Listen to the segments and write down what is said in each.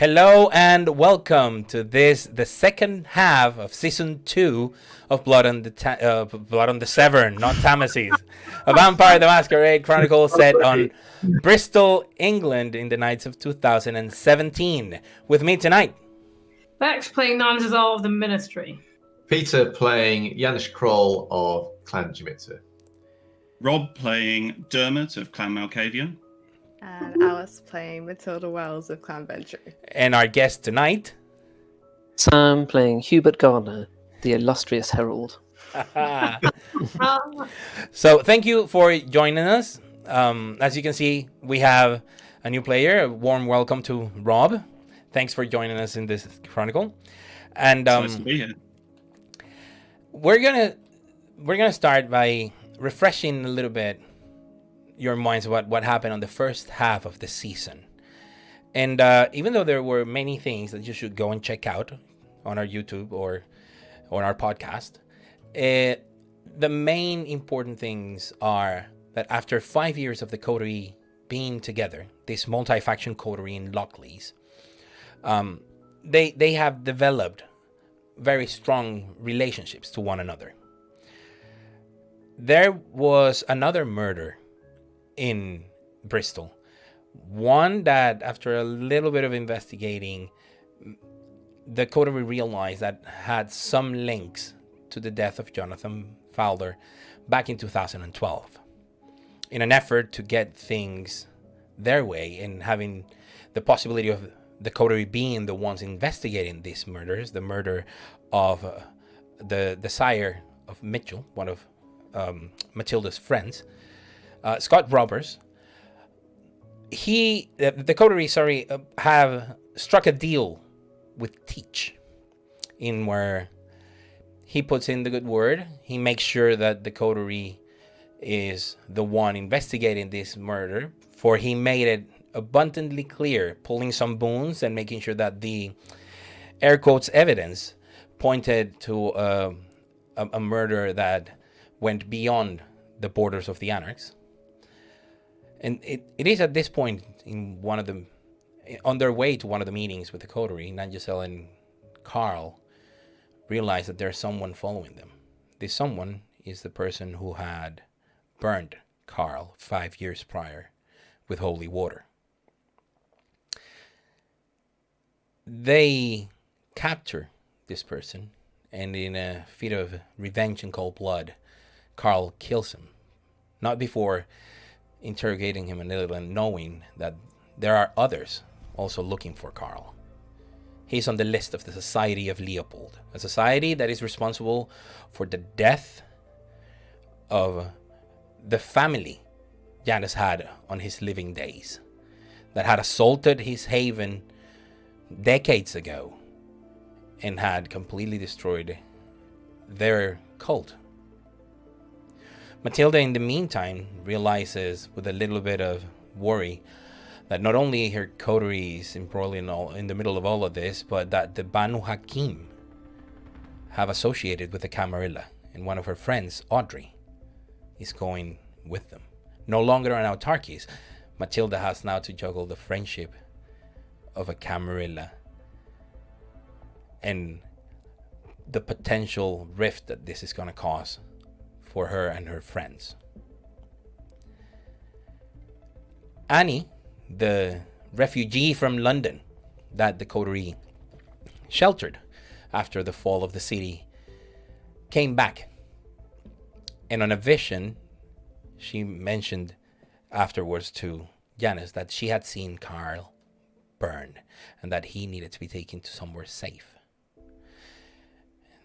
Hello and welcome to the second half of season 2 of Blood on the Severn, not Tamases, a Vampire the Masquerade Chronicle set on Bristol, England in the nights of 2017. With me tonight, Bex playing Non-Dissolve the Ministry. Peter playing Janusz Kroll of Clan Jimitsu. Rob playing Dermot of Clan Malkavian. And Alice playing Matilda Wells of Clan Venture. and our guest tonight. Sam playing Hubert Gardner, the illustrious herald. So thank you for joining us. As you can see, we have a new player. A warm welcome to Rob. Thanks for joining us in this chronicle. And Nice to be here. we're gonna start by refreshing a little bit your minds about what happened on the first half of the season. And even though there were many things that you should go and check out on our YouTube or on our podcast, the main important things are that after 5 years of the Coterie being together, this multi-faction Coterie in Lockleys, they have developed very strong relationships to one another. There was another murder in Bristol, one that after a little bit of investigating, the Coterie realized that had some links to the death of Jonathan Fowler back in 2012. In an effort to get things their way and having the possibility of the Coterie being the ones investigating these murders, the murder of the sire of Mitchell, one of Matilda's friends, Scott Roberts, the Coterie, have struck a deal with Teach, in where he puts in the good word. He makes sure that the Coterie is the one investigating this murder, for he made it abundantly clear, pulling some bones and making sure that the air quotes evidence pointed to a murder that went beyond the borders of the Anarchs. And it is at this point on their way to one of the meetings with the Coterie, Nangisel and Carl realize that there's someone following them. This someone is the person who had burned Carl 5 years prior with holy water. They capture this person, and in a fit of revenge and cold blood, Carl kills him. Not before interrogating him a little and knowing that there are others also looking for Carl. He's on the list of the Society of Leopold, a society that is responsible for the death of the family Janus had on his living days, that had assaulted his haven decades ago and had completely destroyed their cult. Matilda, in the meantime, realizes with a little bit of worry that not only her Coterie is embroiled in the middle of all of this, but that the Banu Hakim have associated with the Camarilla, and one of her friends, Audrey, is going with them. No longer an autarkies, Matilda has now to juggle the friendship of a Camarilla and the potential rift that this is going to cause for her and her friends. Annie, the refugee from London that the Coterie sheltered after the fall of the city, came back. And on a vision, she mentioned afterwards to Janus that she had seen Carl burned and that he needed to be taken to somewhere safe.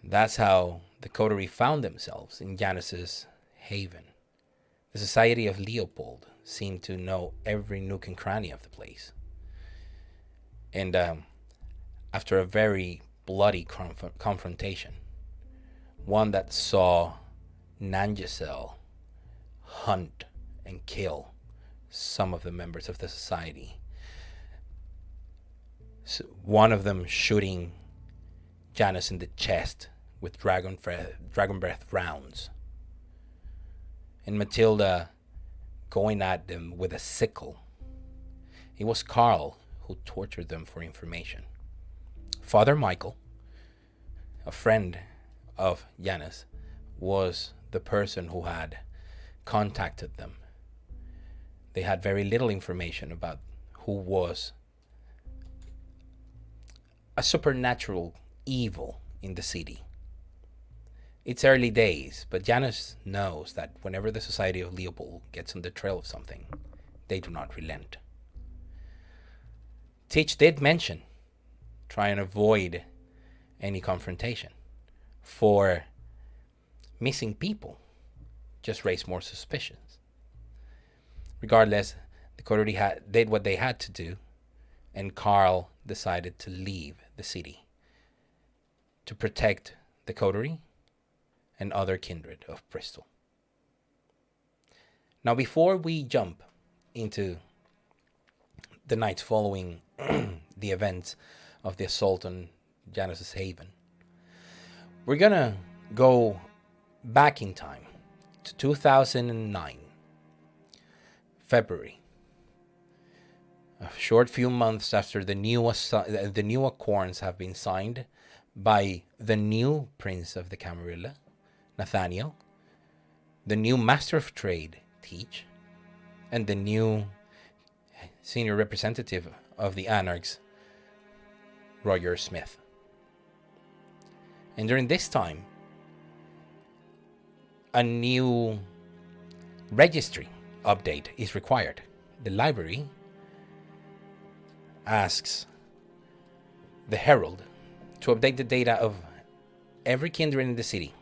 That's how the Coterie found themselves in Janus's haven. The Society of Leopold seemed to know every nook and cranny of the place. And after a very bloody confrontation, one that saw Nangisel hunt and kill some of the members of the society, so one of them shooting Janus in the chest with dragon breath rounds, and Matilda going at them with a sickle. It was Carl who tortured them for information. Father Michael, a friend of Janus, was the person who had contacted them. They had very little information about who was a supernatural evil in the city. It's early days, but Janus knows that whenever the Society of Leopold gets on the trail of something, they do not relent. Teach did mention try and avoid any confrontation, for missing people just raise more suspicions. Regardless, the Coterie did what they had to do, and Carl decided to leave the city to protect the Coterie and other kindred of Bristol. Now, before we jump into the nights following the events of the assault on Janus's Haven, we're gonna go back in time to 2009, February. A short few months after the new accords have been signed by the new Prince of the Camarilla, Nathaniel, the new Master of Trade, Teach, and the new senior representative of the Anarchs, Roger Smith. And during this time, a new registry update is required. The library asks the Herald to update the data of every kindred in the city,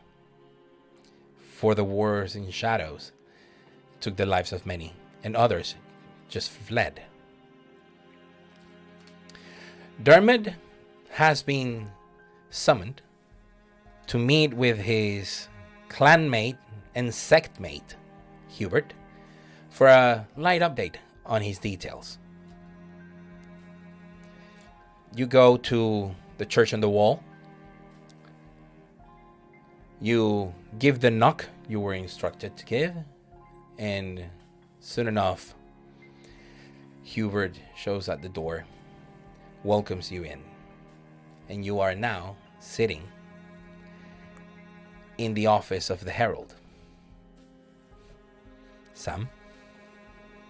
for the wars in Shadows took the lives of many, and others just fled. Dermot has been summoned to meet with his clanmate and sectmate, Hubert, for a light update on his details. You go to the church on the wall. You give the knock you were instructed to give, and soon enough, Hubert shows at the door, welcomes you in, and you are now sitting in the office of the Herald. Sam?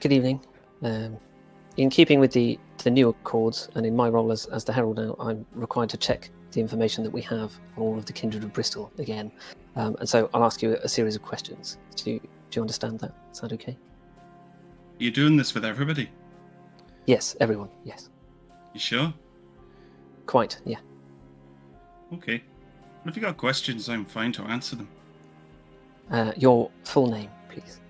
Good evening. In keeping with the new accords, and in my role as the Herald now, I'm required to check the information that we have on all of the kindred of Bristol again. And so I'll ask you a series of questions. Do you understand that? Is that okay? You're doing this with everybody? Yes, everyone, yes. You sure? Quite, yeah. Okay. If you got questions, I'm fine to answer them. Your full name, please.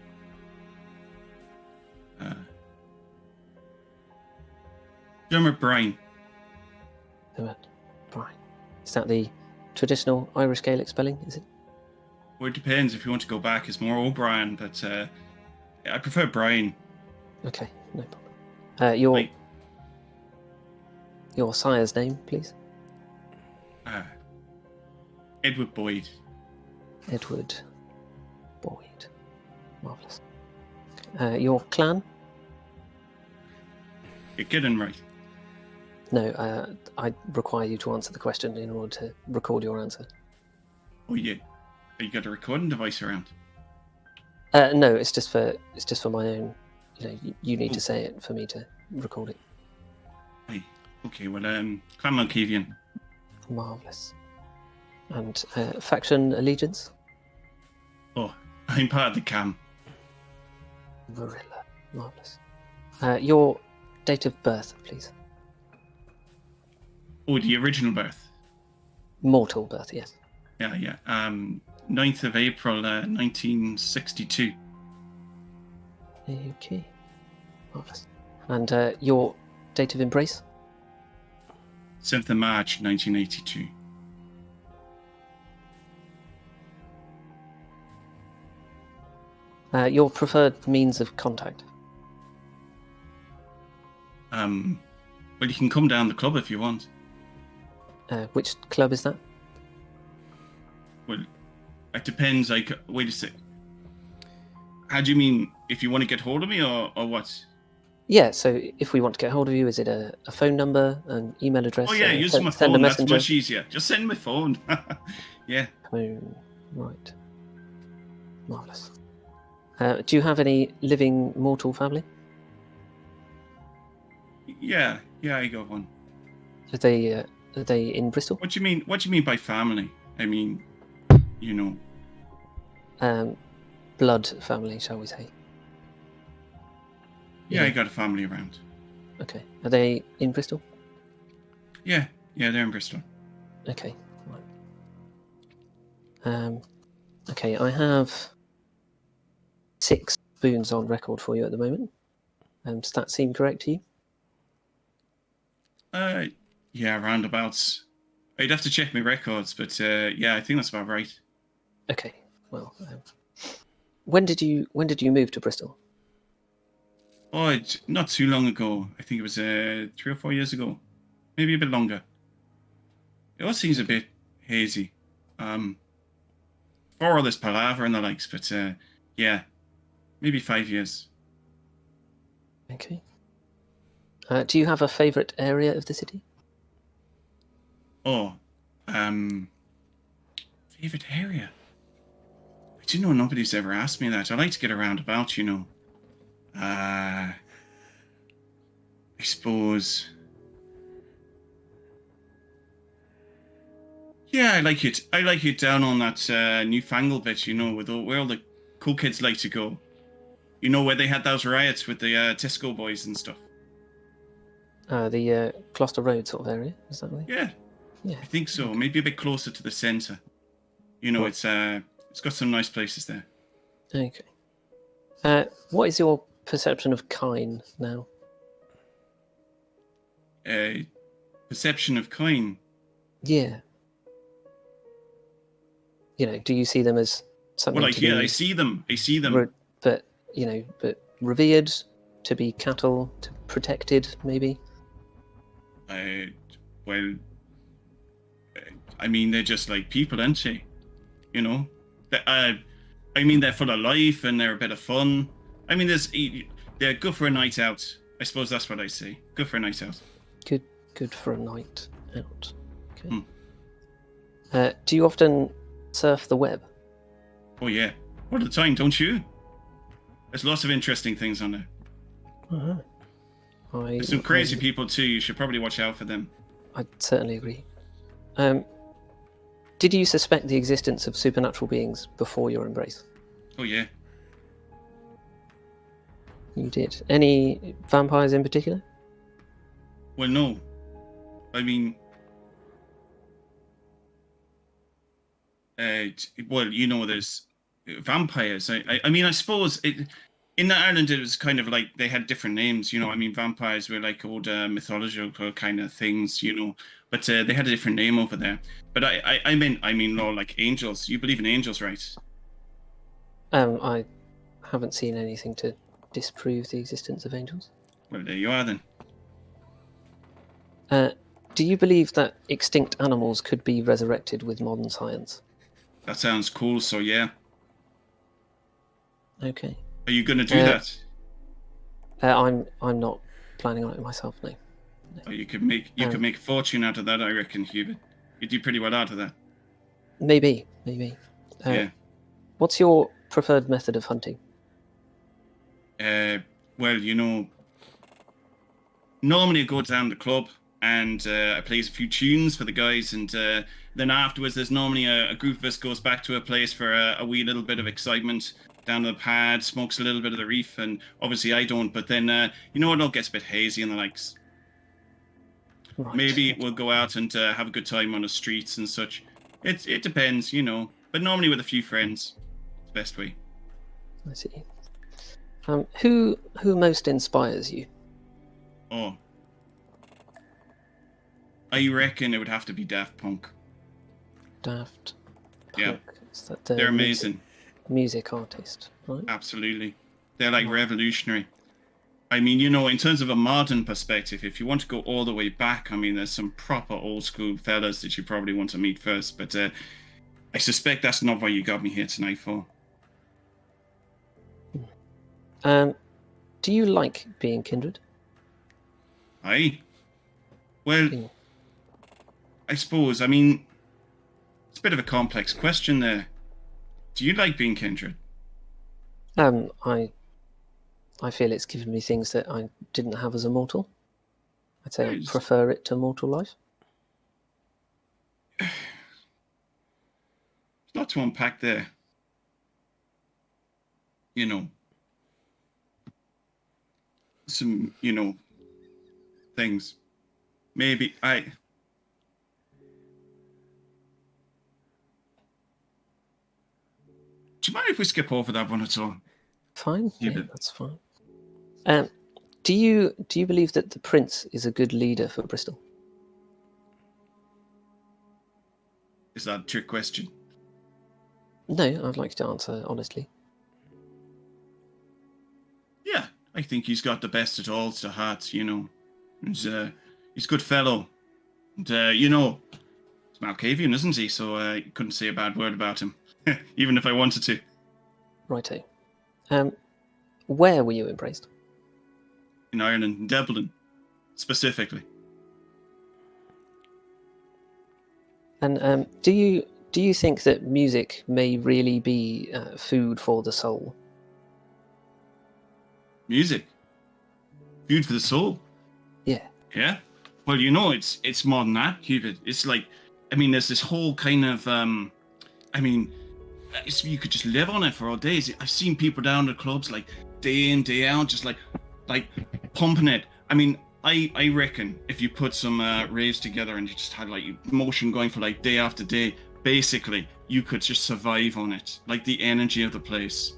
Dermot Bryan. Right. Is that the traditional Irish Gaelic spelling, is it? Well, it depends. If you want to go back, it's more O'Brien, but I prefer Brian. Okay, no problem. Wait. Your sire's name, please. Edward Boyd. Edward Boyd. Marvellous. Your clan? You're getting right. No, I require you to answer the question in order to record your answer. Oh yeah. You got a recording device around? No, it's just for my own. You need to say it for me to record it. Hey. Okay. Well, Clan Malkavian. Marvelous. And faction allegiance? Oh, I'm part of the Cam. Marilla. Marvelous. Your date of birth, please. Oh, the original birth. Mortal birth, yes. Yeah. 9th of April, 1962. Okay. Marvelous. And your date of embrace? 7th of March, 1982. Your preferred means of contact? Well, you can come down the club if you want. Which club is that? Well, it depends. Wait a sec. How do you mean? If you want to get hold of me, or what? Yeah, so if we want to get hold of you, is it a phone number, an email address? Oh yeah, use my send phone. a That's messenger? much easier. Just send my phone. Yeah. Phone, right. Marvellous. Do you have any living mortal family? Yeah, I got one. Are they in Bristol? What do you mean? What do you mean by family? I mean, you know. Blood family, shall we say? Yeah, I got a family around. Okay. Are they in Bristol? Yeah, they're in Bristol. Okay. Right. Okay, I have 6 spoons on record for you at the moment. Does that seem correct to you? Yeah, roundabouts. I'd have to check my records, but yeah, I think that's about right. Okay. Well, when did you move to Bristol? Oh, not too long ago. I think it was 3 or 4 years ago, maybe a bit longer. It all seems a bit hazy. For all this palaver and the likes, but yeah, maybe 5 years. Okay. Do you have a favourite area of the city? Oh, favorite area. Do you know nobody's ever asked me that? I like to get around about, you know. I suppose. Yeah, I like it. I like it down on that newfangled bit, you know, where all the cool kids like to go. You know, where they had those riots with the Tesco boys and stuff. The Gloucester Road sort of area, is that right? Yeah, I think so. Maybe a bit closer to the centre. You know, it's got some nice places there. Okay. What is your perception of kine now? Perception of kine. Yeah. You know, do you see them as something? Well, to be I see them. but revered, to be cattle, to protected, maybe. Well, I mean, they're just like people, aren't they? You know, I mean, they're full of life and they're a bit of fun. I mean, they're good for a night out. I suppose that's what I say. Good for a night out. Good for a night out. Okay. Do you often surf the web? Oh yeah, all the time, don't you? There's lots of interesting things on there. Uh-huh. There's some crazy people too. You should probably watch out for them. I certainly agree. Did you suspect the existence of supernatural beings before your embrace? Oh yeah. You did. Any vampires in particular? Well, no. I mean, well, you know, there's vampires. I mean, I suppose in Ireland it was kind of like they had different names. You know, I mean, vampires were like old mythological kind of things. You know, but they had a different name over there. But I mean, no, like angels. You believe in angels, right? I haven't seen anything to disprove the existence of angels. Well, there you are then. Do you believe that extinct animals could be resurrected with modern science? That sounds cool. So yeah. Okay. Are you going to do that? I'm not planning on it myself. No. Oh, you could make a fortune out of that, I reckon, Hubert. You do pretty well out of that. Maybe. Yeah. What's your preferred method of hunting? Well, you know, normally I go down the club and I play a few tunes for the guys, and then afterwards there's normally a group of us goes back to a place for a wee little bit of excitement down to the pad, smokes a little bit of the reef, and obviously I don't, but then you know, it all gets a bit hazy and the likes. Right. Maybe we'll go out and have a good time on the streets and such. It depends, you know, but normally with a few friends, it's the best way. I see. Who most inspires you? Oh, I reckon it would have to be Daft Punk. Daft Punk. Yeah, Is that they're amazing. Music artist, right? Absolutely, they're like revolutionary. I mean, you know, in terms of a modern perspective, if you want to go all the way back, I mean, there's some proper old school fellas that you probably want to meet first, but I suspect that's not what you got me here tonight for. Do you like being kindred? Well, Mm. I suppose, I mean, it's a bit of a complex question there. Do you like being kindred? I feel it's given me things that I didn't have as a mortal. I'd say I Yes. prefer it to mortal life. There's a lot to unpack there. You know, some, things. Maybe Do you mind if we skip over that one at all? Fine, Yeah, yeah, but- that's fine. Do you believe that the prince is a good leader for Bristol? Is that a trick question? No, I'd like you to answer honestly. Yeah, I think he's got the best at all to heart, He's a good fellow. And, he's Malkavian, isn't he? So I couldn't say a bad word about him, even if I wanted to. Righto. Where were you embraced? In Ireland, in Dublin, specifically. And do you think that music may really be food for the soul? Music. Food for the soul. Yeah. Yeah. Well, it's more than that, Hubert. It's like, there's this whole kind of, you could just live on it for all days. I've seen people down the clubs, like, day in, day out, just like pumping it. I reckon if you put some raves together and you just had like motion going for like day after day, basically you could just survive on it, like the energy of the place.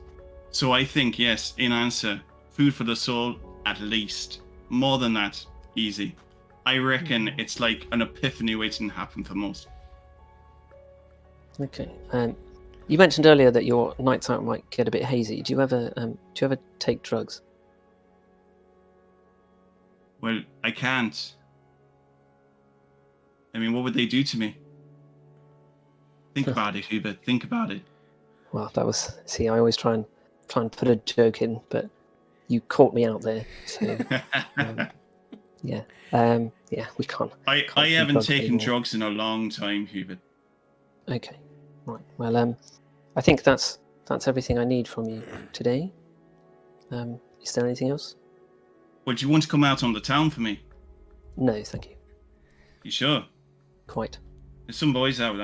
So I think, yes, in answer, food for the soul, at least. More than that, easy. I reckon it's like an epiphany waiting to happen for most. Okay. You mentioned earlier that your nights out might get a bit hazy. Do you ever take drugs? Well, I can't. What would they do to me? Think about it, Hubert. Think about it. Well, that was. See, I always try and put a joke in, but you caught me out there. So yeah, we can't. I do haven't drugs taken anymore. drugs in a long time, Hubert. Okay, right. Well, I think that's everything I need from you today. Is there anything else? Well, do you want to come out on the town for me? No, thank you. You sure? Quite. There's some boys out.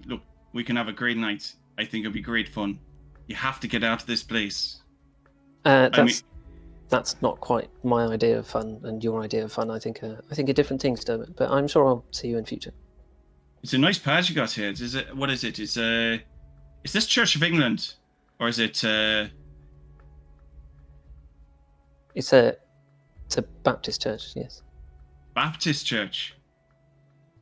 Look, we can have a great night. I think it'll be great fun. You have to get out of this place. That's not quite my idea of fun and your idea of fun. I think are different things, Dermot. But I'm sure I'll see you in future. It's a nice pad you got here. What is it? Is this Church of England, or is it? It's a Baptist church, yes. Baptist church.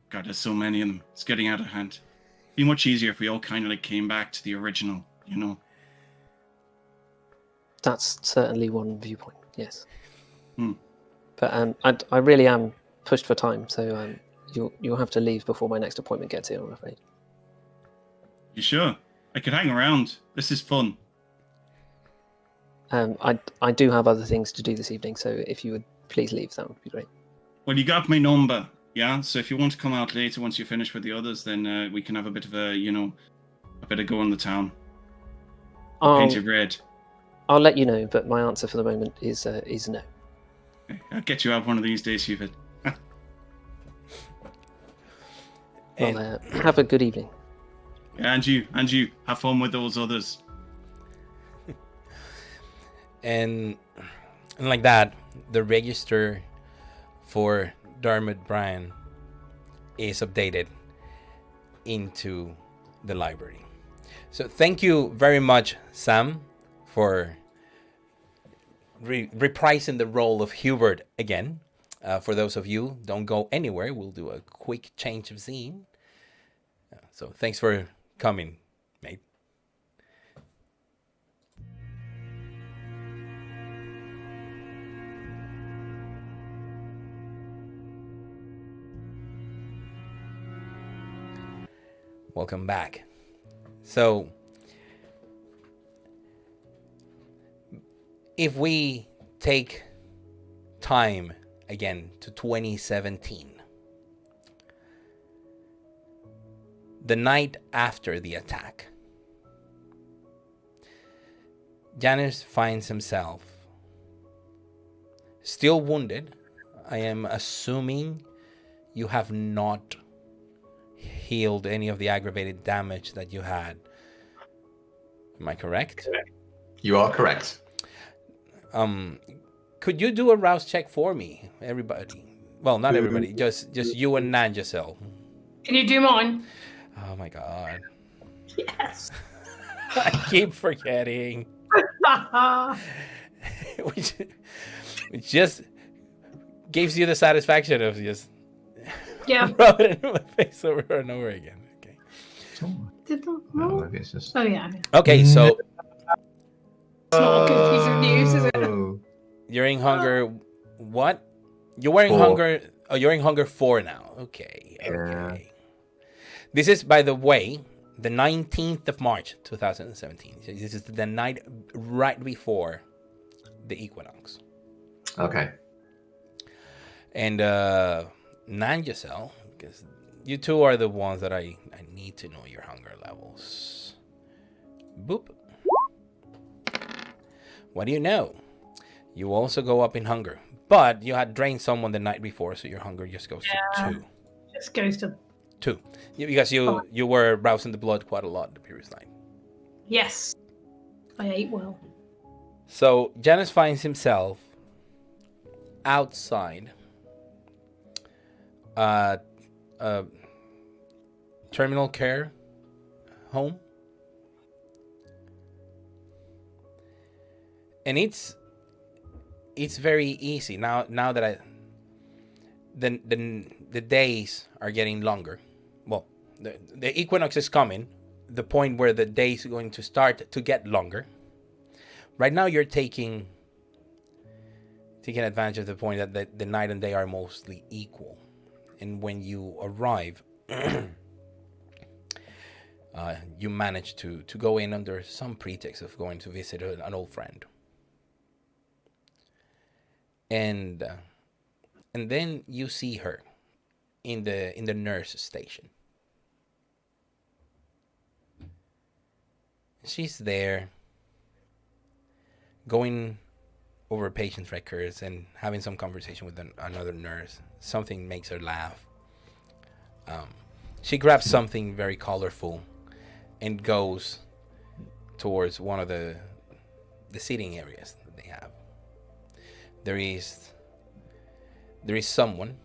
God, there's so many of them. It's getting out of hand. It'd be much easier if we all kind of like came back to the original, That's certainly one viewpoint, yes. Hmm. But I really am pushed for time, so you'll have to leave before my next appointment gets here, I'm afraid. You sure? I could hang around. This is fun. I do have other things to do this evening, so if you would please leave, that would be great. Well, you got my number, yeah? So if you want to come out later once you finish with the others, then we can have a bit of a bit of go on the town. Paint it red. I'll let you know, but my answer for the moment is no. Okay, I'll get you out one of these days, Hubert. Well, have a good evening. And you. Have fun with those others. And like that, the register for Dermot Bryan is updated into the library. So thank you very much, Sam, for reprising the role of Hubert again. For those of you, don't go anywhere. We'll do a quick change of scene. So thanks for coming, mate. Welcome back. So, if we take time again to 2017. The night after the attack, Janis finds himself still wounded. I am assuming you have not healed any of the aggravated damage that you had. Am I correct? You are correct. Could you do a rouse check for me, everybody? Well, not everybody, just you and Nan Giselle. Can you do mine? Oh my god. Yes. I keep forgetting. which just gives you the satisfaction of just rub it in my face over and over again. Okay. Did that? No, maybe it's just... Oh yeah. Okay, so It's not a good piece of news, is it? you're in hunger. What? You're wearing 4. hunger. Oh, you're in hunger 4 now. Okay. Okay. This is, by the way, the 19th of March, 2017. So this is the night right before the Equinox. Okay. And Nan Giselle, because you two are the ones that I need to know your hunger levels. Boop. What do you know? You also go up in hunger, but you had drained someone the night before, so your hunger just goes to 2. Just goes to 2, because you were rousing the blood quite a lot the previous night. yes. I ate well. So Janus finds himself outside a terminal care home, and it's very easy now that the days are getting longer. Well, the equinox is coming, the point where the days are going to start to get longer. Right now you're taking advantage of the point that the night and day are mostly equal. And when you arrive, you manage to go in under some pretext of going to visit an old friend. And then you see her in the nurse station. She's there going over patient records and having some conversation with another nurse. Something makes her laugh. She grabs something very colorful and goes towards one of the seating areas that they have. There is someone.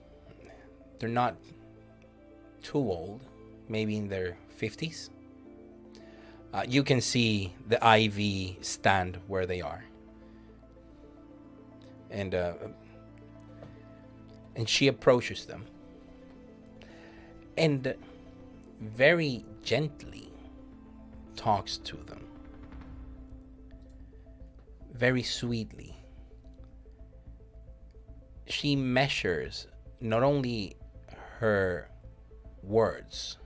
They're not too old, maybe in their 50s. You can see the IV stand where they are. And she approaches them and very gently talks to them, very sweetly. She measures not only her words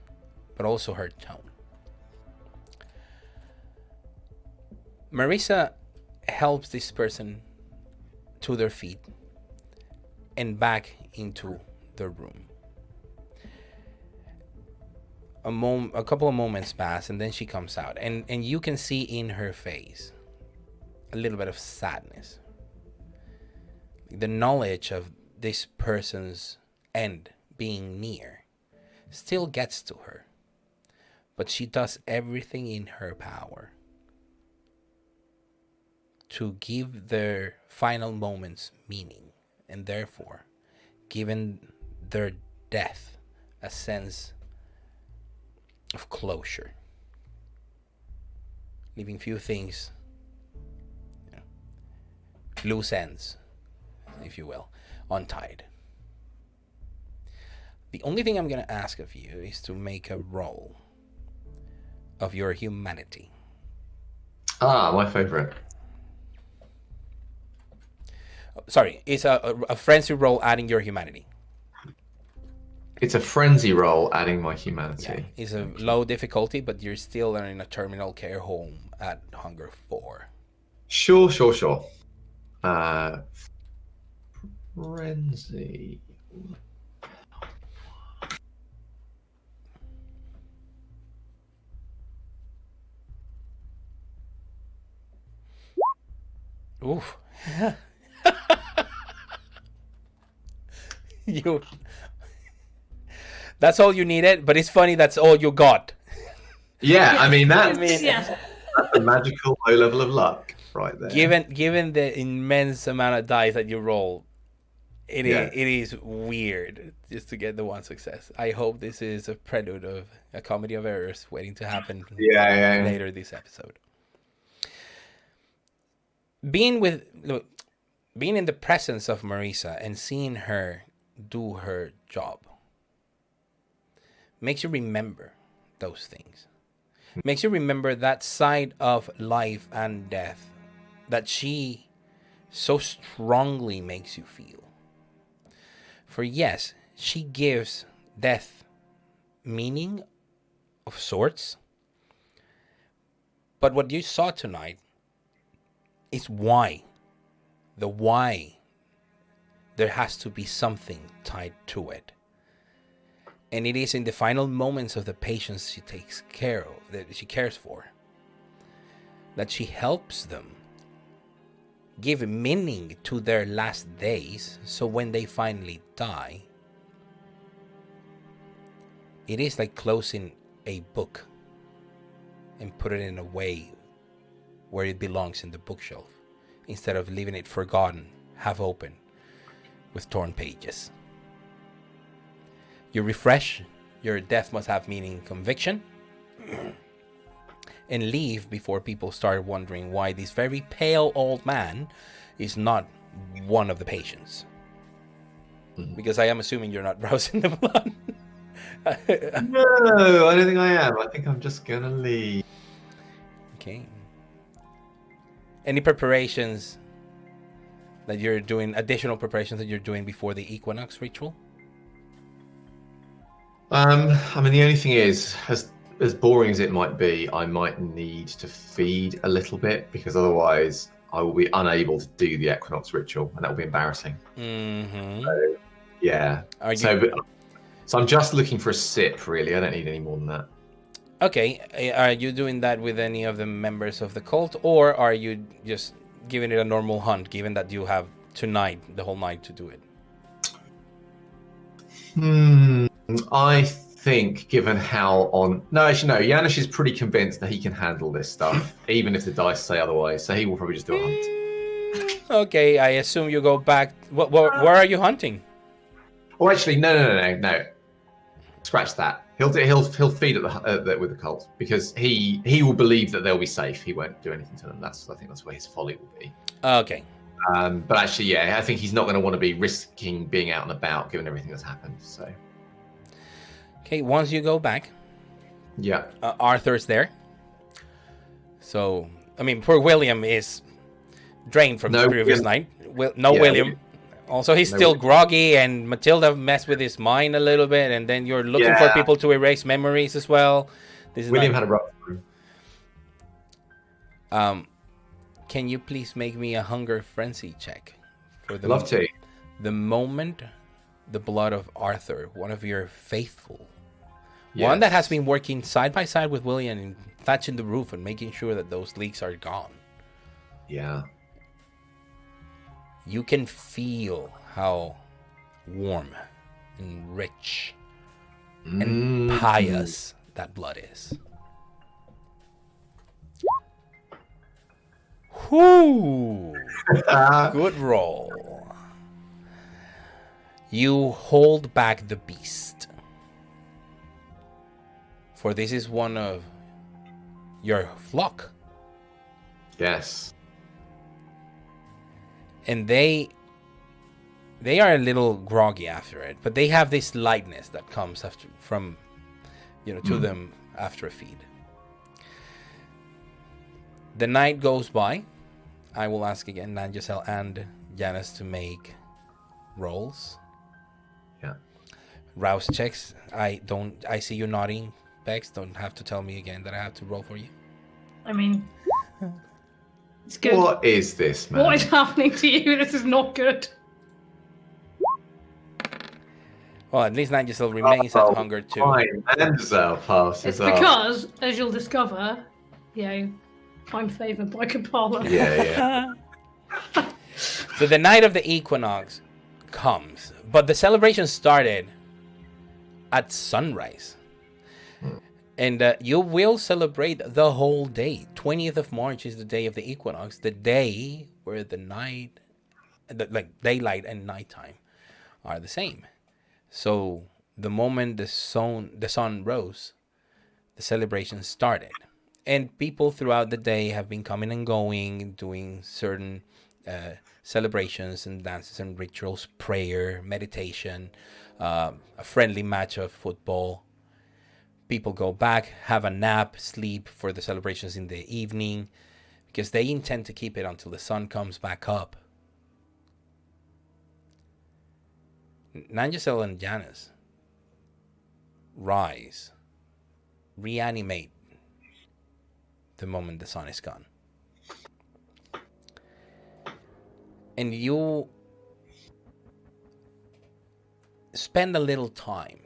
but also her tone. Marissa helps this person to their feet and back into the room. A couple of moments pass, and then she comes out, and you can see in her face a little bit of sadness. The knowledge of this person's end being near still gets to her, but she does everything in her power to give their final moments meaning, and therefore given their death a sense of closure, leaving few things, loose ends, if you will, untied. The only thing I'm going to ask of you is to make a roll of your humanity. My favorite. Sorry, it's a frenzy roll adding your humanity. It's a frenzy roll adding my humanity. Yeah, it's a low difficulty, but you're still in a terminal care home at Hunger 4. Sure. Frenzy. Oof. you. That's all you needed, but it's funny. That's all you got. Yeah, I mean that's, Yeah. that's a magical low level of luck right there. Given the immense amount of dice that you roll, it Yeah. is weird just to get the one success. I hope this is a prelude of a comedy of errors waiting to happen Yeah. later this episode. Being in the presence of Marisa and seeing her do her job makes you remember those things. Makes you remember that side of life and death that she so strongly makes you feel. For yes, she gives death meaning of sorts. But what you saw tonight is why. The why. There has to be something tied to it. And it is in the final moments of the patients she takes care of, that she cares for, that she helps them give meaning to their last days, so when they finally die, it is like closing a book and put it in a way where it belongs in the bookshelf, instead of leaving it forgotten, half open, with torn pages. You refresh your death must have meaning conviction and leave before people start wondering why this very pale old man is not one of the patients. Because I am assuming you're not browsing the blood. No, I don't think I am. I think I'm just gonna leave. Okay. Any preparations that you're doing, additional preparations that you're doing before the Equinox ritual? I mean, the only thing is, as boring as it might be, I might need to feed a little bit, because otherwise I will be unable to do the Equinox ritual, and that will be embarrassing. Mm-hmm. So, yeah. So I'm just looking for a sip, really. I don't need any more than that. Okay. Are you doing that with any of the members of the cult, or are you just giving it a normal hunt, given that you have tonight, the whole night, to do it? I think, given how Janusz is pretty convinced that he can handle this stuff, even if the dice say otherwise. So he will probably just do a hunt. Okay, I assume you go back. Where are you hunting? Oh, actually, no. Scratch that. He'll feed at with the cult, because he will believe that they'll be safe. He won't do anything to them. I think that's where his folly will be. Okay. But actually, yeah, I think he's not going to want to be risking being out and about, given everything that's happened. So. Okay, once you go back, yeah, Arthur's there. So, I mean, poor William is drained from the previous night. William. Also, he's still groggy, and Matilda messed with his mind a little bit, and then you're looking for people to erase memories as well. William had a rough time. Can you please make me a hunger frenzy check? Love to. The moment the blood of Arthur, one of your faithful, one that has been working side by side with William and thatching the roof and making sure that those leaks are gone. Yeah. You can feel how warm and rich and pious that blood is. Whoo! Good roll. You hold back the beast, for this is one of your flock. Yes. And they are a little groggy after it, but they have this lightness that comes to them after a feed. The night goes by. I will ask again Giselle and Janice to make rolls. Yeah. Rouse checks. I see you nodding, Bex. Don't have to tell me again that I have to roll for you. I mean, It's good. What is this, man? What is happening to you? This is not good. Well, at least Nigel remains at hunger too. Fine, Enzo passes It's up. because, as you'll discover, I'm favoured by Camarilla. Yeah. So the night of the equinox comes, but the celebration started at sunrise. And you will celebrate the whole day. 20th of March is the day of the equinox, the day where the night, like daylight and nighttime, are the same. So the moment the sun rose, the celebration started. And people throughout the day have been coming and going, doing certain celebrations and dances and rituals, prayer, meditation, a friendly match of football. People go back, have a nap, sleep for the celebrations in the evening, because they intend to keep it until the sun comes back up. Nangisel and Janice rise, reanimate the moment the sun is gone. And you spend a little time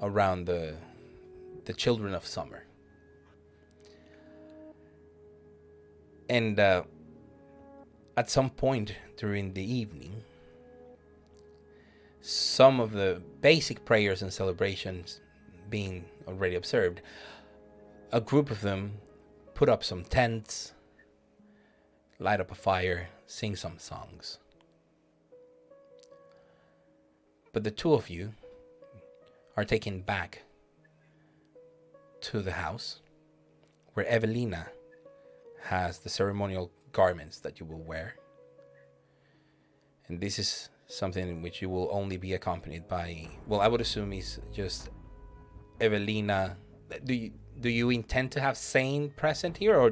around the children of summer. And at some point during the evening, some of the basic prayers and celebrations being already observed, a group of them put up some tents, light up a fire, sing some songs. But the two of you are taken back to the house where Evelina has the ceremonial garments that you will wear. And this is something in which you will only be accompanied by, well, I would assume it's just Evelina. Do you intend to have Zane present here, or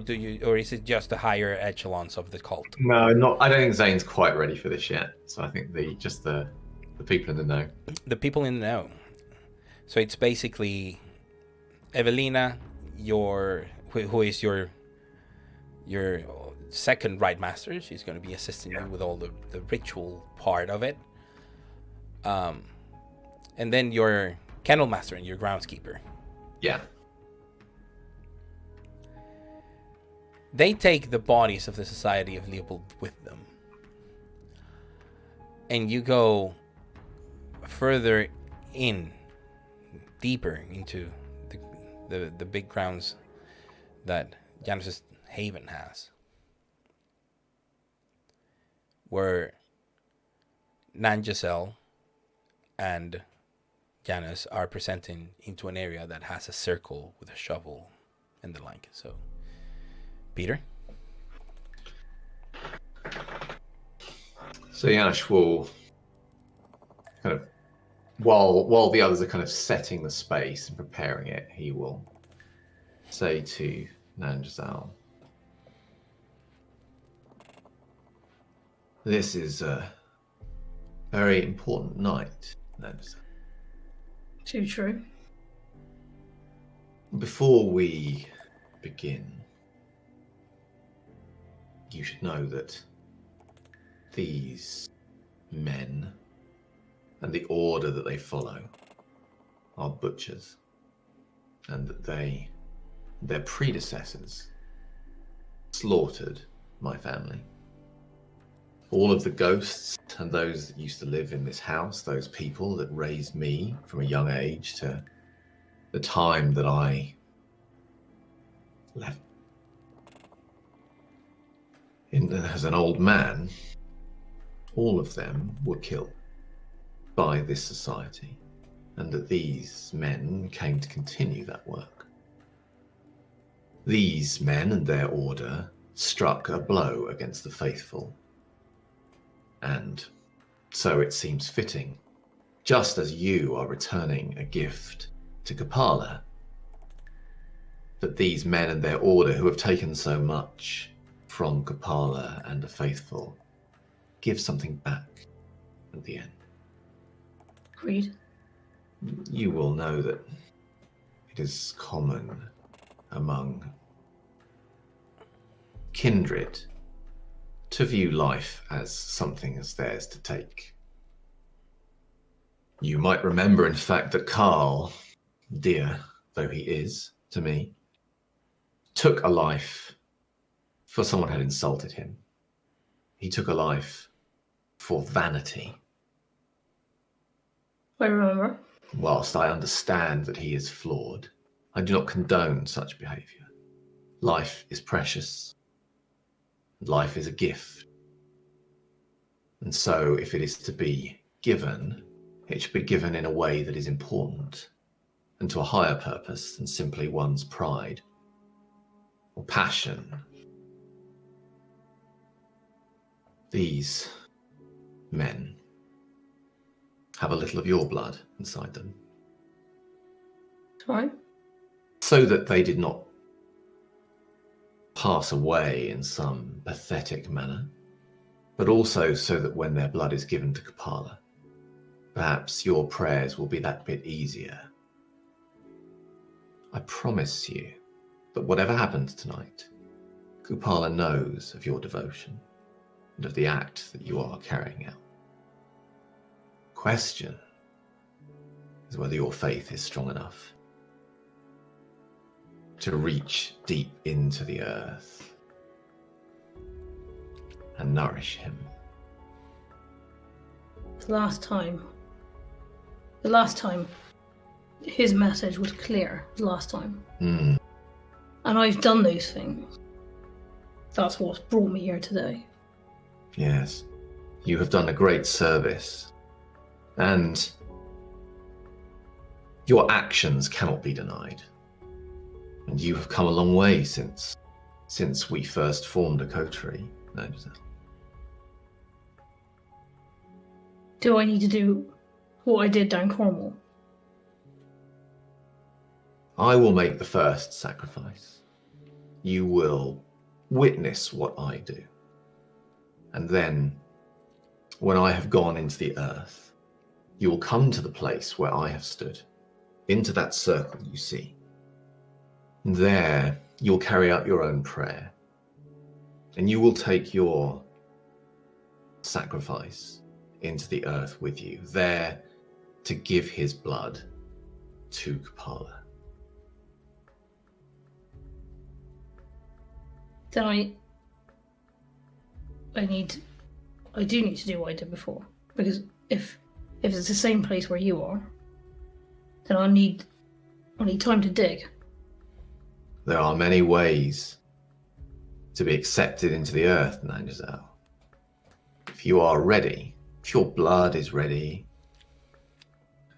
is it just the higher echelons of the cult? No, not. I don't think Zane's quite ready for this yet. So I think the people in the know. The people in the know. So it's basically Evelina, who is your second rite master. She's going to be assisting you with all the ritual part of it. And then your kennel master and your groundskeeper. Yeah. They take the bodies of the Society of Leopold with them. And you go further deeper into the big grounds that Janus's Haven has, where Nangisel and Janus are presenting into an area that has a circle with a shovel and the like. So, Peter? So Janusz will kind of, while the others are kind of setting the space and preparing it, he will say to Nangisel, "This is a very important night, Nangisel. Too true. Before we begin, you should know that these men and the order that they follow are butchers, and that their predecessors slaughtered my family. All of the ghosts and those that used to live in this house, those people that raised me from a young age to the time that I left as an old man, all of them were killed by this society, and that these men came to continue that work. These men and their order struck a blow against the faithful, and so it seems fitting, just as you are returning a gift to Capala, that these men and their order, who have taken so much from Capala and the faithful, give something back at the end. Agreed. You will know that it is common among kindred to view life as something as theirs to take. You might remember, in fact, that Carl, dear though he is to me, took a life for someone who had insulted him. He took a life for vanity. I remember. Whilst I understand that he is flawed, I do not condone such behaviour. Life is precious. Life is a gift. And so if it is to be given, it should be given in a way that is important and to a higher purpose than simply one's pride or passion. These men have a little of your blood inside them. Right. So that they did not pass away in some pathetic manner, but also so that when their blood is given to Kapala, perhaps your prayers will be that bit easier. I promise you that whatever happens tonight, Kupala knows of your devotion and of the act that you are carrying out. Question is whether your faith is strong enough to reach deep into the earth and nourish him. The last time his message was clear, the last time. Mm. And I've done those things. That's what's brought me here today. Yes, you have done a great service, and your actions cannot be denied. And you have come a long way since we first formed a coterie. No, Do I need to do what I did down Cornwall? I will make the first sacrifice. You will witness what I do. And then, when I have gone into the earth, you will come to the place where I have stood, into that circle you see. And there, you'll carry out your own prayer. And you will take your sacrifice into the earth with you, there to give his blood to Kapala. Then I do need to do what I did before. Because if it's the same place where you are, then I need time to dig. There are many ways to be accepted into the earth, Nanjazal. If you are ready, if your blood is ready,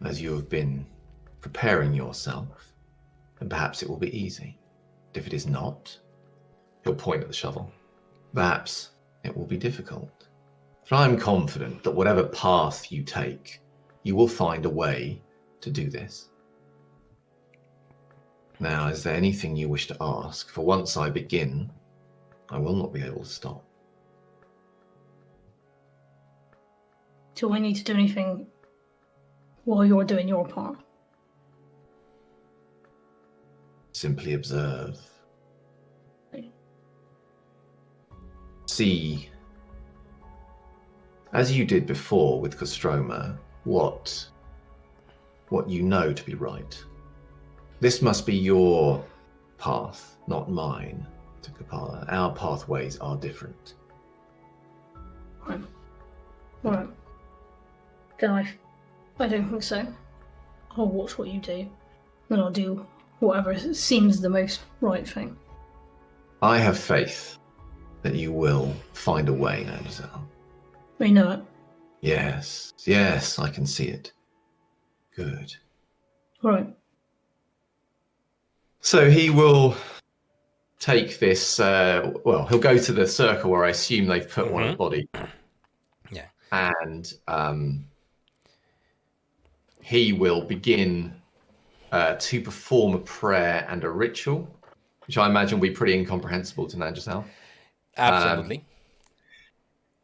as you have been preparing yourself, then perhaps it will be easy. If it is not, he'll point at the shovel. Perhaps it will be difficult. But I'm confident that whatever path you take, you will find a way to do this. Now, is there anything you wish to ask? For once I begin, I will not be able to stop. Do I need to do anything while you're doing your part? Simply observe. See, as you did before with Kostroma, what you know to be right. This must be your path, not mine, to Kapala. Our pathways are different. Right. Then I don't think so. I'll watch what you do, then I'll do whatever seems the most right thing. I have faith that you will find a way, Nanjazal. We know it. Yes, I can see it. Good. Right. So he will take this, he'll go to the circle where I assume they've put one of the body. Yeah. And he will begin to perform a prayer and a ritual, which I imagine will be pretty incomprehensible to Nanjazal. Absolutely.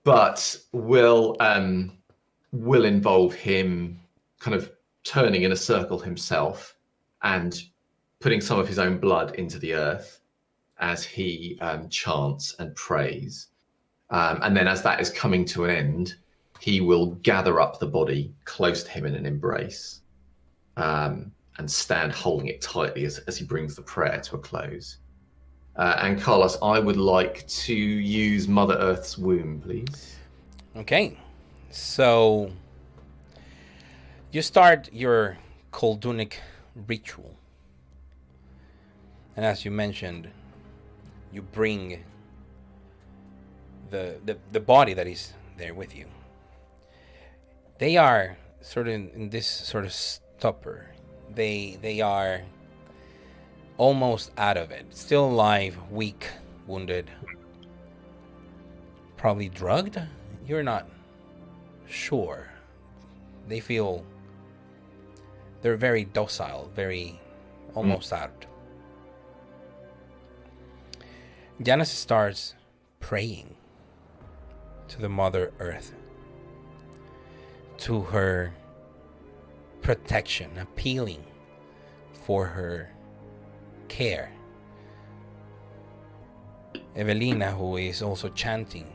But will involve him kind of turning in a circle himself and putting some of his own blood into the earth as he chants and prays. And then as that is coming to an end, he will gather up the body close to him in an embrace and stand holding it tightly as he brings the prayer to a close. And Carlos, I would like to use Mother Earth's womb, please. Okay, so you start your Koldunic ritual. And as you mentioned, you bring the body that is there with you. They are sort of in this sort of stupor. They are almost out of it. Still alive, weak, wounded. Probably drugged? You're not sure. They feel they're very docile, very almost out. Janice starts praying to the Mother Earth, to her protection, appealing for her care. Evelina, who is also chanting,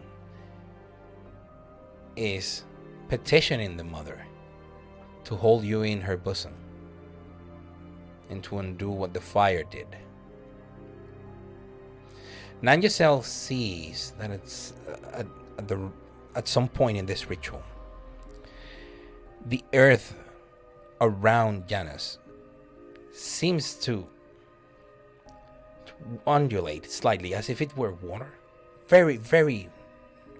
is petitioning the Mother to hold you in her bosom and to undo what the fire did. Nanjacel sees that it's at some point in this ritual, the earth around Janus seems to undulate slightly as if it were water. Very, very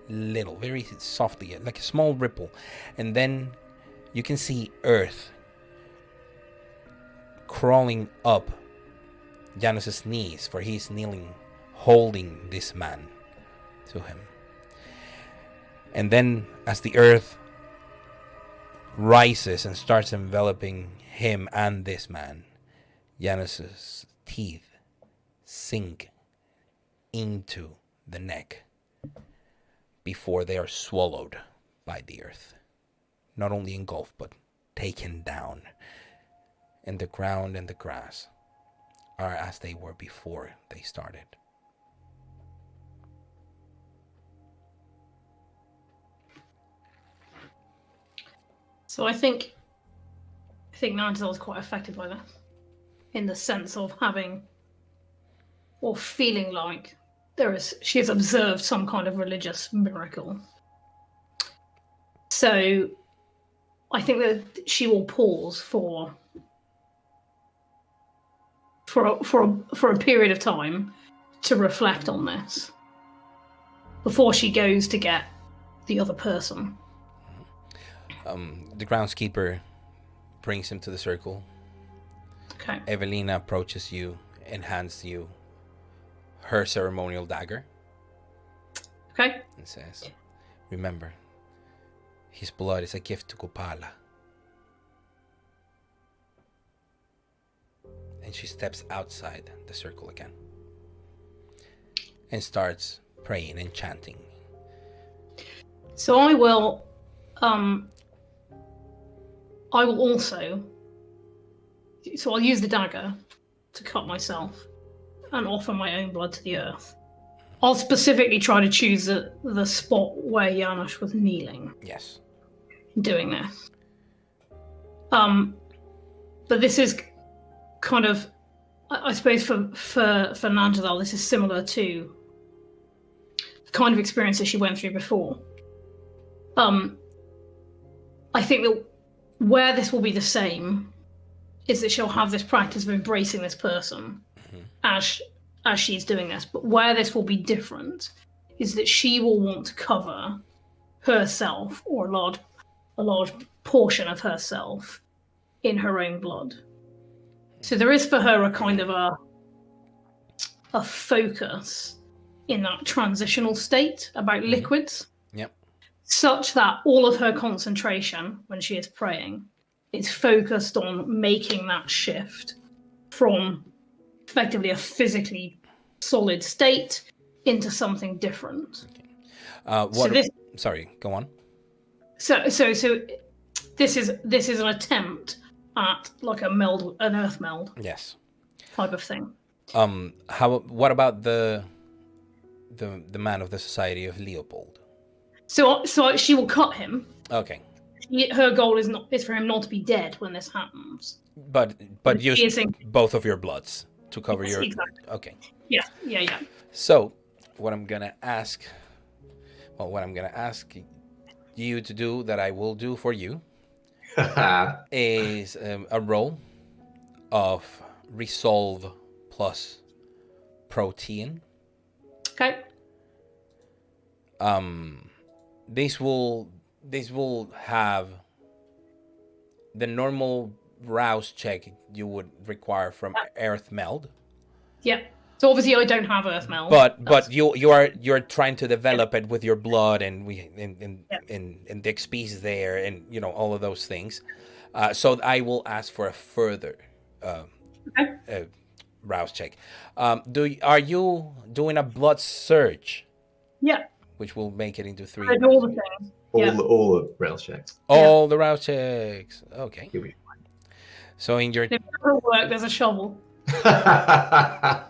little, very softly, like a small ripple. And then you can see earth crawling up Janus's knees, for he's kneeling, holding this man to him. And then as the earth rises and starts enveloping him and this man, Janus's teeth sink into the neck before they are swallowed by the earth. Not only engulfed, but taken down. And the ground and the grass are as they were before they started. So I think Nigel is quite affected by that, in the sense of having or feeling like she has observed some kind of religious miracle. So I think that she will pause for a period of time to reflect on this before she goes to get the other person. The groundskeeper brings him to the circle. Okay. Evelina approaches you and hands you her ceremonial dagger. Okay. And says, "Remember, his blood is a gift to Gopala." And she steps outside the circle again and starts praying and chanting. So I will also, so I'll use the dagger to cut myself and offer my own blood to the earth. I'll specifically try to choose the spot where Janusz was kneeling. Yes. Doing this. But this is kind of, I suppose for Nanjadal, this is similar to the kind of experiences she went through before. I think that where this will be the same is that she'll have this practice of embracing this person as she's doing this. But where this will be different is that she will want to cover herself, or a large portion of herself, in her own blood. So there is for her a kind of a focus in that transitional state about liquids. Yep. Such that all of her concentration when she is praying is focused on making that shift from effectively a physically solid state into something different. Sorry, go on. So this is an attempt at like an earth meld. Yes. Type of thing. What about the the man of the Society of Leopold. So she will cut him. Okay. Her goal is for him not to be dead when this happens. But use Piercing. both of your bloods to cover Yes, your. exactly. Okay. Yeah. So, what I'm gonna ask you to do that I will do for you is a roll of Resolve plus Protein. Okay. This will have the normal rouse check you would require from Earth Meld. Yeah. So obviously I don't have Earth Meld. But you're trying to develop it with your blood and the XP's there and all of those things. So I will ask for a further rouse check. Are you doing a blood surge? Yeah. Which will make it into 3. I do all the things. All the rouse checks. All the rouse checks. Okay. You'll be So in your If it doesn't work, there's a shovel. fine.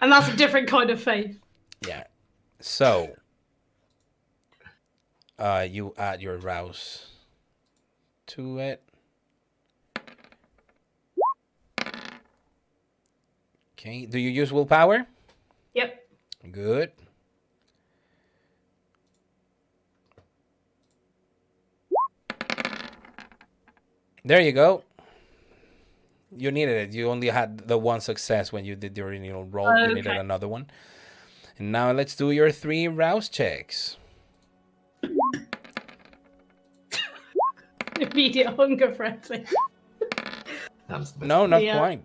And that's a different kind of faith. yeah. So you add your rouse to it. Okay. Do you use willpower? Yep. Good. There you go. You needed it. You only had the one success when you did the original roll. Okay. You needed another one. And now let's do your 3 rouse checks. Immediate hunger frenzy. No, not Yeah. quite.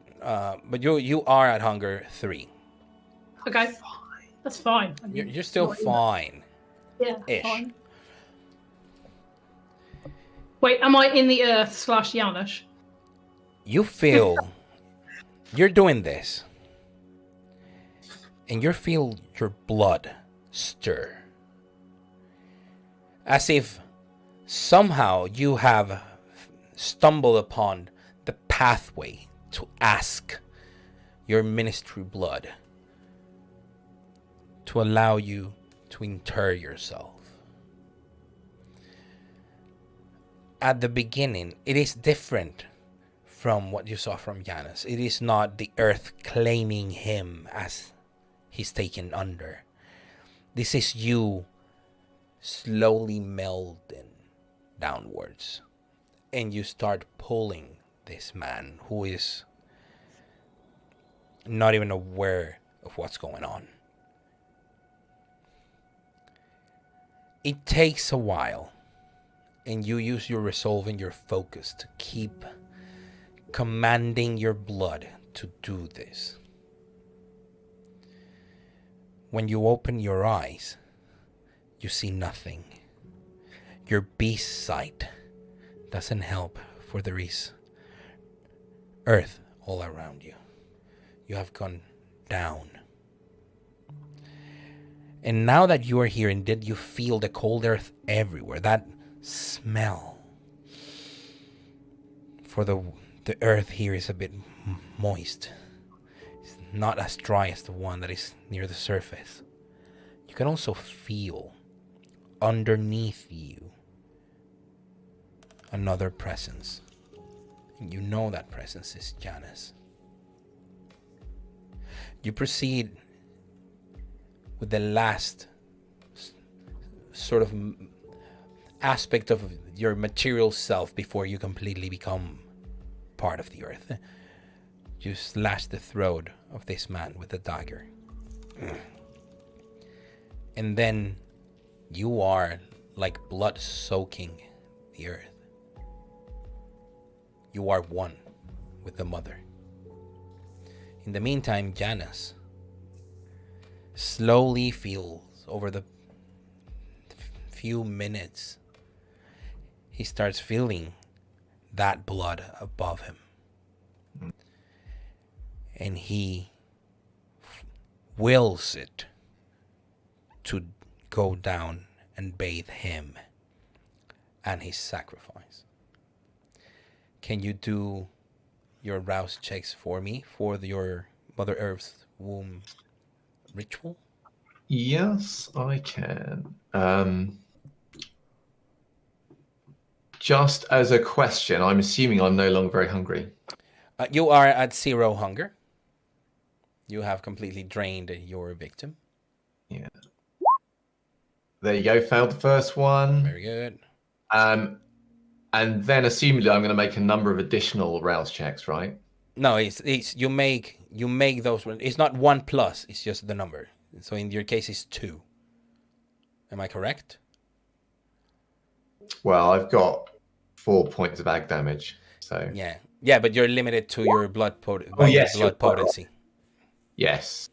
But you are at hunger 3. Okay. That's fine. I mean, You're still fine. Yeah. Ish. Fine. Wait, am I in the earth / Janusz? You feel you're doing this, and you feel your blood stir, as if somehow you have stumbled upon the pathway to ask your ministry blood to allow you to inter yourself. At the beginning, it is different from what you saw from Janus. It is not the earth claiming him as he's taken under. This is you slowly melding downwards. And you start pulling this man who is not even aware of what's going on. It takes a while, and you use your resolve and your focus to keep commanding your blood to do this. When you open your eyes, you see nothing. Your beast sight doesn't help, for there is earth all around you. You have gone down. And now that you are here, and did you feel the cold earth everywhere? That smell. For the earth here is a bit moist. It's not as dry as the one that is near the surface. You can also feel underneath you another presence. And you know that presence is Janus. You proceed with the last sort of aspect of your material self before you completely become part of the earth. You slash the throat of this man with a dagger. And then you are like blood soaking the earth. You are one with the mother. In the meantime, Janus slowly feels over the few minutes, he starts feeling that blood above him. And he wills it to go down and bathe him and his sacrifice. Can you do your rouse checks for me for your Mother Earth's womb ritual? Yes, I can. Just as a question, I'm assuming I'm no longer very hungry. You are at 0 hunger. You have completely drained your victim. Yeah. There you go. Failed the first one. Very good. And then assumedly I'm going to make a number of additional rouse checks, right? No, it's you make those. It's not 1 plus. It's just the number. So in your case, it's 2. Am I correct? Well, I've got 4 points of ag damage. So yeah, but you're limited to your blood potency. Yes.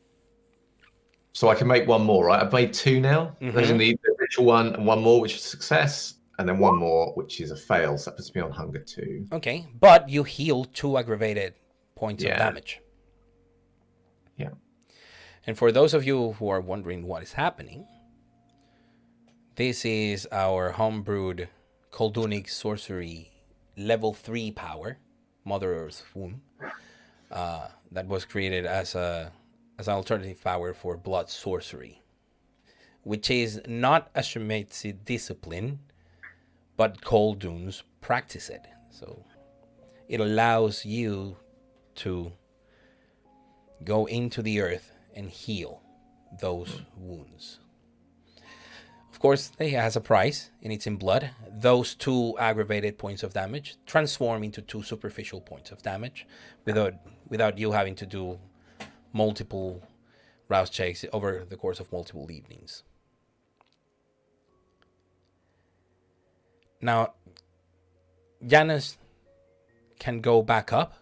So I can make one more, right? I've made 2 now. There's the ritual one and one more, which is a success, and then one more, which is a fail. So that puts me on hunger 2. Okay, but you heal 2 aggravated points of damage. Yeah. And for those of you who are wondering what is happening, this is our homebrewed Koldunic sorcery level 3 power, Mother Earth's womb, that was created as an alternative power for blood sorcery, which is not a Shemitzi discipline, but Kolduns practice it. So it allows you to go into the earth and heal those wounds. Of course, it has a price, and it's in blood. Those 2 aggravated points of damage transform into 2 superficial points of damage without you having to do multiple rouse checks over the course of multiple evenings. Now, Janus can go back up,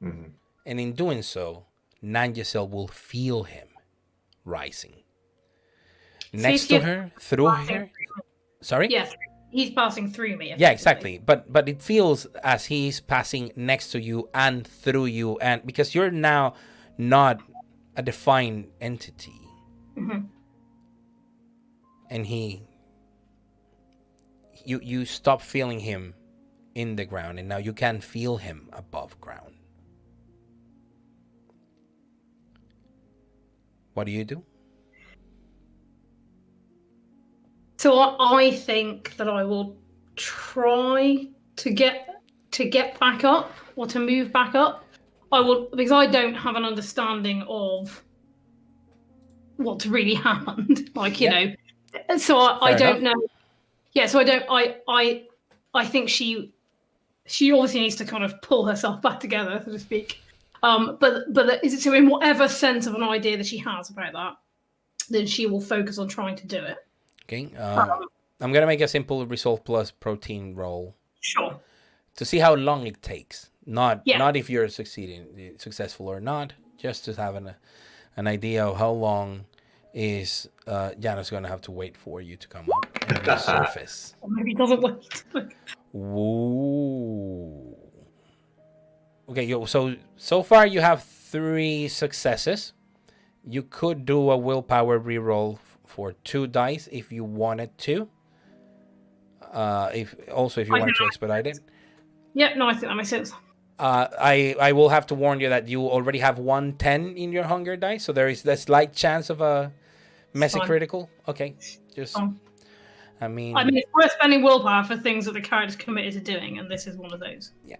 and in doing so, Nangisel will feel him rising. Next to her, through her. Sorry? Yes, he's passing through me. Yeah, exactly. But it feels as he's passing next to you and through you, and because you're now not a defined entity. And you stop feeling him in the ground, and now you can feel him above ground. What do you do? So I think that I will try to get back up, or to move back up. I will, because I don't have an understanding of what's really happened. Like, you know, so I don't know. Yeah, so I don't. I think she obviously needs to kind of pull herself back together, so to speak. But is it so? In whatever sense of an idea that she has about that, then she will focus on trying to do it. Okay. I'm gonna make a simple resolve plus protein roll. Sure. To see how long it takes. Not if you're successful or not. Just to have an idea of how long is Janus gonna have to wait for you to come up and resurface. Or maybe he doesn't wait. Ooh. Okay, so far you have 3 successes. You could do a willpower reroll for 2 dice if you wanted to. If you wanted to expedite it. Yeah, no, I think that makes sense. I will have to warn you that you already have 110 in your hunger dice, so there is a slight chance of a messy critical. Okay, just. I mean, it's worth spending willpower for things that the character's committed to doing, and this is one of those. Yeah.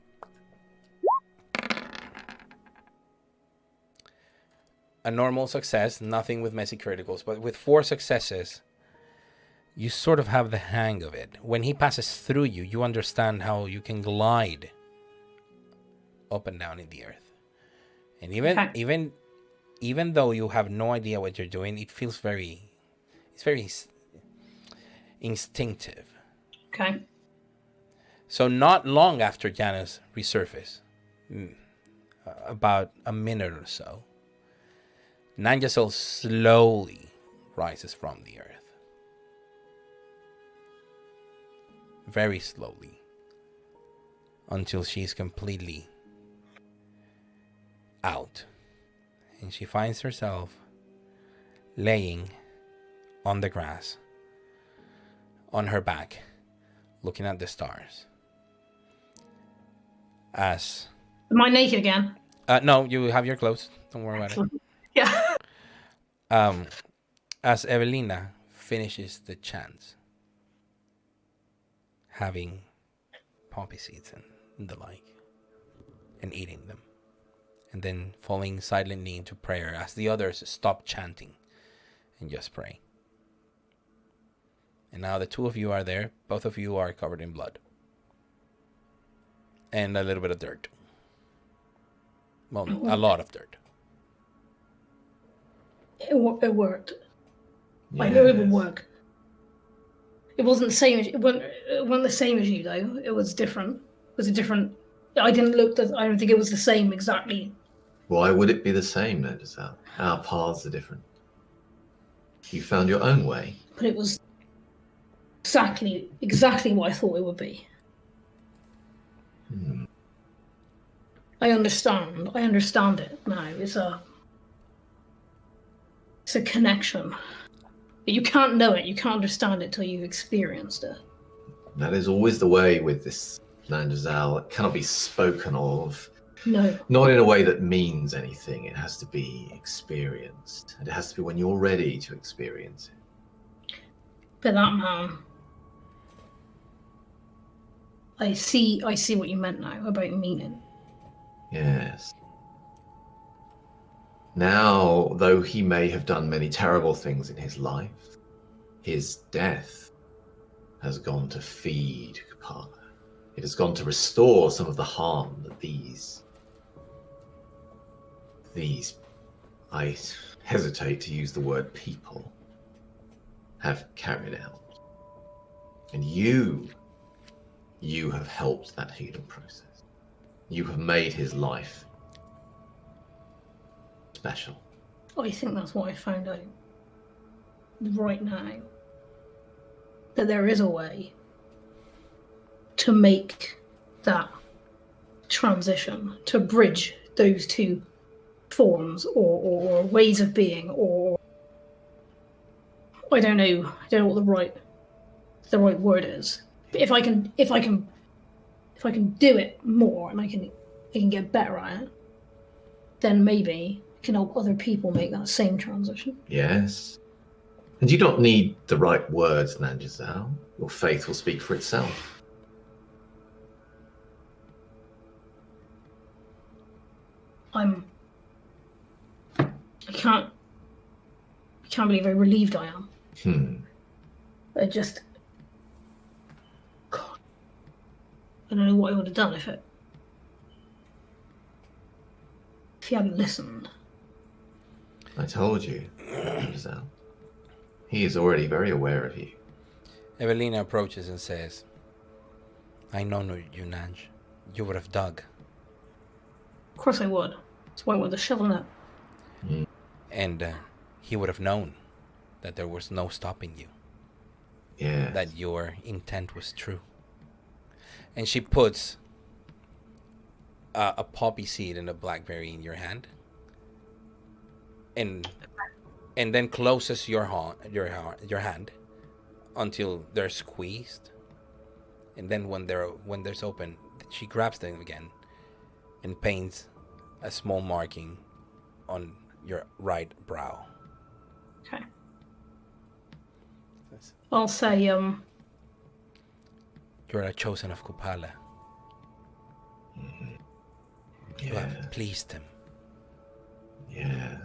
A normal success, nothing with messy criticals, but with 4 successes, you sort of have the hang of it. When he passes through you, you understand how you can glide up and down in the earth. And even though you have no idea what you're doing, it feels very instinctive. Okay. So not long after Janus resurfaced, about a minute or so, Nangisel slowly rises from the earth. Very slowly. Until she's completely out. And she finds herself laying on the grass, on her back, looking at the stars. Am I naked again? No, you have your clothes. Don't worry about it. Yeah. As Evelina finishes the chants, having poppy seeds and the like, and eating them, and then falling silently into prayer as the others stop chanting and just pray. And now the two of you are there. Both of you are covered in blood. And a little bit of dirt. Well, a lot of dirt. It worked. I knew it would work. It wasn't the same. It wasn't the same as you, though. It was different. It was a different... I didn't look... I don't think it was the same exactly. Why would it be the same, then, Giselle? Our paths are different. You found your own way. But it was exactly what I thought it would be. I understand it now. It's a connection. But you can't know it. You can't understand it till you've experienced it. That is always the way with this land, Giselle. It cannot be spoken of. No. Not in a way that means anything. It has to be experienced. And it has to be when you're ready to experience it. But that man... I see what you meant now about meaning. Yes. Now, though he may have done many terrible things in his life, his death has gone to feed Camarilla. It has gone to restore some of the harm that these, I hesitate to use the word people, have carried out. And you have helped that healing process. You have made his life special. I think that's what I found out right now. That there is a way to make that transition, to bridge those two forms or ways of being, or I don't know what the right word is. But if I can do it more and I can get better at it, then maybe I can help other people make that same transition. Yes. And you don't need the right words, Nan Giselle. Your faith will speak for itself. I can't believe how relieved I am. I just... God. I don't know what I would have done if he hadn't listened. I told you, Giselle. He is already very aware of you. Evelina approaches and says, I know you, Nanj. You would have dug. Of course I would. That's why I wanted the shovel net. And he would have known that there was no stopping you. Yeah. That your intent was true. And she puts a poppy seed and a blackberry in your hand. And then closes your hand until they're squeezed. And then when they're open, she grabs them again and paints a small marking on your right brow. Okay. I'll say, You're a chosen of Kupala. Yeah. You have pleased him. Yeah.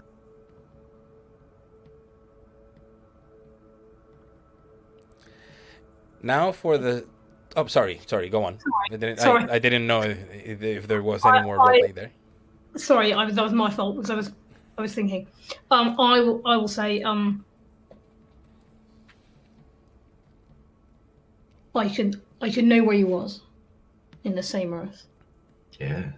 Now for the... Oh, sorry, go on. Sorry. I didn't know if there was any more roleplay there. Sorry, that was my fault because I was thinking. I will say, I could know where you was in the same earth. Yeah.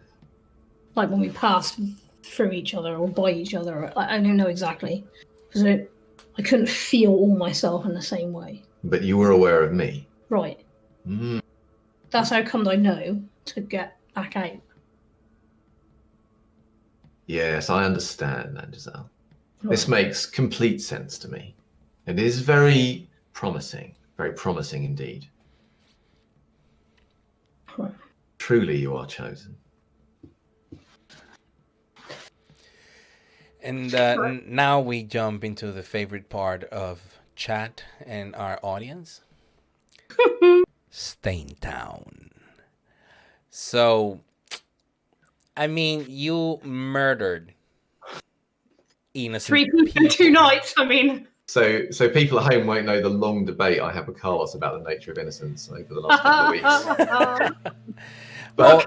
Like when we passed through each other or by each other. I don't know exactly because I couldn't feel all myself in the same way. But you were aware of me. Right. That's how come I know to get back out. Yes, I understand that, Giselle. Right. This makes complete sense to me. It is very promising indeed. Right. Truly you are chosen. And now we jump into the favorite part of chat and our audience. Staintown. So, I mean, you murdered innocent 3 people in 2 nights. I mean, So people at home won't know the long debate I had with Carlos about the nature of innocence over the last couple of weeks. But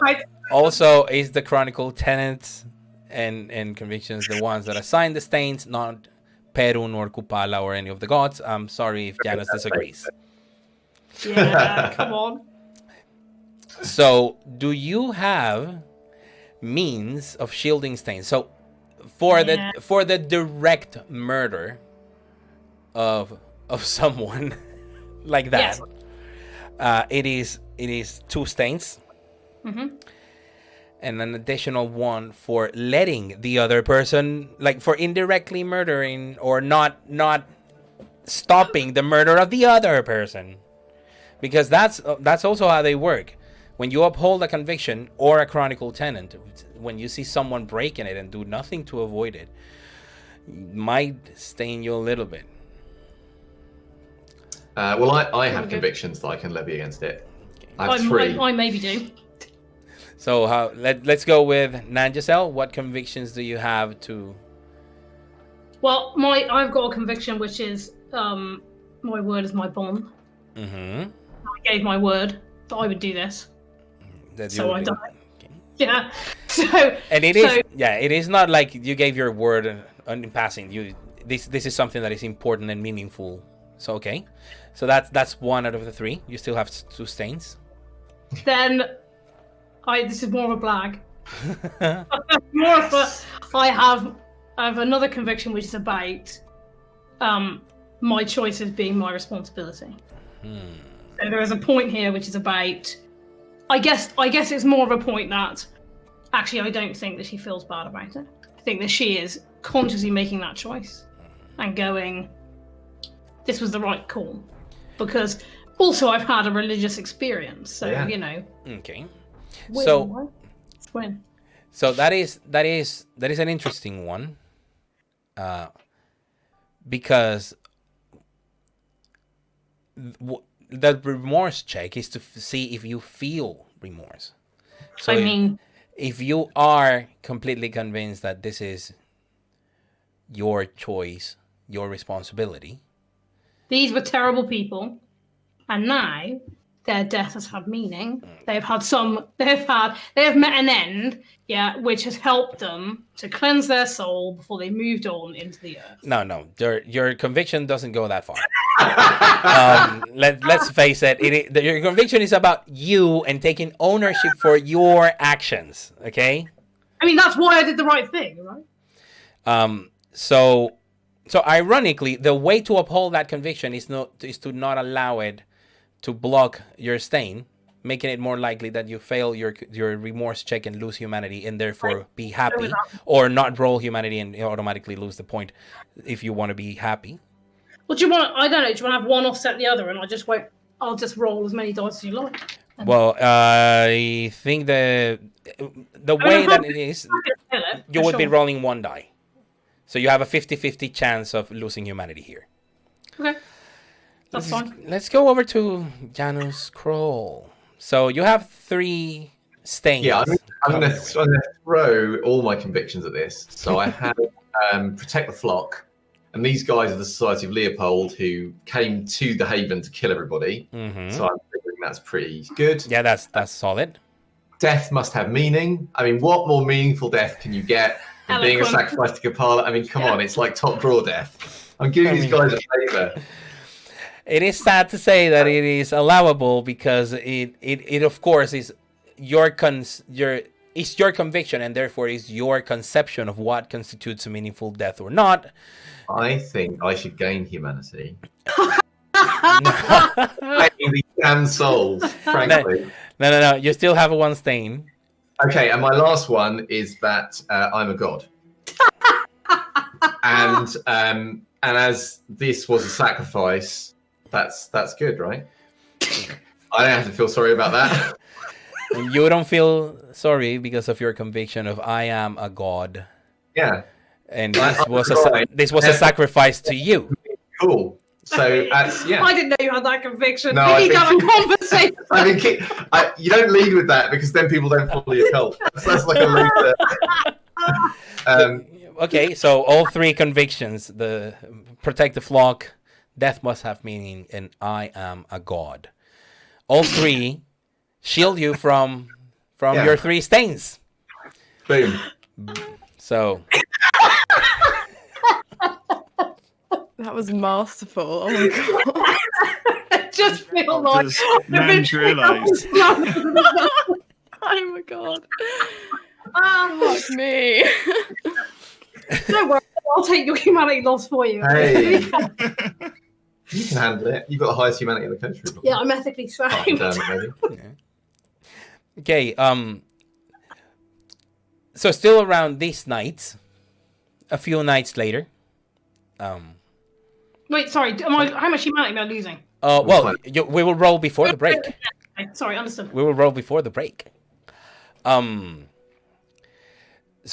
also, is the Chronicle tenets and convictions the ones that assign the stains, not Perun or Kupala or any of the gods? I'm sorry if Janus disagrees. yeah, come on. So, do you have means of shielding stains? So, for the direct murder of someone like that, Yes. it is 2 stains, and an additional 1 for letting the other person, like for indirectly murdering or not stopping the murder of the other person, because that's also how they work. When you uphold a conviction or a Chronicle tenant, when you see someone breaking it and do nothing to avoid it, might stain you a little bit. Well, I have convictions that I can levy against it. I have 3. I maybe do. So let's go with Nanjasel. What convictions do you have to? Well, I've got a conviction which is my word is my bond. Mm-hmm. I gave my word that I would do this. So I done it. Okay. Yeah. So and it is not like you gave your word in passing. This is something that is important and meaningful. So okay. So that's 1 out of the 3. You still have 2 stains. Then this is more of a blag. I have another conviction which is about my choices being my responsibility. So there is a point here which is about, I guess it's more of a point that actually I don't think that she feels bad about it. I think that she is consciously making that choice and going, this was the right call. Because also I've had a religious experience, so you know. Okay. Win. So that is an interesting one, because the remorse check is to see if you feel remorse. So if you are completely convinced that this is your choice, your responsibility. These were terrible people, and now their death has had meaning. They have met an end, which has helped them to cleanse their soul before they moved on into the earth. No, your conviction doesn't go that far. Let's face it. Your conviction is about you and taking ownership for your actions. Okay. I mean, that's why I did the right thing, right? So ironically, the way to uphold that conviction is to not allow it to block your stain, making it more likely that you fail your remorse check and lose humanity, and therefore be happy, or not roll humanity and automatically lose the point if you want to be happy. Well, do you want? I don't know. Do you want to have one offset the other, and I'll just roll as many dice as you like. Well, I think the way that it is, you would be rolling 1 die. So you have a 50-50 chance of losing humanity here. Okay. That's fine. Let's go over to Janus Kroll. So you have 3 stains. Yeah, I'm going to throw all my convictions at this. So I have Protect the Flock. And these guys are the Society of Leopold who came to the Haven to kill everybody. Mm-hmm. So I'm thinking that's pretty good. Yeah, that's solid. Death must have meaning. I mean, what more meaningful death can you get than being a sacrifice to Kapala? I mean, come on, it's like top draw death. I'm giving these guys a favour. It is sad to say that it is allowable because it of course is your conviction, and therefore is your conception of what constitutes a meaningful death or not. I think I should gain humanity. These damn souls, frankly. No. You still have 1 stain. Okay, and my last one is that I'm a god. And as this was a sacrifice, that's good, right? I don't have to feel sorry about that. You don't feel sorry because of your conviction of I am a god. Yeah. And this was a sacrifice to you. Cool. So yeah. I didn't know you had that conviction. No, we need to have a conversation. I mean, you don't lead with that because then people don't follow your cult. That's like a later. Okay, so all three convictions: the protect the flock, death must have meaning, and I am a god. All three shield you from your three stains. Boom. So That was masterful. Oh my god. I just feel like Just realised. Oh my god. Fuck me. Don't worry, I'll take your humanity loss for you. Hey. You can handle it. You've got the highest humanity in the country. Yeah, I'm ethically sound. okay, so still around these nights, a few nights later. Wait, sorry. How much humanity am I losing? Well, we will roll before the break. Okay, sorry, understood. We will roll before the break. So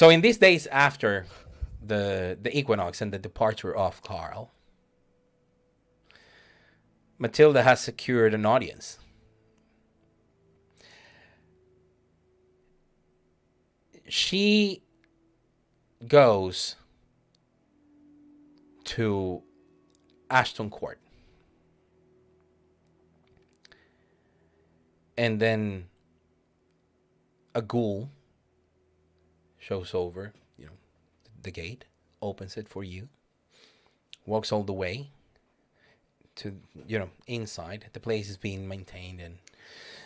in these days after the Equinox and the departure of Carl, Matilda has secured an audience. She goes to Ashton Court. And then a ghoul shows over, the gate, opens it for you, walks all the way to, inside. The place is being maintained,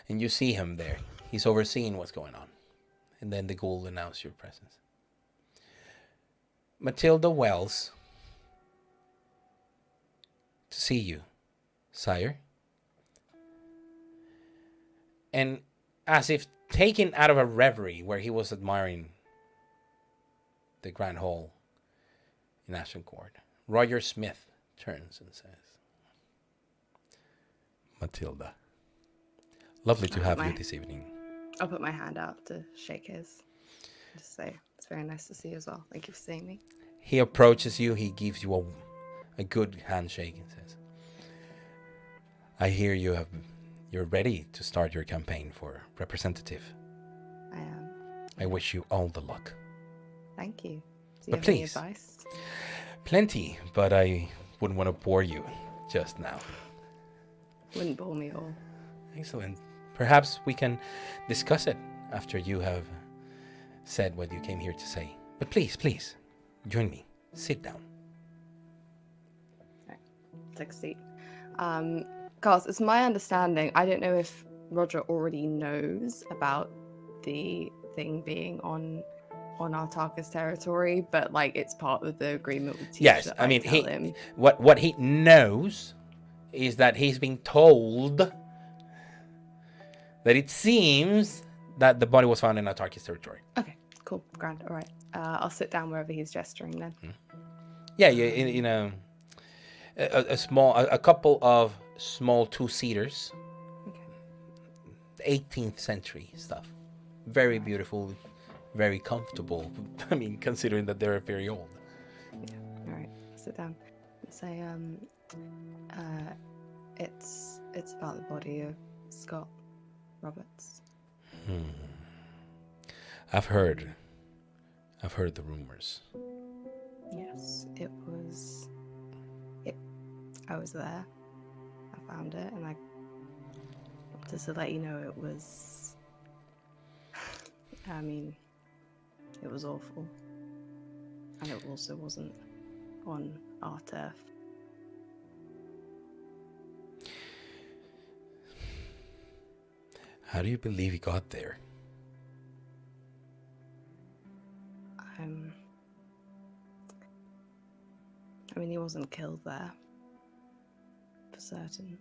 and you see him there. He's overseeing what's going on. And then the ghoul announces your presence. Matilda Wells, to see you, sire. And as if taken out of a reverie where he was admiring the Grand Hall in Ashton Court, Roger Smith turns and says, Matilda, lovely to have you this evening. I'll put my hand out to shake his. Just say, it's very nice to see you as well. Thank you for seeing me. He approaches you, he gives you a good handshake and says, I hear you're ready to start your campaign for representative. I am. I wish you all the luck. Thank you. Do you But have please. any advice? Plenty, but I wouldn't want to bore you just now. Wouldn't bore me at all. Excellent. Perhaps we can discuss it after you have said what you came here to say. But please, join me. Sit down. Right. Take a seat. Carls, it's my understanding, I don't know if Roger already knows about the thing being on Artakas territory, but it's part of the agreement with Teach. Yes, that I mean tell him. what he knows is that he's been told that it seems that the body was found in Artakas territory. Okay, cool, grand. All right, I'll sit down wherever he's gesturing then. Yeah, a couple of small two-seaters. Okay. 18th century stuff. Very beautiful, very comfortable. I mean, considering that they're very old. Yeah. All right, sit down and say, it's about the body of Scott Roberts. I've heard the rumors. Yes, I was there. I found it, and just to let you know, it was awful. And it also wasn't on our turf. How do you believe he got there? He wasn't killed there. For certain.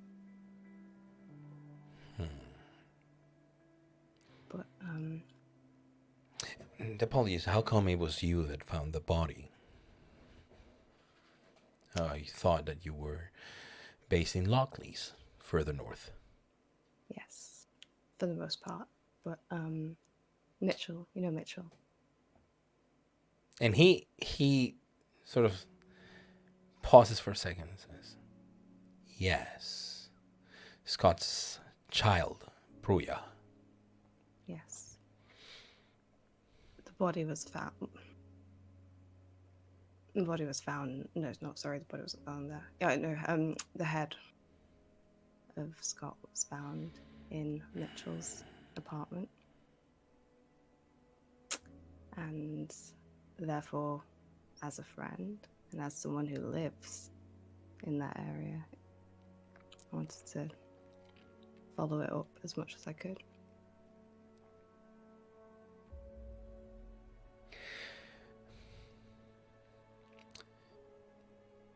But, Apologies, how come it was you that found the body? I thought that you were based in Lockleys, further north. yes, for the most part. But, Mitchell, Mitchell. And he sort of pauses for a second and says, yes, Scott's child, Bruya. Yes. The body was found. The body was found. No, not sorry. The body was found there. Yeah, no. The head of Scott was found in Mitchell's apartment, and therefore, as a friend and as someone who lives in that area, I wanted to follow it up as much as I could.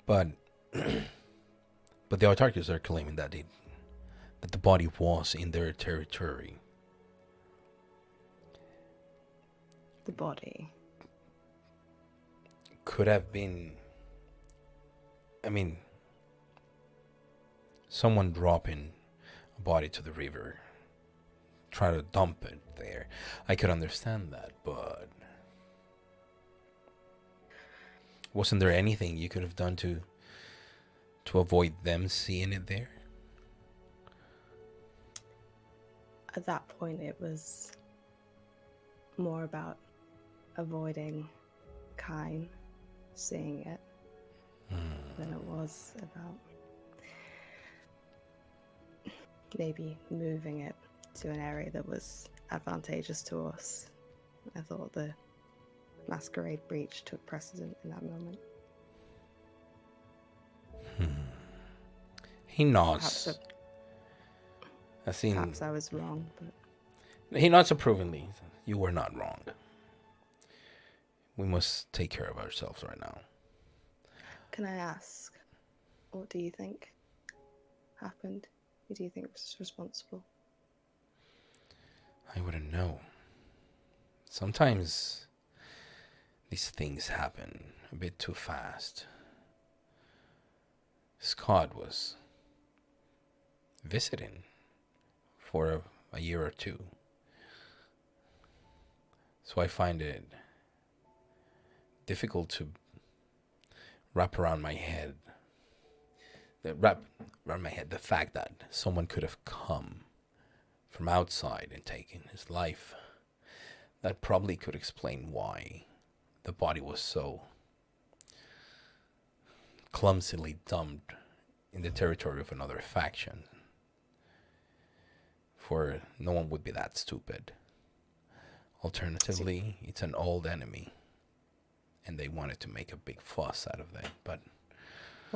But the authorities are claiming that that the body was in their territory. The body Could have been, I mean, someone dropping a body to the river, try to dump it there. I could understand that, but wasn't there anything you could have done to avoid them seeing it there? at that point it was more about avoiding Kine seeing it than it was about maybe moving it to an area that was advantageous to us. I thought the Masquerade breach took precedent in that moment. He nods. Perhaps I was wrong, but he nods approvingly. You were not wrong. We must take care of ourselves right now. can I ask, what do you think happened? Who do you think was responsible? I wouldn't know. Sometimes these things happen a bit too fast. Scott was visiting for a year or two. So I find it difficult to wrap around my head the fact that someone could have come from outside and taken his life. That probably could explain why the body was so clumsily dumped in the territory of another faction. For no one would be that stupid. Alternatively, it's an old enemy, and they wanted to make a big fuss out of that. But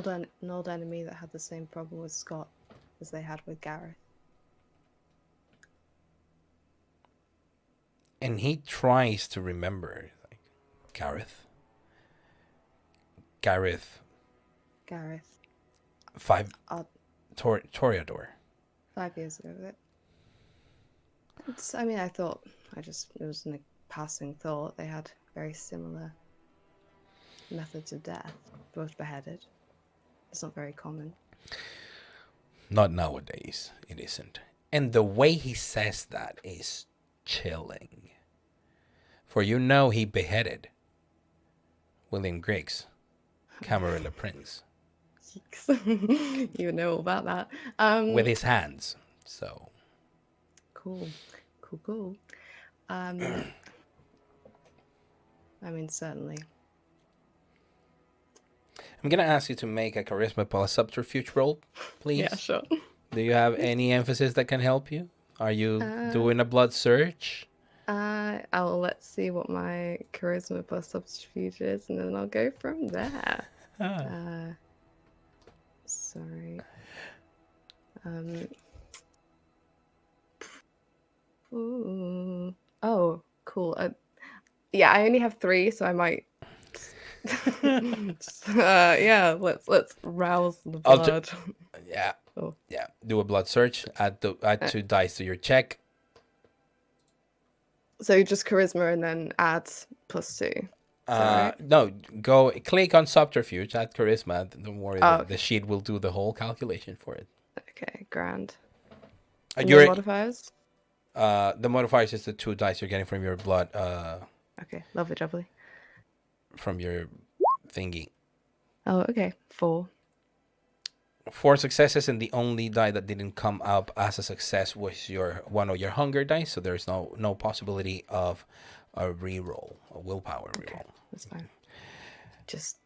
An old enemy that had the same problem with Scott as they had with Gareth. and he tries to remember, like, Gareth. Toreador. 5 years ago. I thought, it was a passing thought. They had very similar methods of death, both beheaded. It's not very common. Not nowadays, it isn't. And the way he says that is chilling. For he beheaded William Griggs, Camarilla Prince. You know all about that. With his hands, so. Cool. Certainly. I'm going to ask you to make a charisma plus subterfuge roll, please. Yeah, sure. Do you have any emphasis that can help you? Are you doing a blood search? Let's see what my charisma plus subterfuge is, and then I'll go from there. Sorry. Ooh. Oh, cool. I only have 3, so I might. Let's rouse the blood. Do a blood search. Add 2 dice to your check. So just charisma and then add +2. Right? No, click on subterfuge, add charisma. Don't worry, the sheet will do the whole calculation for it. Okay, grand. And your modifiers? The modifiers is the 2 dice you're getting from your blood. Okay, lovely. From your thingy. Oh, okay. 4. 4 successes, and the only die that didn't come up as a success was one of your hunger dice, so there's no possibility of a reroll, a willpower reroll. Okay, that's fine. Just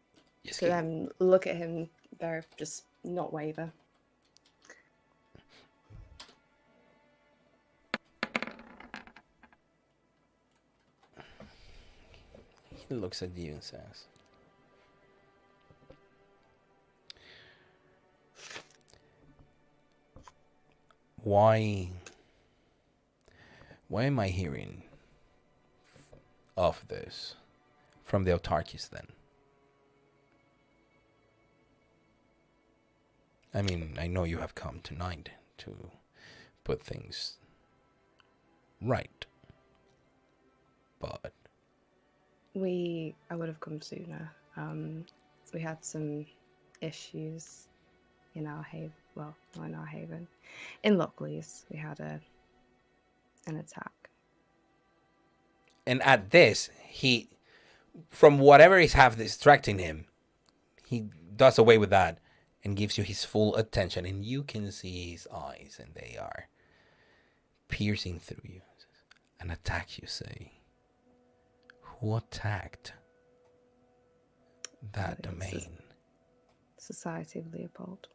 Yes, to then look at him, just not waver. he looks at you and says, Why am I hearing of this from the autarkies then? I mean, I know you have come tonight to put things right, but I would have come sooner. We had some issues in our haven. Well, not in our haven. In Lockley's, we had an attack. And at this, he, from whatever is half distracting him, he does away with that and gives you his full attention. And you can see his eyes, and they are piercing through you. An attack, you say? Who attacked that domain? Society of Leopold.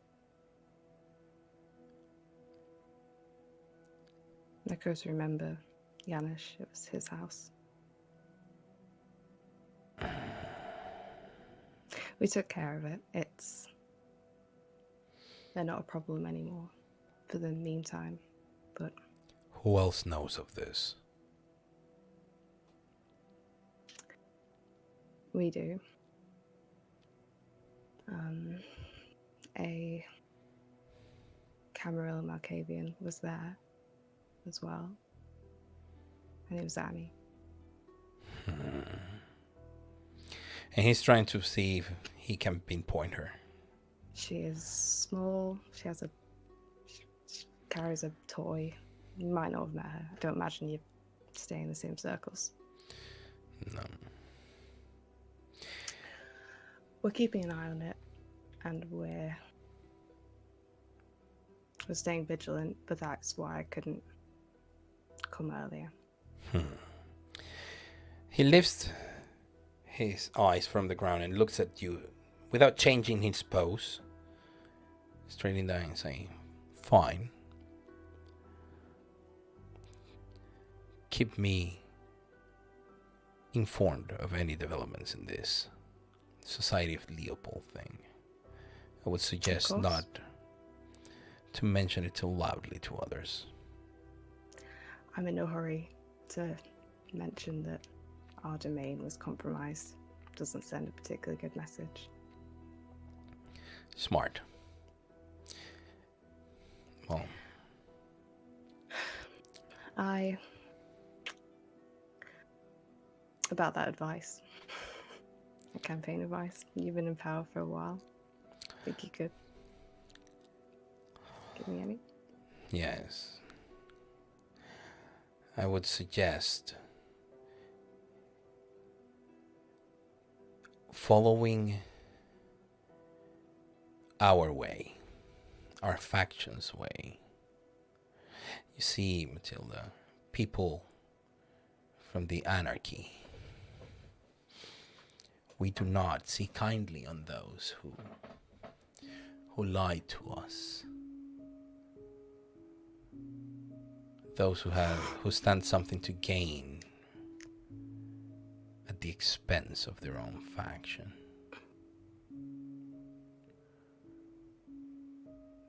I could remember Janusz. It was his house. We took care of it. They're not a problem anymore for the meantime, but... Who else knows of this? We do. A Camarilla Malkavian was there as well. And it was Annie. And he's trying to see if he can pinpoint her. She is small. She carries a toy. You might not have met her. I don't imagine you stay in the same circles. No. We're keeping an eye on it, and we're staying vigilant, but that's why I couldn't come earlier. He lifts his eyes from the ground and looks at you without changing his pose, straightening down and saying, Fine. Keep me informed of any developments in this Society of Leopold thing. I would suggest not to mention it too loudly to others. I'm in no hurry to mention that our domain was compromised. Doesn't send a particularly good message. Smart. Well, about that advice, campaign advice. You've been in power for a while. Think you could give me any? Yes. I would suggest following our way, our faction's way. You see, Matilda, people from the anarchy, we do not see kindly on those who lie to us. Those who stand something to gain at the expense of their own faction.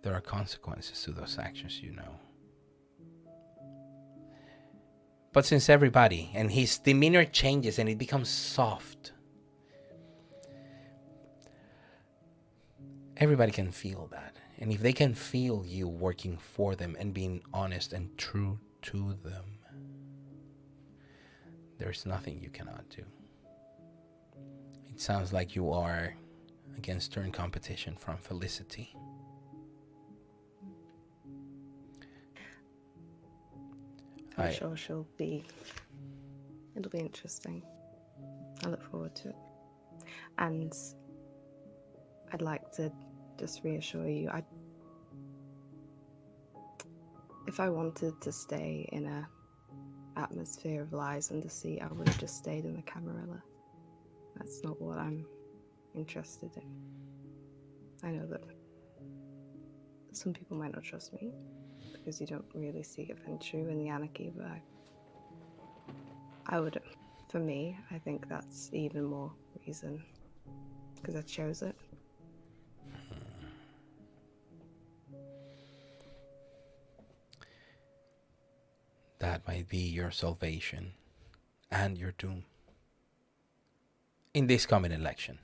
There are consequences to those actions, you know. But since everybody, and his demeanor changes and it becomes soft, everybody can feel that. And if they can feel you working for them and being honest and true to them, there's nothing you cannot do. It sounds like you are against stern competition from Felicity. I'm sure it'll be interesting. I look forward to it. And I'd like to just reassure you, if I wanted to stay in a atmosphere of lies and deceit, I would have just stayed in the Camarilla. That's not what I'm interested in. I know that some people might not trust me because you don't really see adventure in the anarchy, but I would, for me, I think that's even more reason because I chose it. That might be your salvation and your doom in this coming election.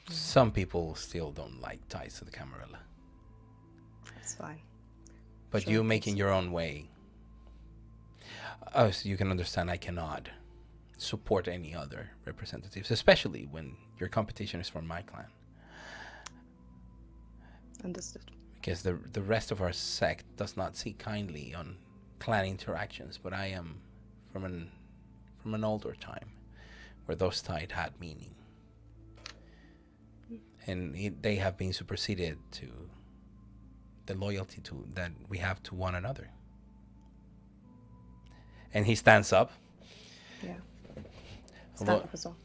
Some people still don't like ties to the Camarilla. That's fine. But Sure, you making your own way. So you can understand I cannot support any other representatives, especially when your competition is from my clan. Understood. Because the rest of our sect does not see kindly on clan interactions, but I am from an older time where those ties had meaning. And they have been superseded to the loyalty to that we have to one another. And he stands up. Yeah. Stand up as well.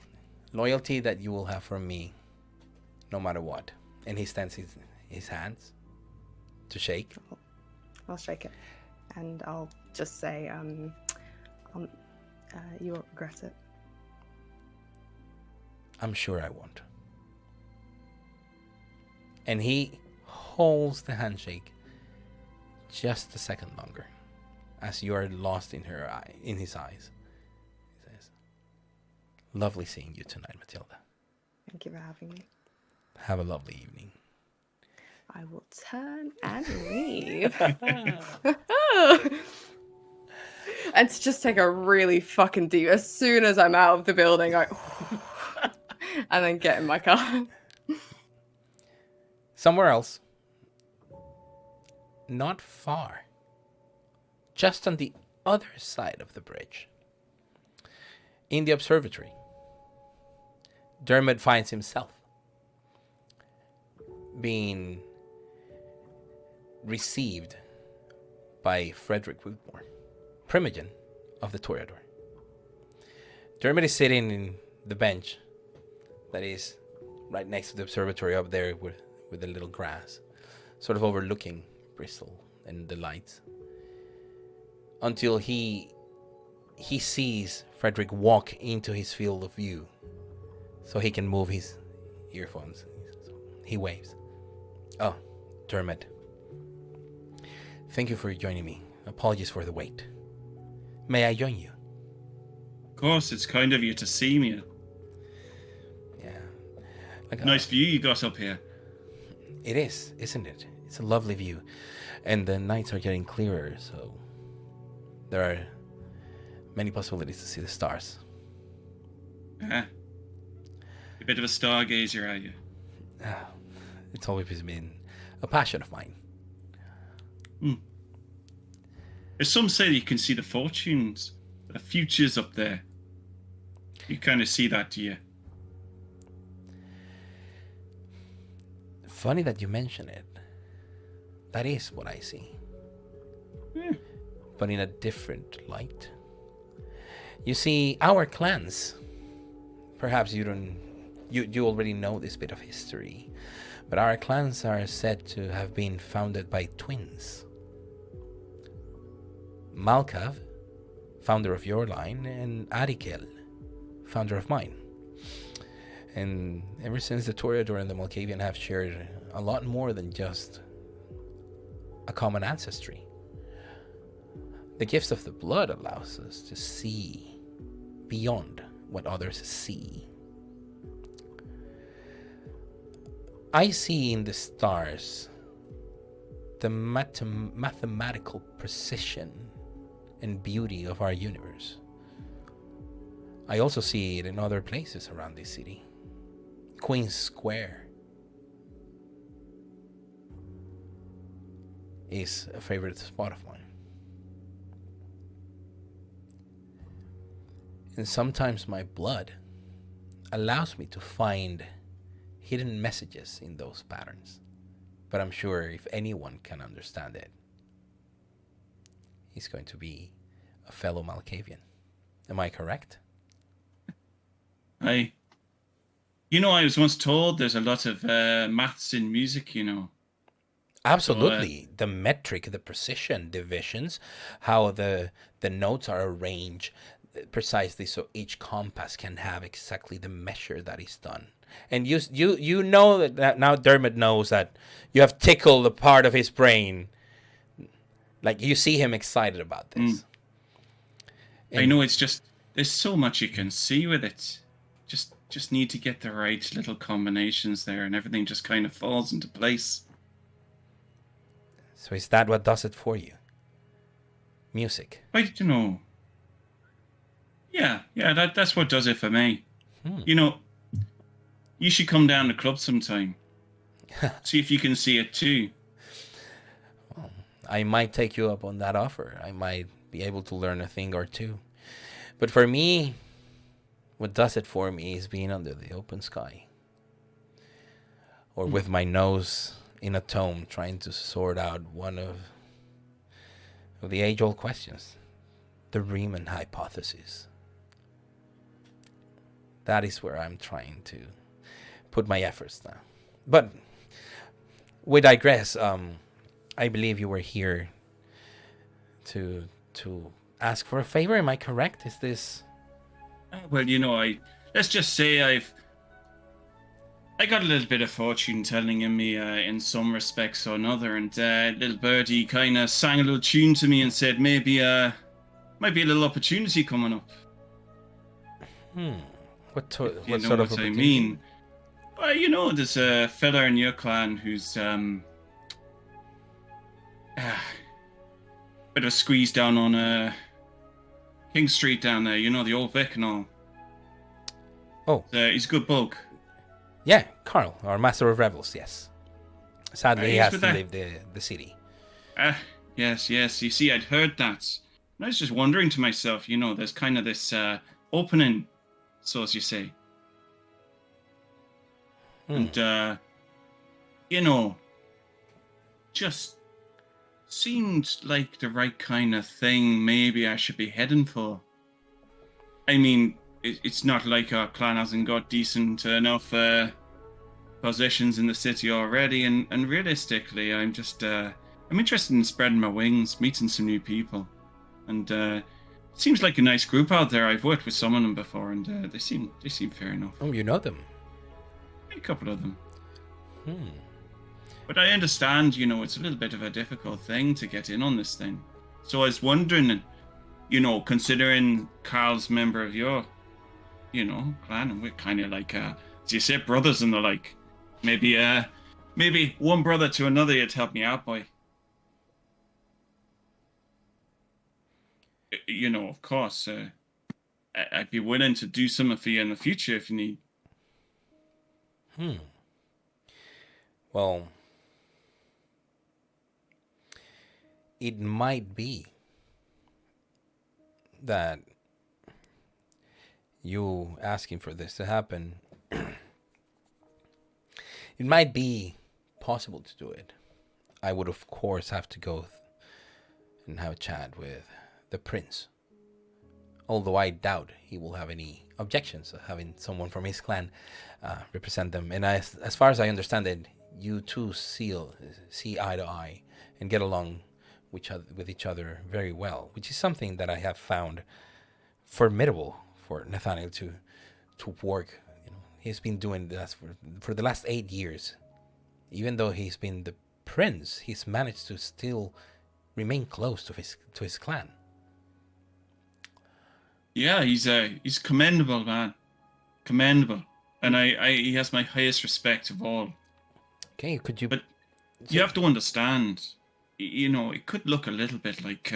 Loyalty that you will have from me, no matter what. And he stands his hands to shake. I'll shake it, and I'll just say, you won't regret it. I'm sure I won't. And he holds the handshake just a second longer as you are lost in his eyes. He says, "Lovely seeing you tonight, Matilda. Thank you for having me. Have a lovely evening." I will turn and leave. And to just take a really fucking deep, as soon as I'm out of the building, and then get in my car. Somewhere else, not far, just on the other side of the bridge, in the observatory, Dermot finds himself being received by Frederick Woodmore, Primogen of the Toreador. Dermot is sitting in the bench that is right next to the observatory up there with the little grass, sort of overlooking Bristol and the lights, until he sees Frederick walk into his field of view so he can move his earphones. So he waves. "Oh, Dermot. Thank you for joining me. Apologies for the wait. May I join you?" Of course, it's kind of you to see me. Yeah. Nice view you got up here. It is, isn't it? It's a lovely view. And the nights are getting clearer, so there are many possibilities to see the stars. A bit of a stargazer, are you? It's always been a passion of mine. There's some say that you can see the fortunes, the futures up there. You kind of see that, do you? Funny that you mention it. That is what I see. But in a different light. You see, our clans, perhaps you already know this bit of history, but our clans are said to have been founded by twins. Malkav, founder of your line, and Arikel, founder of mine. And ever since the Toreador and the Malkavian have shared a lot more than just a common ancestry. The gifts of the blood allows us to see beyond what others see. I see in the stars the mathematical precision and beauty of our universe. I also see it in other places around this city. Queen's Square is a favorite spot of mine. And sometimes my blood allows me to find hidden messages in those patterns. But I'm sure if anyone can understand it, he's going to be a fellow Malkavian. Am I correct? I was once told there's a lot of maths in music, Absolutely. The metric, the precision, divisions, how the notes are arranged precisely so each compass can have exactly the measure that is done. And you know that now Dermot knows that you have tickled a part of his brain. Like, you see him excited about this. I know, it's just, there's so much you can see with it. Just need to get the right little combinations there, and everything just kind of falls into place. So is that what does it for you? Music? Yeah, that's what does it for me. You should come down to the club sometime. See if you can see it too. Well, I might take you up on that offer. I might be able to learn a thing or two. But for me, what does it for me is being under the open sky. Or with my nose in a tome trying to sort out one of the age-old questions. The Riemann hypothesis. That is where I'm trying to put my efforts now. But we digress. I believe you were here to ask for a favor. Am I correct? Is this... Well, let's just say I got a little bit of fortune telling in me in some respects or another, and little birdie kind of sang a little tune to me and said maybe might be a little opportunity coming up. What sort of what opportunity? I mean? Well, there's a fella in your clan who's bit of a squeeze down on King Street down there. The old Vic and all. Oh, he's a good bloke. Yeah, Carl, our master of revels. Yes. Sadly, he has to leave the city. Yes. You see, I'd heard that. And I was just wondering to myself, there's kind of this opening, so as you say. And, just seemed like the right kind of thing maybe I should be heading for. I mean, it's not like our clan hasn't got decent enough positions in the city already, and realistically, I'm just I'm interested in spreading my wings, meeting some new people, and it seems like a nice group out there. I've worked with some of them before, and they seem fair enough. Oh, you know them? A couple of them. But I understand, it's a little bit of a difficult thing to get in on this thing. So I was wondering, considering Carl's member of your, clan, and we're kind of like, as you said, brothers and the like. Maybe one brother to another you'd help me out, boy. Of course, I'd be willing to do something for you in the future if you need. Well, it might be that you asking for this to happen, it might be possible to do it. I would, of course, have to go and have a chat with the prince. Although I doubt he will have any objections to having someone from his clan represent them. And as far as I understand it, you two see eye to eye and get along with each other very well, which is something that I have found formidable for Nathaniel to work. He's been doing this for the last 8 years. Even though he's been the prince, he's managed to still remain close to his clan. Yeah, he's commendable, man. Commendable. And he has my highest respect of all. Okay, could you... But you have to understand, it could look a little bit like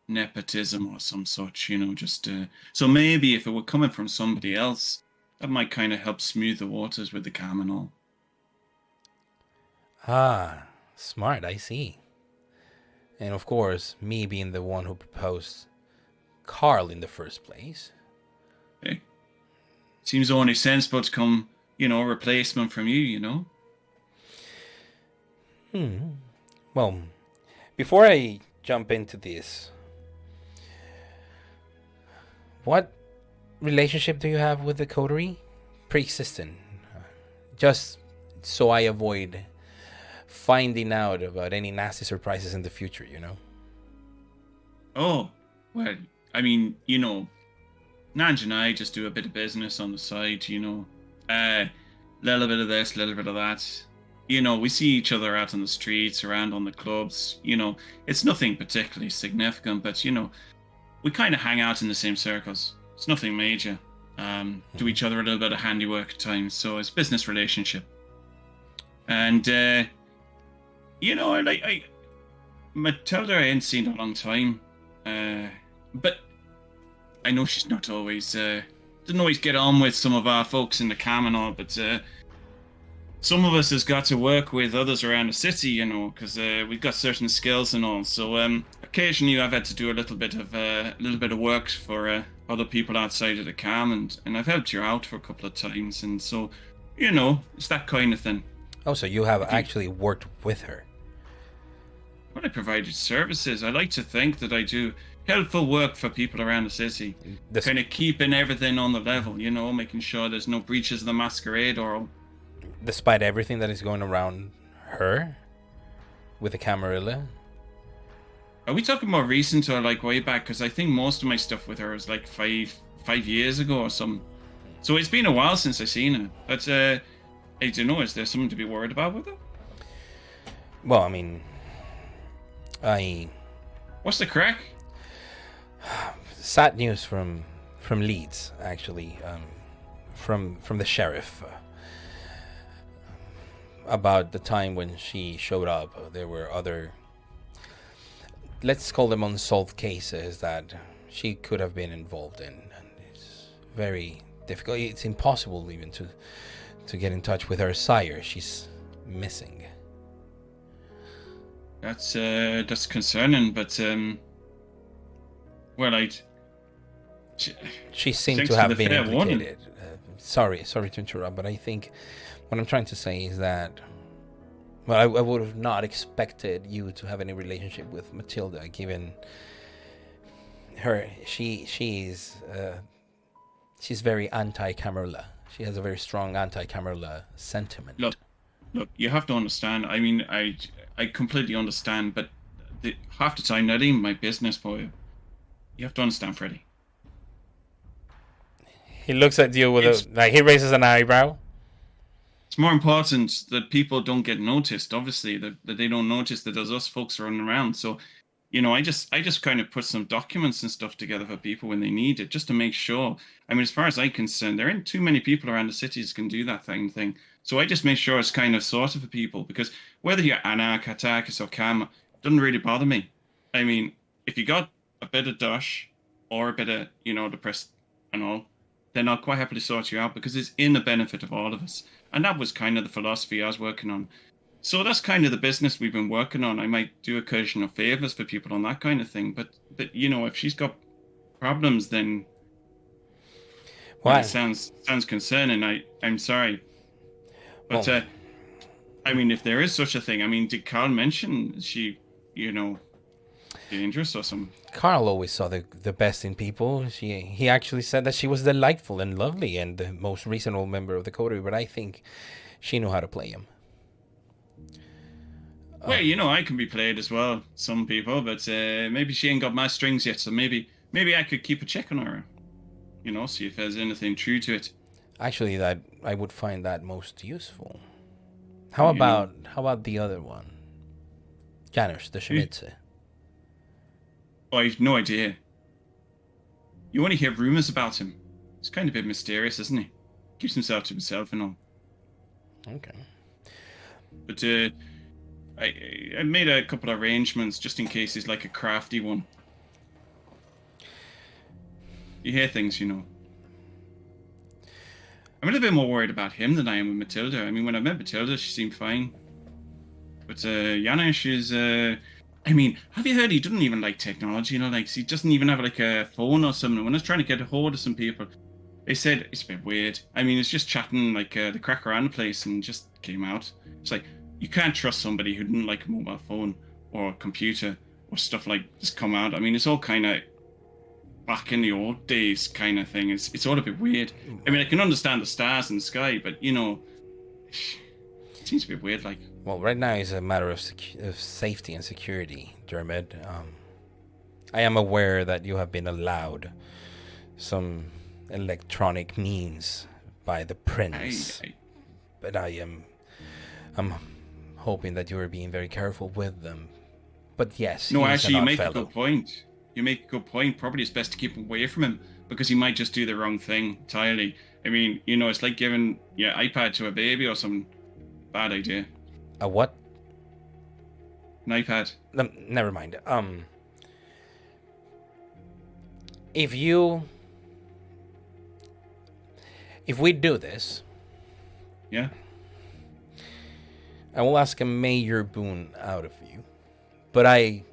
nepotism or some such, so maybe if it were coming from somebody else, that might kind of help smooth the waters with the cam and all. Ah, smart, I see. And of course, me being the one who proposed Carl in the first place. Hey. seems only sensible to come, replacement from you. Well, before I jump into this, what relationship do you have with the Coterie? Pre-existing. Just so I avoid finding out about any nasty surprises in the future, Oh, well, I mean, Nanj and I just do a bit of business on the side, little bit of this, little bit of that. We see each other out on the streets, around on the clubs, it's nothing particularly significant, but, we kind of hang out in the same circles. It's nothing major. Do each other a little bit of handiwork at times, so it's business relationship. And, Matilda I ain't seen in a long time, but I know she's not always, doesn't always get on with some of our folks in the cam and all, but some of us has got to work with others around the city, because we've got certain skills and all. So occasionally I've had to do a little bit of work for other people outside of the cam, and I've helped you out for a couple of times, and so it's that kind of thing. Oh, so you have actually worked with her? Well, I provided services. I like to think that I do helpful work for people around the city, kind of keeping everything on the level, making sure there's no breaches of the Masquerade or. Despite everything that is going around her with the Camarilla? Are we talking more recent or like way back? Because I think most of my stuff with her was like five years ago or something. So it's been a while since I've seen her. But I don't know, is there something to be worried about with her? Well, I mean, What's the crack? Sad news from Leeds, actually, from the sheriff. About the time when she showed up, there were other, let's call them unsolved cases that she could have been involved in, and it's very difficult. It's impossible even to get in touch with her sire. She's missing. That's concerning, but well, she seemed to have been implicated. Sorry to interrupt, but I think what I'm trying to say is that, well, I would have not expected you to have any relationship with Matilda, given her. She's very anti-Camarilla. She has a very strong anti-Camarilla sentiment. Look, you have to understand. I mean, I completely understand, but half the time, that ain't my business, boy. You have to understand, Freddy. He looks at you with he raises an eyebrow. It's more important that people don't get noticed, obviously, that they don't notice that there's us folks running around. So, I just kind of put some documents and stuff together for people when they need it, just to make sure. I mean, as far as I'm concerned, there ain't too many people around the cities can do that thing. So I just make sure it's kind of sorted for people, because whether you're Anarch, Attackers, or Cam, doesn't really bother me. I mean, if you got a bit of dash or a bit of, depressed and all, then I'll quite happily sort you out, because it's in the benefit of all of us. And that was kind of the philosophy I was working on. So that's kind of the business we've been working on. I might do occasional favors for people on that kind of thing. But if she's got problems, then it sounds concerning. I'm sorry. But, I mean, if there is such a thing, I mean, did Carl mention she, dangerous or something? Carl always saw the best in people. He actually said that she was delightful and lovely and the most reasonable member of the Coterie, but I think she knew how to play him. Well, I can be played as well, some people, but maybe she ain't got my strings yet, so maybe I could keep a check on her, see if there's anything true to it. Actually, that I would find that most useful. How about the other one? Janusz, the Schmitze. Oh, I have no idea. You only hear rumors about him. He's kind of a bit mysterious, isn't he? Keeps himself to himself and all. Okay. But I made a couple of arrangements just in case he's like a crafty one. You hear things, I'm a little bit more worried about him than I am with Matilda. I mean, when I met Matilda, she seemed fine. But Janusz is... I mean, have you heard he doesn't even like technology, he doesn't even have like a phone or something. When I was trying to get a hold of some people, They said it's a bit weird. I mean, it's just chatting like the crack around the place and just came out. It's like you can't trust somebody who didn't like a mobile phone or a computer or stuff like just come out. I mean, it's all kind of back in the old days kind of thing. It's all a bit weird. I mean, I can understand the stars in the sky, but you know, it seems a bit weird. Like, well, right now it's a matter of safety and security, Dermot. I am aware that you have been allowed some electronic means by the prince, but I'm hoping that you are being very careful with them. But yes, no, actually, you make a good point. You make a good point. Probably it's best to keep away from him because he might just do the wrong thing entirely. I mean, you know, it's like giving your iPad to a baby or some bad idea. A what? An iPad. Never mind. If we do this, yeah, I will ask a major boon out of you, but I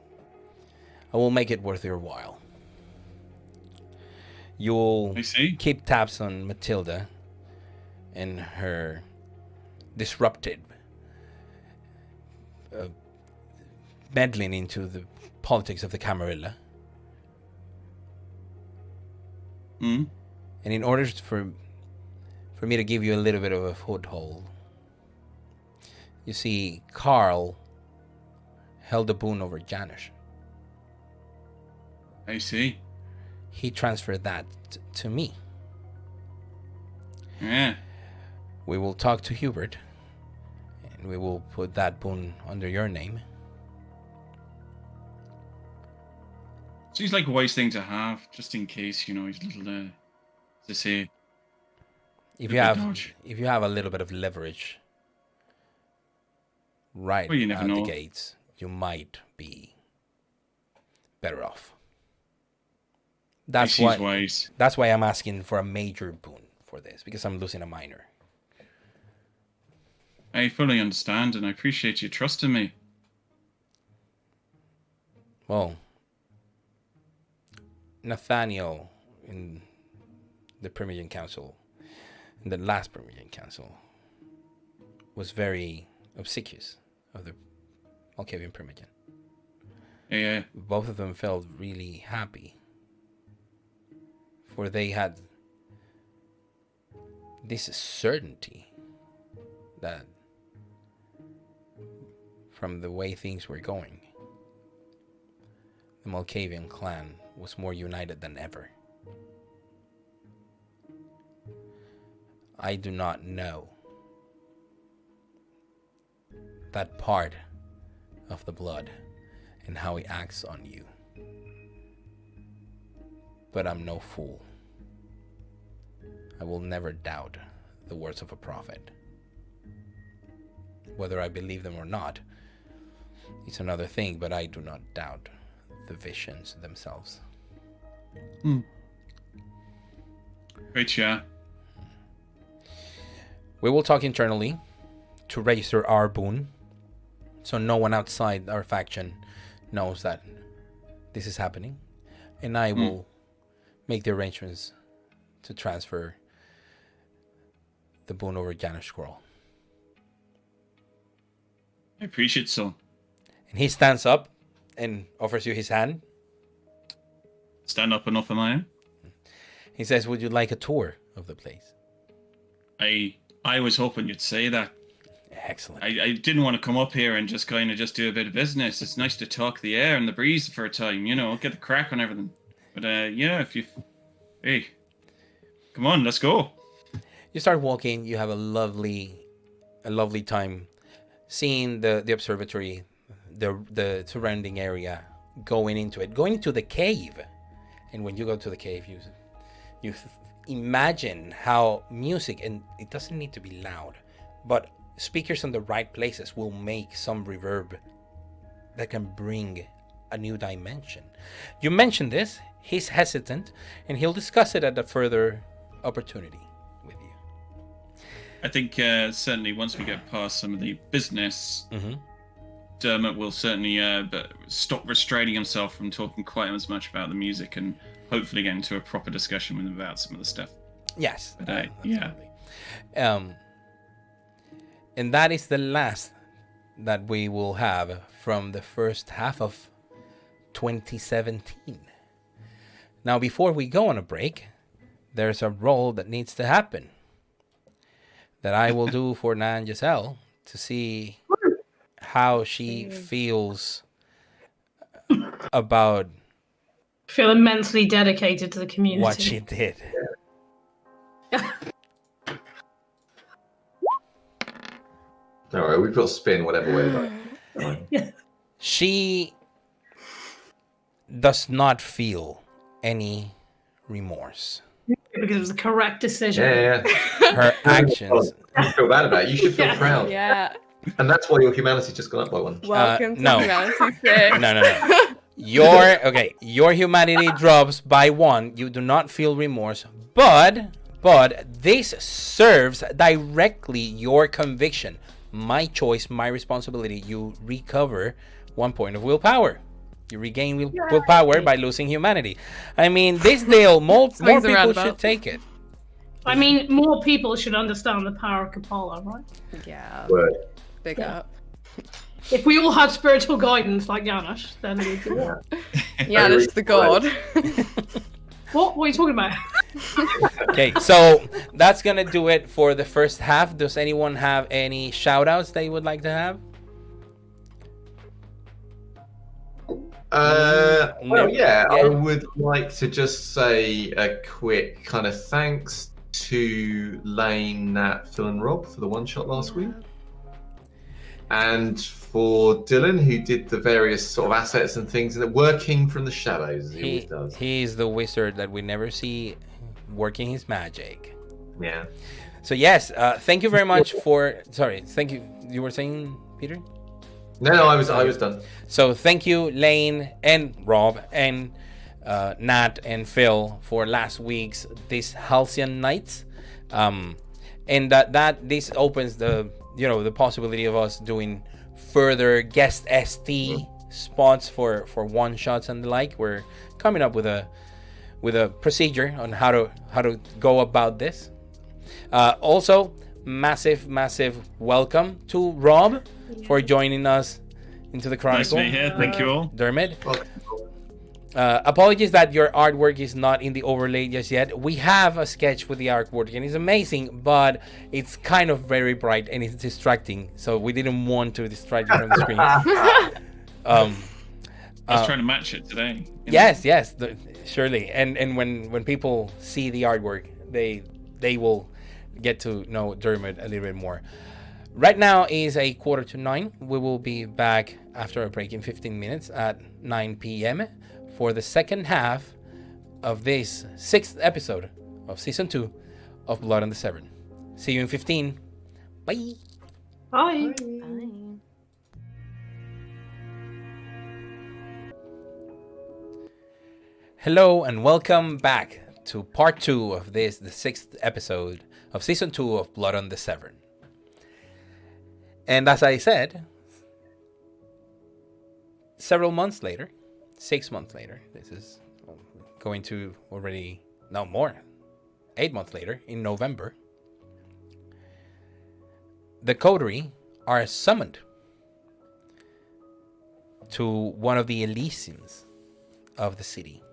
will make it worth your while. You'll keep tabs on Matilda and her disrupted meddling into the politics of the Camarilla. Mm-hmm. And in order for me to give you a little bit of a foothold, you see, Carl held the boon over Janusz. I see. He transferred that to me. Yeah. We will talk to Hubert, and we will put that boon under your name. Seems like a wise thing to have, just in case, you know, he's a little, to say. If you have a little bit of leverage right out the gates, you might be better off. That's why I'm asking for a major boon for this, because I'm losing a minor. I fully understand, and I appreciate you trusting me. Well, Nathaniel in the Primogen Council, in the last Primogen Council, was very obsequious of the Malkavian Primogen. Yeah. Both of them felt really happy, for they had this certainty that from the way things were going, the Malkavian clan was more united than ever. I do not know that part of the blood and how it acts on you, but I'm no fool. I will never doubt the words of a prophet. Whether I believe them or not, it's another thing, but I do not doubt the visions themselves. Great, yeah. We will talk internally to register our boon, so no one outside our faction knows that this is happening, and I will make the arrangements to transfer the boon over Janusz Scroll. I appreciate so. And he stands up and offers you his hand. Stand up enough, am I? He says, would you like a tour of the place? I was hoping you'd say that. Excellent. I didn't want to come up here and just kind of just do a bit of business. It's nice to talk the air and the breeze for a time, you know, get the crack on everything. But yeah, hey, come on, let's go. You start walking. You have a lovely time seeing the observatory, the surrounding area, going into the cave. And when you go to the cave, you imagine how music, and it doesn't need to be loud, but speakers in the right places will make some reverb that can bring a new dimension. You mentioned this, he's hesitant, and he'll discuss it at a further opportunity with you. I think certainly once we get past some of the business, Dermot will certainly stop restraining himself from talking quite as much about the music and hopefully get into a proper discussion with him about some of the stuff. Yes. But yeah. And that is the last that we will have from the first half of 2017. Now, before we go on a break, there's a roll that needs to happen that I will do for Nan Giselle to see how she feels about Feel immensely dedicated to the community. what she did. All right, we've got spin whatever way. Like. She does not feel any remorse. Because it was the correct decision. Yeah. Her actions. You feel bad about it. You should feel proud. Yeah. And that's why your humanity just gone up by one. Welcome to no. Humanity 6. No. Your humanity drops by 1. You do not feel remorse, but this serves directly your conviction. My choice, my responsibility. You recover 1 point of willpower. You regain willpower by losing humanity. I mean, this deal, more people should take it. I mean, more people should understand the power of Kapala, right? Yeah. Word. Big up. If we all had spiritual guidance like Janusz, then we'd be Janusz the god. What are you talking about? Okay, so that's gonna do it for the first half. Does anyone have any shout-outs they would like to have? Well, yeah, I would like to just say a quick kind of thanks to Lane, Nat, Phil, and Rob for the one-shot last week. And for Dylan, who did the various sort of assets and things that working from the shadows, as he always does. He's the wizard that we never see working his magic. Yeah. So yes, thank you very much for. Sorry, thank you. You were saying, Peter? No, I was done. So thank you, Lane and Rob and Nat and Phil for last week's this Halcyon Nights, and that this opens the possibility of us doing further guest ST spots for one shots and the like. We're coming up with a procedure on how to go about this. Also, massive welcome to Rob for joining us into the Chronicle. Nice to be here. Thank you all. Dermot. Apologies that your artwork is not in the overlay just yet. We have a sketch with the artwork and it's amazing, but it's kind of very bright and it's distracting. So we didn't want to distract you from the screen. I was trying to match it today. Yes, surely. And when people see the artwork, they will get to know Dermot a little bit more. Right now is 8:45. We will be back after a break in 15 minutes at 9 p.m. for the second half of this 6th episode of Season 2 of Blood on the Severn. See you in 15. Bye. Bye. Hello and welcome back to part 2 of the 6th episode of Season 2 of Blood on the Severn. And as I said, several months later, 6 months later, this is going to already, no more, 8 months later, in November, the Coterie are summoned to one of the Elysians of the city.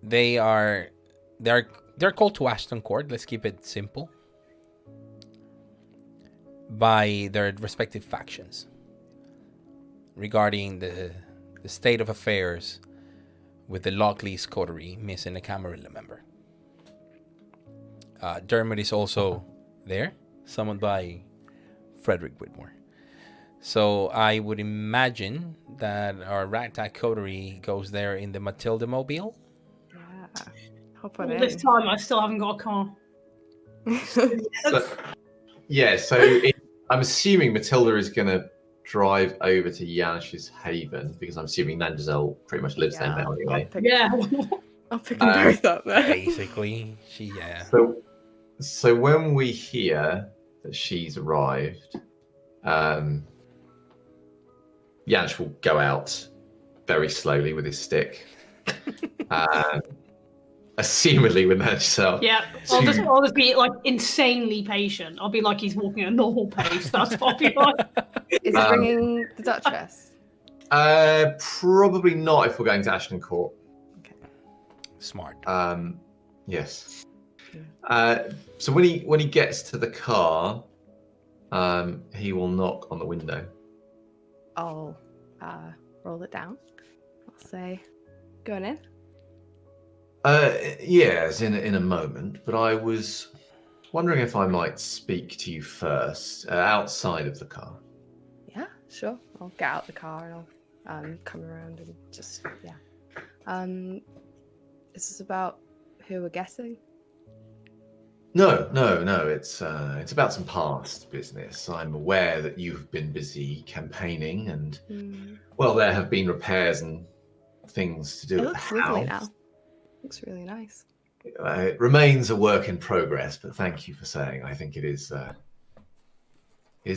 They're called to Ashton Court, let's keep it simple, by their respective factions regarding the state of affairs with the Lockleys Coterie missing a Camarilla member. Dermot is also there, summoned by Frederick Whitmore. So I would imagine that our Ragtag Coterie goes there in the Matilda Mobile. Hop on All in. this time, I still haven't got a car. I'm assuming Matilda is going to drive over to Janusz's Haven because I'm assuming Nangisel pretty much lives there now anyway. I'll pick them both up there. Basically, So when we hear that she's arrived, Janusz will go out very slowly with his stick Assumedly with yourself. Yeah, I'll just be like insanely patient. I'll be like he's walking at a normal pace. That's what I'll be like. Is it bringing the Duchess? Probably not if we're going to Ashton Court. Okay. Smart. Yes. So when he gets to the car, he will knock on the window. I'll roll it down. I'll say, going in. Yes, in a moment. But I was wondering if I might speak to you first, outside of the car. Yeah, sure. I'll get out the car and I'll come around and just Is this about who we're guessing? No. It's about some past business. I'm aware that you've been busy campaigning, and well, there have been repairs and things to do. It at looks the lovely house. now. Looks really nice. It remains a work in progress, but thank you for saying. I think it is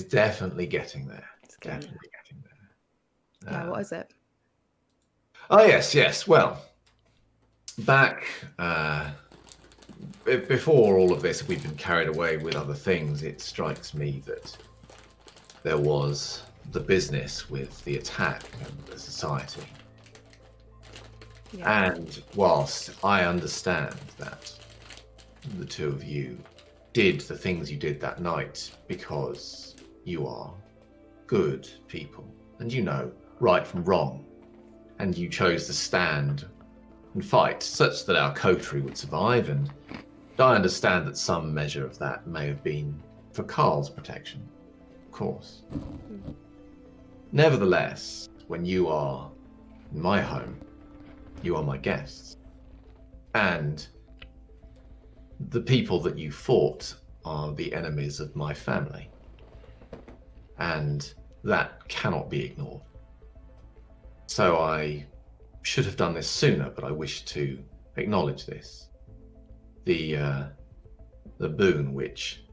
definitely getting there. It's getting Definitely getting there. Yeah, what is it? Oh yes. Well, back before all of this, we've been carried away with other things. It strikes me that there was the business with the attack and the society. Yeah. And whilst I understand that the two of you did the things you did that night because you are good people and you know right from wrong, and you chose to stand and fight such that our coterie would survive, and I understand that some measure of that may have been for Carl's protection, of course. Nevertheless, when you are in my home, you are my guests. And the people that you fought are the enemies of my family. And that cannot be ignored. So I should have done this sooner, but I wish to acknowledge this. The boon which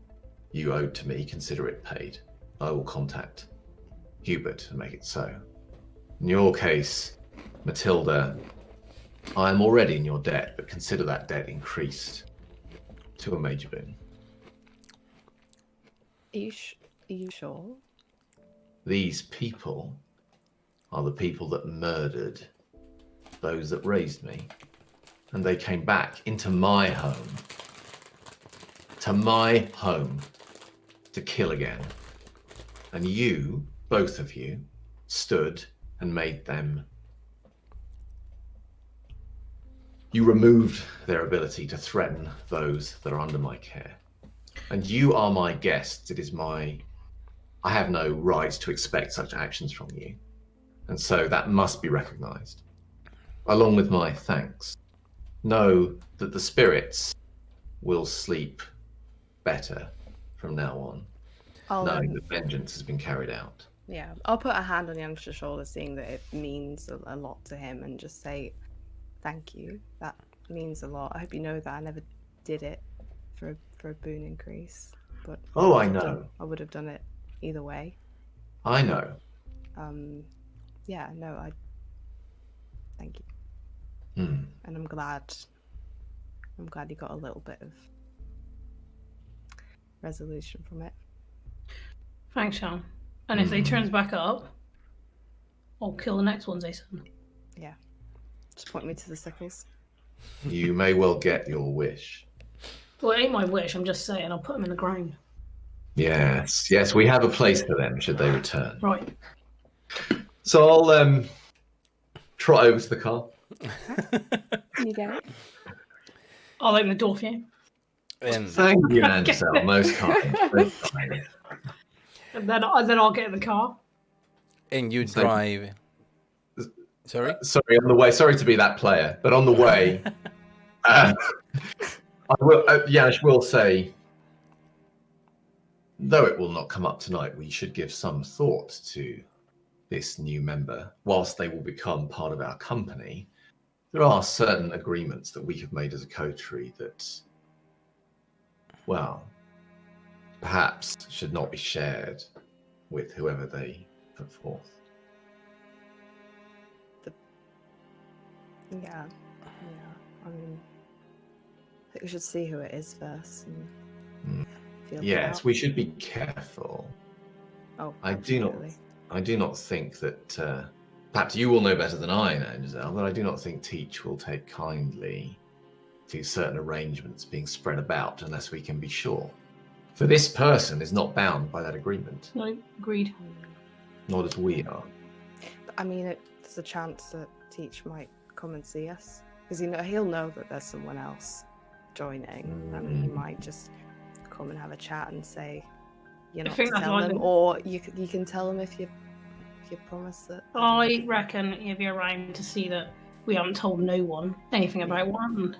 you owed to me, consider it paid. I will contact Hubert and make it so. In your case, Matilda, I am already in your debt, but consider that debt increased to a major boon. Are you sure? These people are the people that murdered those that raised me. And they came back into my home, to kill again. And you, both of you, stood and made them. You removed their ability to threaten those that are under my care. And you are my guests. I have no right to expect such actions from you. And so that must be recognized. Along with my thanks. Know that the spirits will sleep better from now on, knowing that vengeance has been carried out. Yeah, I'll put a hand on Janish's shoulder, seeing that it means a lot to him, and just say, thank you. That means a lot. I hope you know that I never did it for a boon increase. But I know. I would have done it either way. I know. Yeah, no, I thank you. And I'm glad you got a little bit of resolution from it. Thanks, Sean. And if they turns back up, I'll kill the next one, Jason. Yeah. Just point me to the sickles. You may well get your wish. Well, it ain't my wish, I'm just saying, I'll put them in the ground. Yes, we have a place for them should they return. Right. So I'll trot over to the car. You get it? I'll open the door for you. Thank you, Ansel. Most kind. And then I'll get in the car. And you drive. Sorry? Sorry, on the way. Sorry to be that player, but on the way, I will. Janusz will say, though it will not come up tonight, we should give some thought to this new member. Whilst they will become part of our company, there are certain agreements that we have made as a coterie that, well, perhaps should not be shared with whoever they put forth. Yeah. Yeah, I mean, I think we should see who it is first. And feel it Yes, out. we should be careful. Oh, I absolutely. do not think that. Perhaps you will know better than I know, Giselle, but I do not think Teach will take kindly to certain arrangements being spread about unless we can be sure. For this person is not bound by that agreement, No, agreed. nor as we are. But, I mean, there's a chance that Teach might come and see us because he'll know that there's someone else joining, and he might just come and have a chat and say, "You're not to think that's tell what I them," do. or you can tell them if you promise that. I reckon he'll be around to see that we haven't told no one anything about what happened.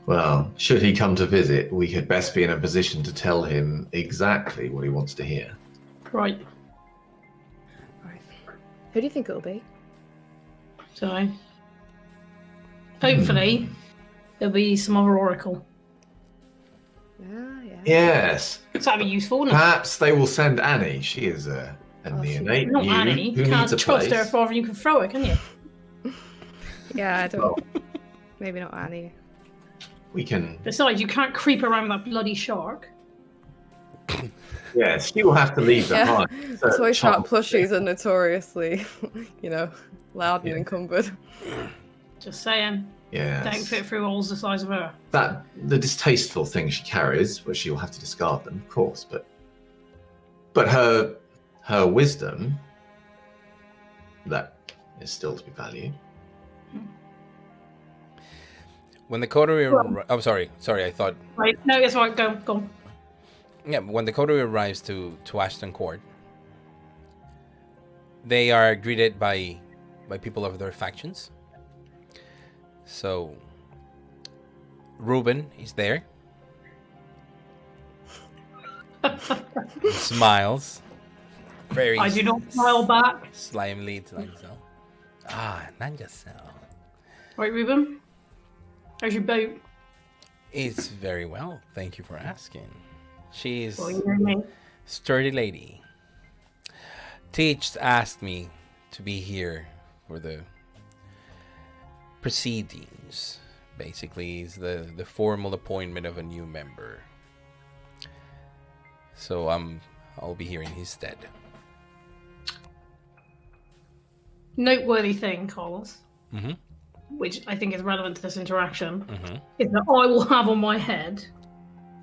Well, should he come to visit, we could best be in a position to tell him exactly what he wants to hear. Right. Right. Who do you think it'll be? So, hopefully, there'll be some other oracle. Yeah. Yes. So that'd be useful, wouldn't it? Perhaps they will send Annie. She is a neonate Not new Annie. who You needs can't a trust place. her farther you can throw her, can you? Yeah, I don't. Well, Maybe not Annie. we can. Besides, you can't creep around with that bloody shark. Yes, she will have to leave the heart. Toy shop plushies are notoriously, loud and Yeah. encumbered. Just saying. Yes. Don't fit through holes the size of her. That the distasteful things she carries, well, she will have to discard them, of course. But her wisdom, that is still to be valued. When the Coterie... Oh, sorry, I thought... Right, no, it's right, go on. Yeah, when the Coterie arrives to Ashton Court, they are greeted by people of their factions. So, Reuben is there. He smiles. Very I do not smile back. slimely to Nanjasel. Ah, Nanjasel. Right, Reuben? How's your boat? It's very well. Thank you for asking. She's Well, you know me. sturdy lady. Teach asked me to be here for the proceedings. Basically, is the formal appointment of a new member. So I'll be here in his stead. Noteworthy thing, Carlos, Mm-hmm. which I think is relevant to this interaction, Mm-hmm. is that I will have on my head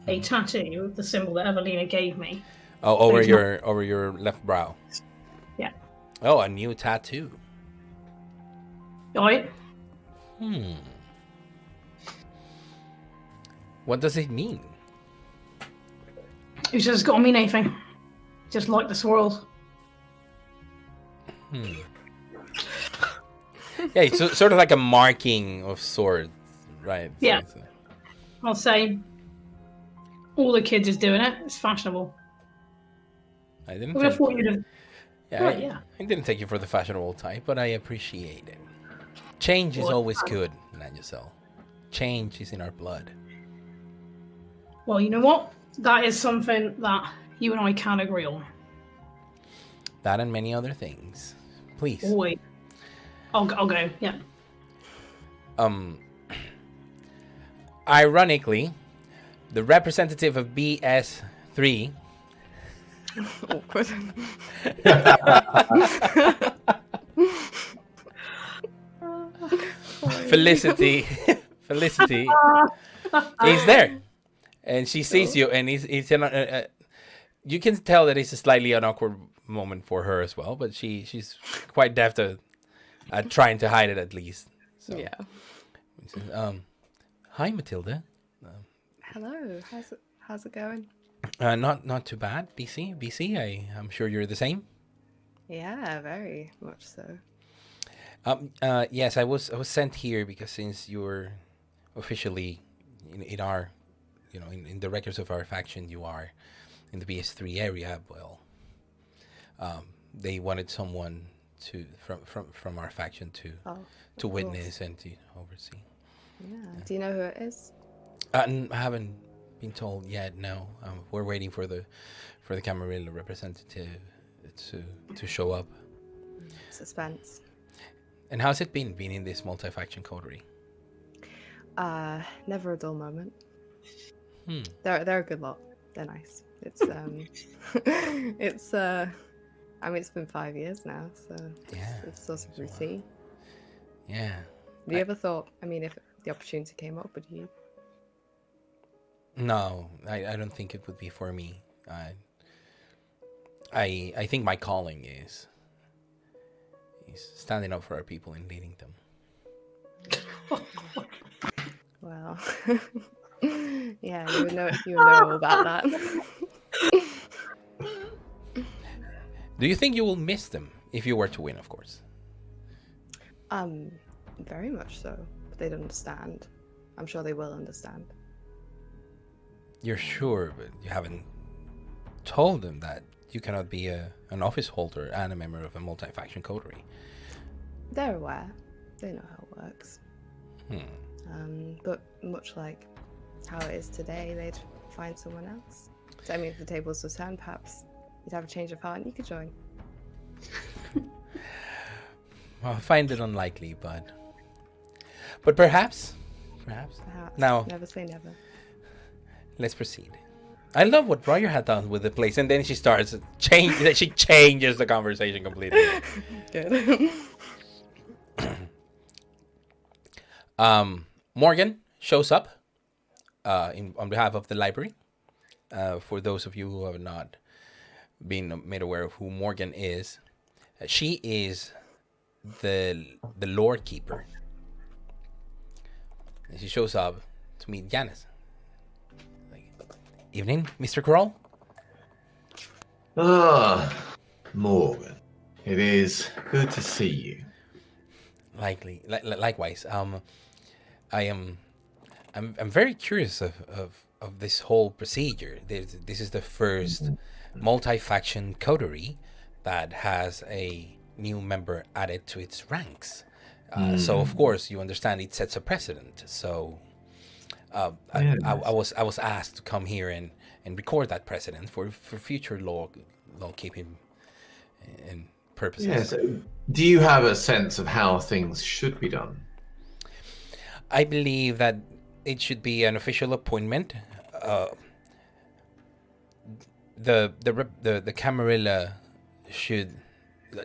a tattoo of the symbol that Evelina gave me. Oh, over your left brow. Yeah. Oh, a new tattoo. Right? What does it mean? It just got to mean anything. Just like this world. Yeah, it's sort of like a marking of swords, right? So Yeah. it's I'll say all the kids is doing it. It's fashionable. I didn't. I would have Take, thought you'd have. yeah, Right, yeah. I didn't take you for the fashionable type, but I appreciate it. Change is Well, always good, Nanjasel. Change is in our blood. Well, you know what? That is something that you and I can agree on. That and many other things. Please. Wait. I'll go, yeah. Ironically, the representative of BS3, Awkward. Felicity, is there, and she sees you, and he's in you can tell that it's a slightly an awkward moment for her as well, but she's quite deft at trying to hide it at least. So, Yeah. Hi, Matilda. Hello. How's it going? Not too bad. BC. I'm sure you're the same. Yeah, very much so. Yes, I was sent here because since you're officially in our, in the records of our faction, you are in the BS3 area. Well, they wanted someone from our faction to witness and to oversee. Yeah. Do you know who it is? I haven't been told yet. No, we're waiting for the Camarilla representative to show up. Suspense. And how's it been being in this multi-faction coterie? Never a dull moment. Hmm. They're a good lot. They're nice. It's I mean, it's been 5 years now, so Yeah, it's sort of routine. Yeah. Have you ever thought? I mean, if the opportunity came up, would you? No, I don't think it would be for me. I think my calling is standing up for our people and leading them. Well, yeah, you would know all about that. Do you think you will miss them if you were to win, of course? Very much so. But they'd understand. I'm sure they will understand. You're sure, but you haven't told them that you cannot be an office holder and a member of a multi-faction coterie. They're aware. They know how it works. But much like how it is today, they'd find someone else. So, I mean, if the tables were turned, perhaps you'd have a change of heart and you could join. Well, I find it unlikely, but perhaps. Now, Never say never. let's proceed. I love what Roger had done with the place, and then she starts change. She changes the conversation completely. Good. Morgan shows up on behalf of the library. For those of you who have not been made aware of who Morgan is, she is the Lord Keeper. And she shows up to meet Janice. Like, evening, Mr. Kroll. Morgan, it is good to see you. Likewise. I'm very curious of this whole procedure. This is the first multi-faction coterie that has a new member added to its ranks. So of course you understand it sets a precedent. So I was asked to come here and record that precedent for future law keeping and purposes. Yes. Do you have a sense of how things should be done? I believe that it should be an official appointment. The Camarilla should,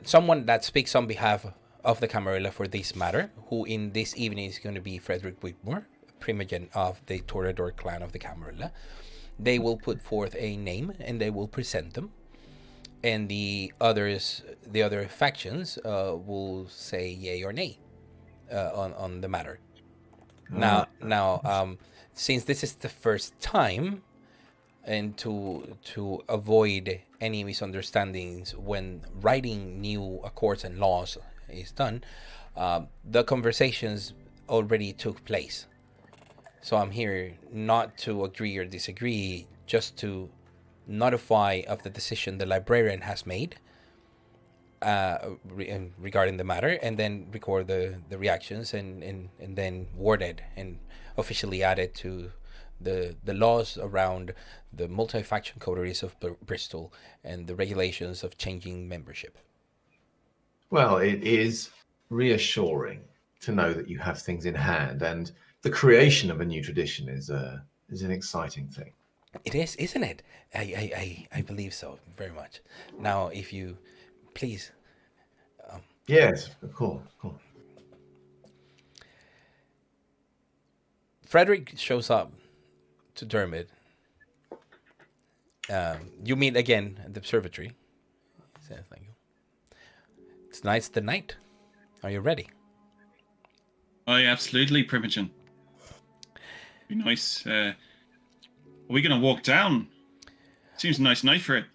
someone that speaks on behalf of the Camarilla for this matter, who in this evening is going to be Frederick Whitmore, primogen of the Toreador clan of the Camarilla. They will put forth a name and they will present them, and the other factions will say yay or nay on the matter. Now, since this is the first time, and to avoid any misunderstandings when writing new accords and laws is done, the conversations already took place. So I'm here not to agree or disagree, just to notify of the decision the librarian has made regarding the matter, and then record the reactions and then worded and officially added to the laws around the multi-faction coteries of Bristol and the regulations of changing membership. Well, it is reassuring to know that you have things in hand, and the creation of a new tradition is an exciting thing. It is, isn't it? I believe so, very much. Now, if you please. Yes, of course. Frederick shows up to Dermot. You meet again at the observatory. He says, "Thank you. It's nice the night. Are you ready?" Oh, yeah, absolutely, Primogen. Be nice. Are we going to walk down? Seems a nice night for it.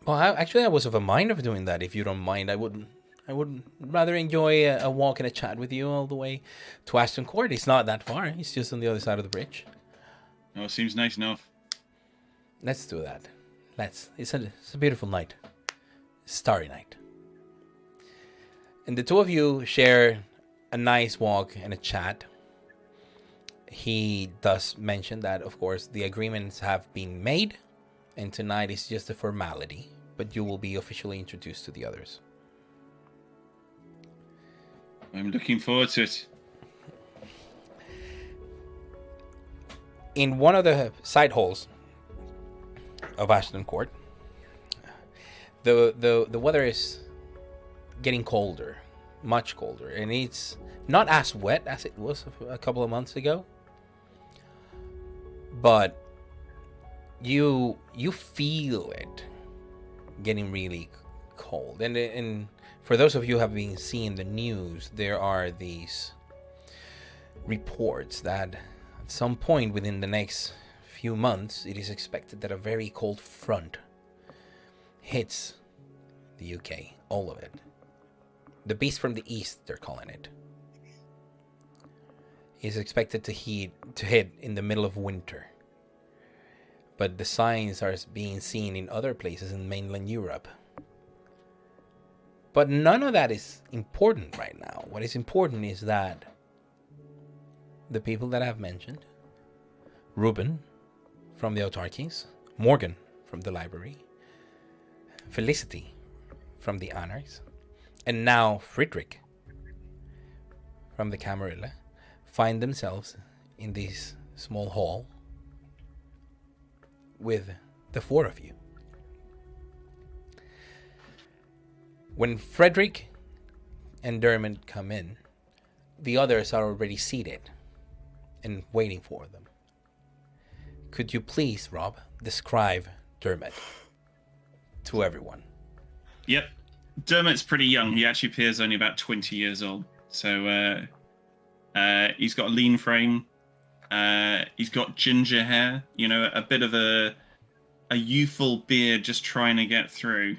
Well, I was of a mind of doing that. If you don't mind, I would rather enjoy a walk and a chat with you all the way to Ashton Court. It's not that far. It's just on the other side of the bridge. Oh, it seems nice enough. Let's do that. It's a beautiful night. Starry night. And the two of you share a nice walk and a chat. He does mention that, of course, the agreements have been made, and tonight is just a formality, but you will be officially introduced to the others. I'm looking forward to it. In one of the side halls of Ashton Court, the weather is getting colder, much colder, and it's not as wet as it was a couple of months ago. But you feel it getting really cold, and for those of you who have been seeing the news, there are these reports that at some point within the next few months, it is expected that a very cold front hits the UK, all of it. The beast from the east, they're calling it, is expected to hit in the middle of winter. But the signs are being seen in other places in mainland Europe. But none of that is important right now. What is important is that the people that I've mentioned, Ruben from the Autarkies, Morgan from the library, Felicity from the Anarchs, and now Friedrich from the Camarilla, find themselves in this small hall with the four of you. When Frederick and Dermot come in, the others are already seated and waiting for them. Could you please, Rob, describe Dermot to everyone? Yep. Dermot's pretty young. He actually appears only about 20 years old. So he's got a lean frame. He's got ginger hair, a bit of a youthful beard just trying to get through.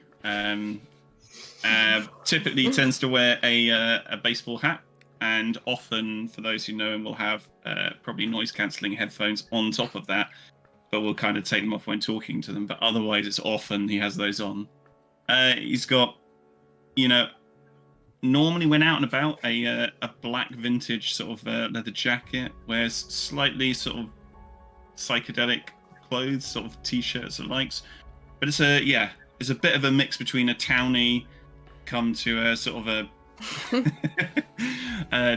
Typically tends to wear a baseball hat, and often, for those who know him, will have probably noise-cancelling headphones on top of that, but we'll kind of take them off when talking to them. But otherwise, it's often he has those on. He's got, normally when out and about, a black vintage sort of leather jacket, wears slightly sort of psychedelic clothes, sort of t-shirts and likes. But it's a bit of a mix between a townie come to a sort of a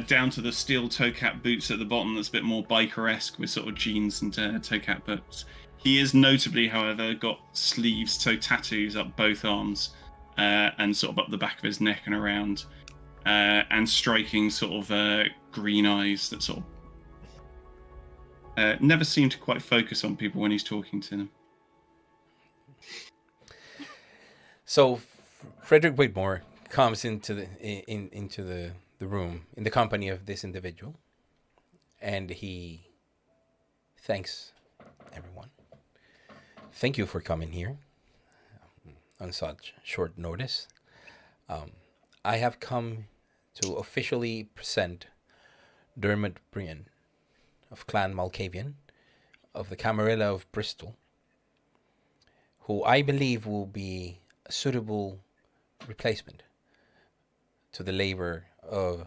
down to the steel toe cap boots at the bottom that's a bit more biker-esque with sort of jeans and toe cap boots. He is notably, however, got sleeves, so tattoos up both arms and sort of up the back of his neck and around, and striking sort of green eyes that sort of never seem to quite focus on people when he's talking to them. So Frederick Whitmore comes into the room in the company of this individual, and he thanks everyone. Thank you for coming here on such short notice. I have come to officially present Dermot Brian of Clan Malkavian of the Camarilla of Bristol, who I believe will be a suitable replacement to the labor of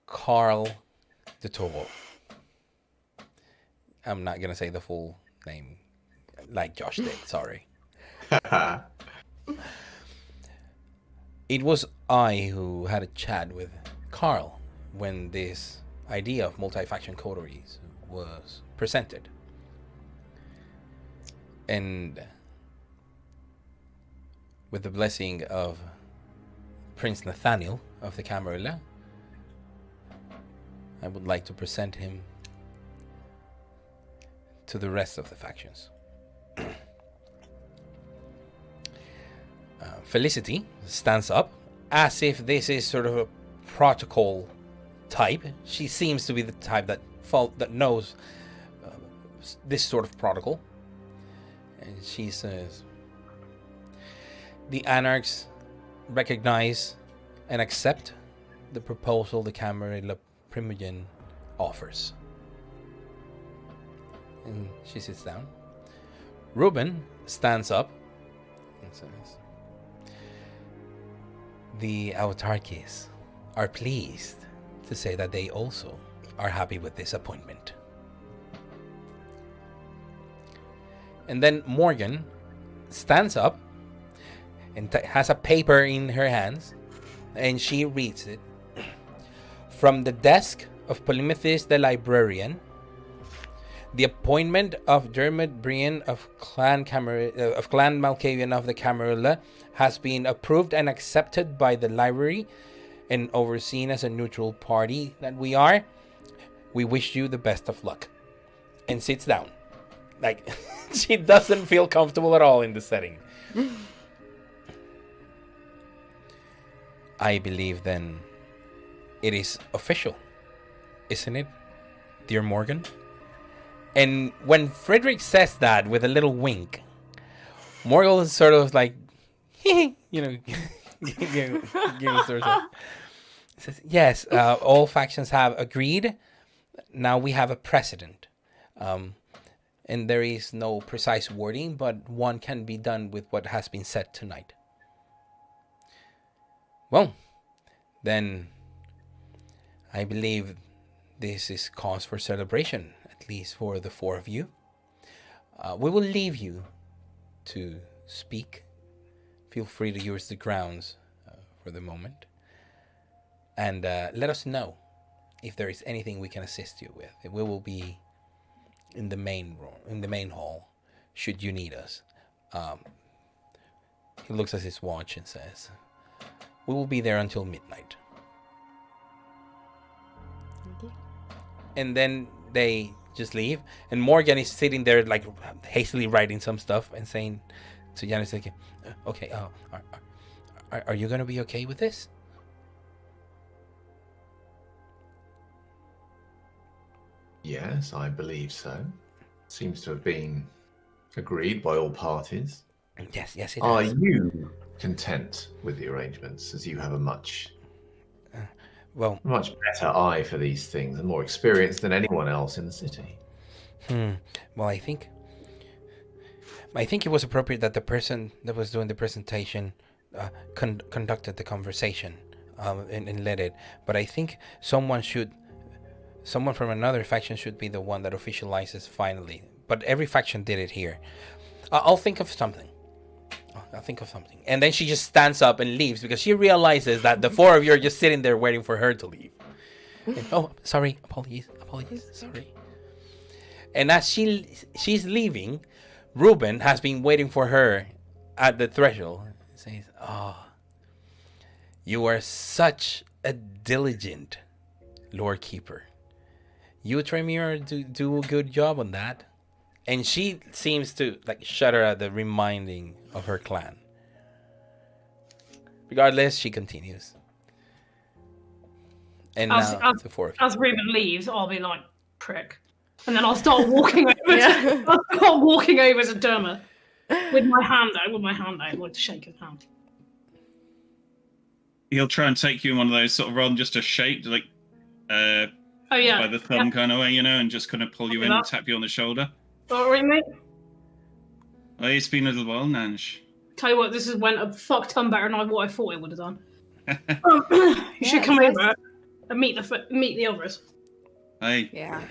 Carl de Toro. I'm not going to say the full name like Josh did, sorry. It was I who had a chat with Carl when this idea of multi-faction coteries was presented. And with the blessing of Prince Nathaniel of the Camarilla, I would like to present him to the rest of the factions. Felicity stands up as if this is sort of a protocol type. She seems to be the type that knows this sort of protocol. And she says, the Anarchs recognize and accept the proposal the Camarilla Primogen offers. And she sits down. Ruben stands up and says, the Autarkies are pleased to say that they also are happy with this appointment. And then Morgan stands up and has a paper in her hands, and she reads it. From the desk of Polymathis the librarian, the appointment of Dermot Brian of Clan Malkavian of the Camarilla has been approved and accepted by the library and overseen as a neutral party that we are. We wish you the best of luck. And sits down. Like, she doesn't feel comfortable at all in the setting. I believe then it is official, isn't it, dear Morgan? And when Frederick says that with a little wink, Morgan is sort of like, giggles to herself. Says, yes, all factions have agreed. Now we have a precedent. And there is no precise wording, but one can be done with what has been said tonight. Well, then I believe this is cause for celebration, at least for the four of you. We will leave you to speak. Feel free to use the grounds for the moment. And let us know if there is anything we can assist you with. We will be in the main room, in the main hall, should you need us. He looks at his watch and says, we will be there until midnight. Thank you. And then they just leave. And Morgan is sitting there, like, hastily writing some stuff and saying to Yanis, like, okay, are you going to be okay with this? Yes, I believe so. Seems to have been agreed by all parties. Yes, it Are is. you content with the arrangements, as you have a much better eye for these things and more experience than anyone else in the city? Well, I think it was appropriate that the person that was doing the presentation conducted the conversation and led it. But I think someone from another faction should be the one that officializes finally. But every faction did it here. I'll think of something. And then she just stands up and leaves because she realizes that the four of you are just sitting there waiting for her to leave. And, sorry, apologies, sorry. And as she's leaving, Reuben has been waiting for her at the threshold. He says, you are such a diligent Lord Keeper. You, Tremere, do a good job on that. And she seems to shudder at the reminding of her clan. Regardless, she continues. And now the four of you. As Reuben leaves, I'll be like, prick. And then I'll start walking over to Dermot with my hand out, like to shake his hand. He'll try and take you in one of those sort of rather than just a shake, like by the thumb kind of way, and just kind of pull you in and tap you on the shoulder. Sorry, mate. Oh, it's been a little while, Nanj. Tell you what, this has went a fuck ton better than what I thought it would have done. You should come over and meet the others. Aye. Yeah.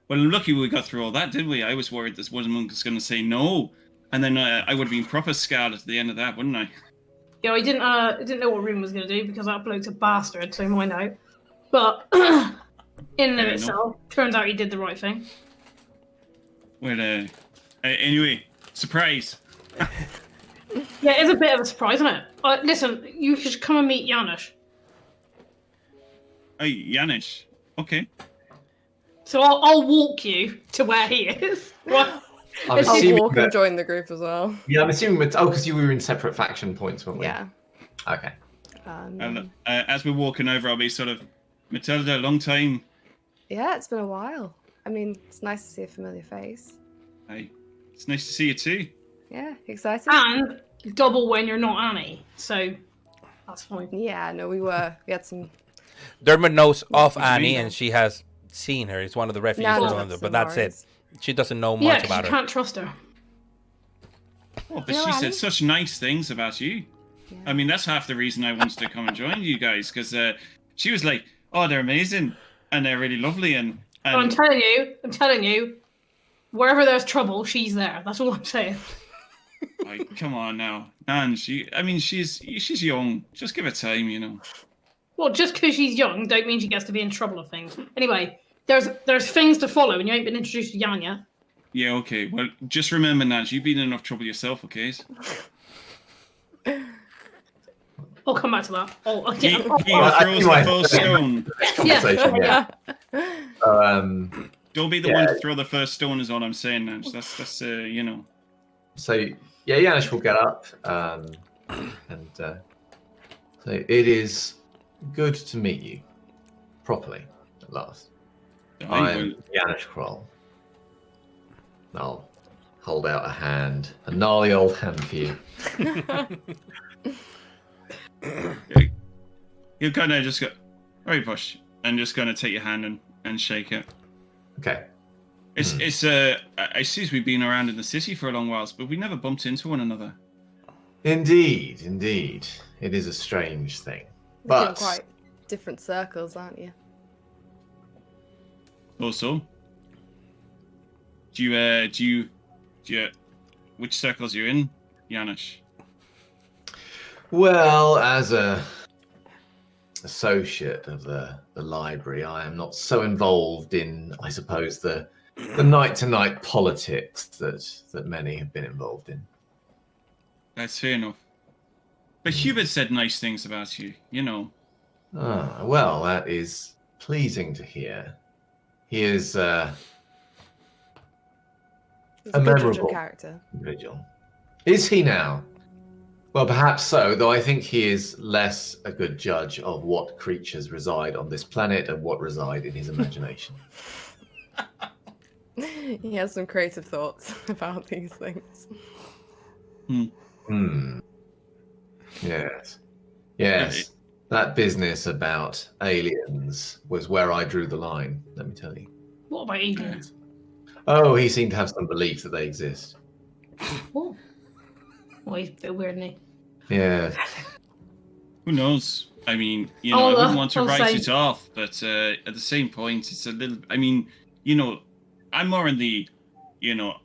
Well, I'm lucky we got through all that, didn't we? I was worried this one monk was going to say no, and then I would have been proper scarred at the end of that, wouldn't I? Yeah, I didn't know what Reuben was going to do because that bloke's a bastard, so mine out. But in and of itself, turns out he did the right thing. Well, anyway, surprise. Yeah, it's a bit of a surprise, isn't it? Listen, you should come and meet Janusz. Hey, Janusz. Okay. So I'll walk you to where he is. Right? I'll walk and join the group as well. Yeah, I'm assuming because you were in separate faction points, weren't we? Yeah. Okay. And as we're walking over, I'll be sort of, Matilda, long time. Yeah, it's been a while. I mean, it's nice to see a familiar face. Hey, it's nice to see you too. Yeah, excited. And double when you're not Annie, so that's fine. Yeah, no, we had some. Dermot knows of Annie, and she has seen her. It's one of the refugees No, from London, but that's it. She doesn't know much about her. You can't trust her. Oh, but she said such nice things about you. Yeah. I mean, that's half the reason I wanted to come and join you guys, because she was like, "Oh, they're amazing and they're really lovely." And I'm telling you, wherever there's trouble, she's there. That's all I'm saying. Like, come on now, and she's young. Just give her time, Well, just because she's young, don't mean she gets to be in trouble of things. Anyway, there's things to follow, and you ain't been introduced to Jan yet. Yeah, okay. Well, just remember, Naj, you've been in enough trouble yourself, okay? I'll come back to that. Oh, He yeah. throws the first stone. Conversation, yeah. Don't be the one to throw the first stone is all I'm saying, Naj. That's you know. So, yeah, Janusz will get up, and so it is good to meet you, properly, at last. I'm Janusz Kroll. I'll hold out a hand, a gnarly old hand for you. You kind of just go, very push, and just gonna take your hand and shake it. Okay. It's I see we've been around in the city for a long while, but we never bumped into one another. Indeed. It is a strange thing. You're in quite different circles, aren't you? Also, do you which circles you're in, Janusz? Well, as a associate of the library, I am not so involved in, I suppose, the night-to-night politics that many have been involved in. That's fair enough. But Hubert said nice things about you, you know. Ah, well, that is pleasing to hear. He is a memorable character. individual. Is he now? Well, perhaps so, though I think he is less a good judge of what creatures reside on this planet and what reside in his imagination. He has some creative thoughts about these things. Yes. That business about aliens was where I drew the line, let me tell you. What about aliens? Oh, he seemed to have some belief that they exist. Oh. Well, he's a bit weird, isn't he? Yeah. Who knows? I mean, you know, I wouldn't want to I'll write say- it off, but at the same point, it's a little. I mean, you know, I'm more in the, you know,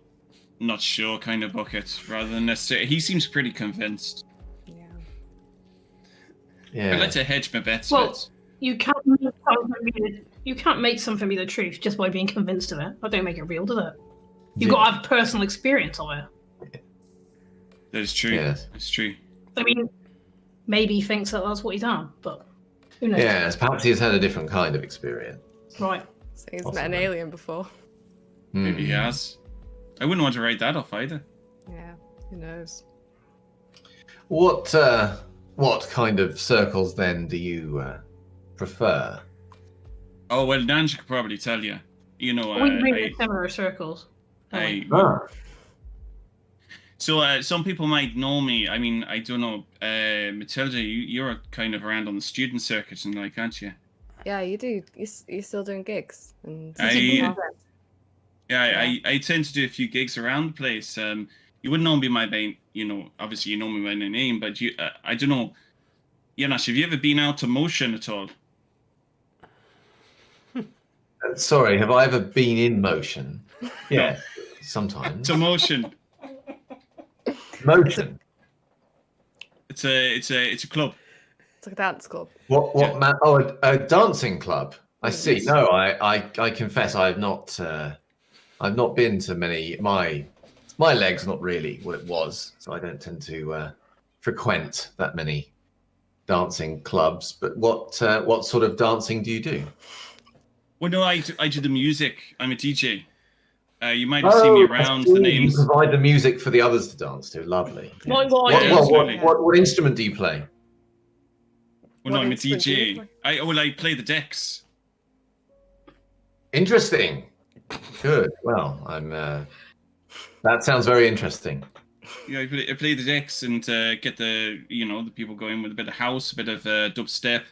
not sure kind of bucket rather than necessarily. He seems pretty convinced. Yeah. I'd like to hedge my bets. Well, but you can't make something be the truth just by being convinced of it. That don't make it real, does it? You've got to have personal experience of it. that is true. Yes. It's true. I mean, maybe he thinks that that's what he's done, but who knows? Yes, perhaps he has had a different kind of experience. Right. So he's met Possibly. an alien before. Maybe he has. I wouldn't want to write that off either. Yeah, who knows? What kind of circles then do you prefer? Oh well, Nanj could probably tell you. You know, We move in similar circles. So some people might know me. I mean, I don't know. Matilda, you're kind of around on the student circuit and like, aren't you? Yeah, you do. You're still doing gigs. And I tend to do a few gigs around the place. You wouldn't know me by my, you know, obviously you know me by my name, but you, I don't know. Janusz, have you ever been out to motion at all? Sorry, have I ever been in motion? Yeah, sometimes. To motion. Motion. It's a club. It's like a dance club. What man? Oh, a dancing club. I see. Yes. No, I confess I've not been to many. My leg's not really what it was, so I don't tend to frequent that many dancing clubs. But what sort of dancing do you do? Well, no, I do the music. I'm a DJ. You might have seen me around. The names. You provide the music for the others to dance to. Lovely. Like Yes. what I do. absolutely. What instrument do you play? Well, no, What I'm a instrument do you DJ. play? I play the decks. Interesting. Good. Well, I'm. That sounds very interesting. Yeah, I play the decks and get the the people going with a bit of house, a bit of dubstep.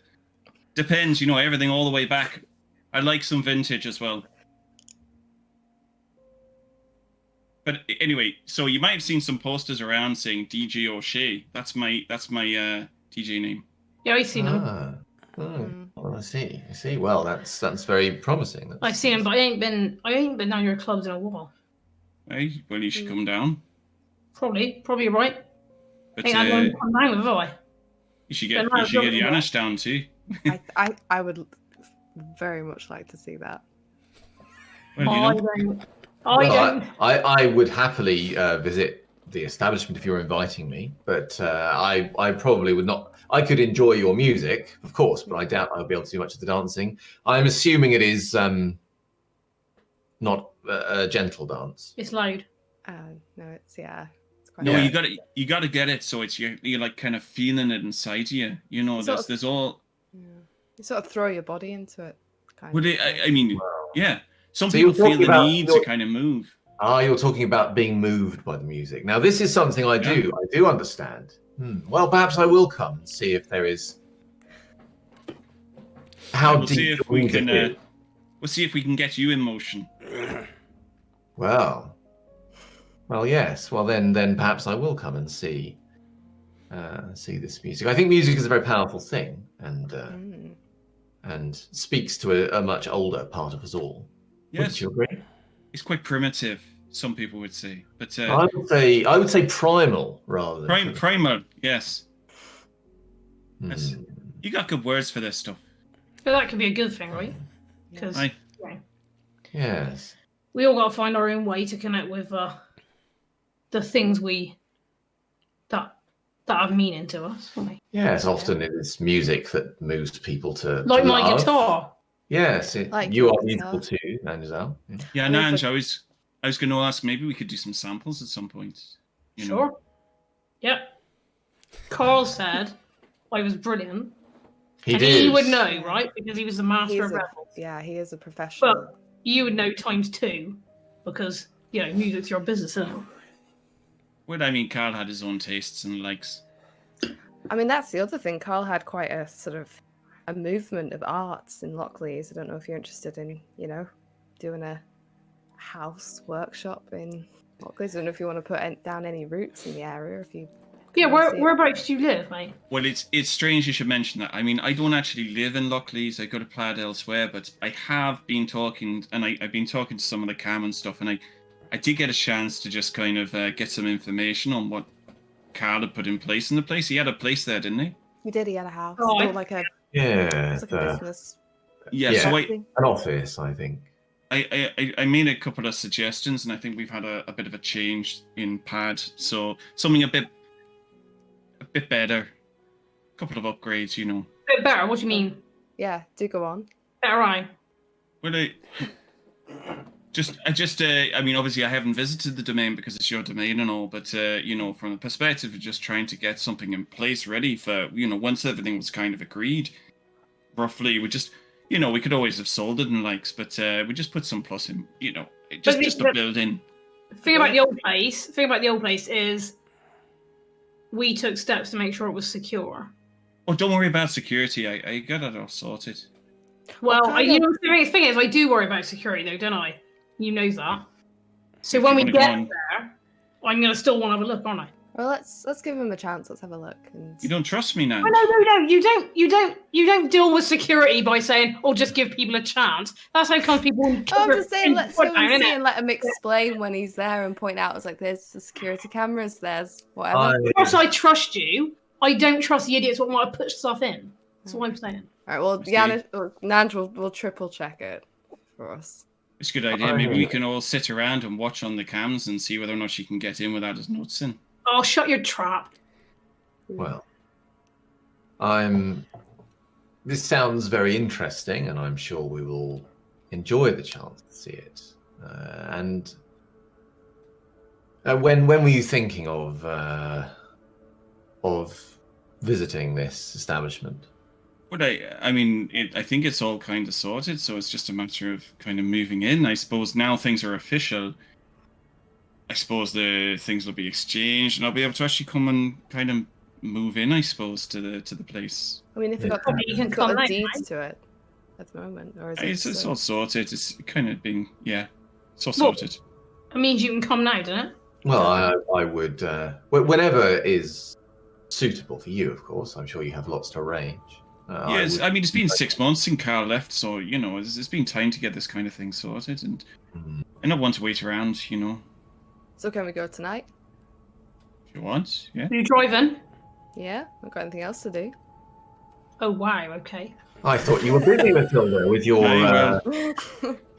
Depends, everything all the way back. I like some vintage as well. But anyway, so you might have seen some posters around saying DJ O'Shea. That's my DJ name. Yeah, I've seen him. Well, I see. Well, that's very promising. I've seen him, but I ain't been down your clubs in a while. Hey, well, you should come down. Probably you're right. But I think I'm going to come down with, have I? you should get Then I'll Janusz jump in down too. I would very much like to see that. Well, I don't. I don't. I would happily visit the establishment if you're inviting me, but I probably would not. I could enjoy your music, of course, but I doubt I'll be able to do much of the dancing. I'm assuming it is not a gentle dance. It's loud. No, it's quite No, Yeah. you gotta get it so it's you're like kind of feeling it inside you. You know, Sort of- there's all. Yeah. You sort of throw your body into it. Kind Would of. it? I mean, Wow. yeah. Some So people you're feel talking the about need to your- kind of move. You're talking about being moved by the music. Now, this is something I do. I do understand. Well, perhaps I will come and see if there is. How We'll deep see if your we music can. is. We'll see if we can get you in motion. Well, yes. Well, then perhaps I will come and see this music. I think music is a very powerful thing, and speaks to a much older part of us all. Yes, Wouldn't you agree? it's quite primitive. Some people would say, but I would say primal rather than primitive. primal. Yes, Hmm. That's- you got good words for this stuff. But that could be a good thing, right? Because Aye. Yes. we all got to find our own way to connect with the things that have meaning to us. Don't we? Yes. Often it is music that moves people to Like to my love. guitar. Yes. Like You your are guitar. musical too, Nanjal. Yeah. Yeah, I mean, Nanj, I was going to ask, maybe we could do some samples at some point. You know? Sure. Yep. Carl said I was brilliant. He and did. he would know, right? Because he was the master He's of rebels. he is a professional. But you would know times two because, music's your business, isn't it? Well, I mean, Carl had his own tastes and likes. I mean, that's the other thing. Carl had quite a sort of a movement of arts in Lockleys. I don't know if you're interested in, doing a house workshop in Lockleys. I don't know if you want to put down any roots in the area. If you Yeah, wanna see it. whereabouts do you live, mate? Well, it's strange you should mention that. I mean, I don't actually live in Lockleys. I go to Plaid elsewhere, but I have been talking, and I've been talking to some of the cam and stuff, and I did get a chance to just kind of get some information on what Carl had put in place in the place. He had a place there, didn't he? He did. He had a house, Oh, or like a, Yeah. it's like a business. Yeah. Yeah. So An office, I think. I made a couple of suggestions, and I think we've had a bit of a change in Pad. So something a bit better, a couple of upgrades, Bit better. What do you mean? Yeah, do go on. Better, right? Well, I mean, obviously, I haven't visited the domain because it's your domain and all, but from the perspective of just trying to get something in place ready for, once everything was kind of agreed, roughly, we just, we could always have sold it in likes, but we just put some plus in, just to build in. The thing about the old place is we took steps to make sure it was secure. Oh, don't worry about security. I got it all sorted. Well, kind of- the thing is, I do worry about security, though, don't I? You know that. So when we wanna go get on- there, I'm gonna still want to have a look, aren't I? Well, let's give him a chance. Let's have a look. And You don't trust me now. Oh, no. You don't deal with security by saying, "Oh, just give people a chance." That's how come people. I'm just saying, let's go and innit? see and let him explain when he's there and point out. It's like, there's the security cameras, there's whatever. Of course, I trust you. I don't trust the idiots who want to put stuff in. That's what I'm saying. All right, well, See. Nanj will triple check it for us. It's a good idea. Maybe we can all sit around and watch on the cams and see whether or not she can get in without his notes in. Oh, shut your trap. Well, this sounds very interesting, and I'm sure we will enjoy the chance to see it. And when were you thinking of visiting this establishment? But I think it's all kind of sorted, so it's just a matter of kind of moving in. I suppose now things are official. I suppose the things will be exchanged, and I'll be able to actually come and kind of move in. I suppose to the place. I mean, if you've got, Probably you can you've got come the out, deeds right? to it at the moment, or is It's all sorted. It's kind of been it's all Well- sorted. It means you can come now, doesn't it? Well, I would, whenever is suitable for you, of course. I'm sure you have lots to arrange. Yes, I mean, it's been 6 months since Carl left, so, it's been time to get this kind of thing sorted, and I don't want to wait around, So can we go tonight? if you want, yeah. You drive in. Yeah, I've got anything else to do. Oh wow. Okay. I thought you were busy, Matilda, with your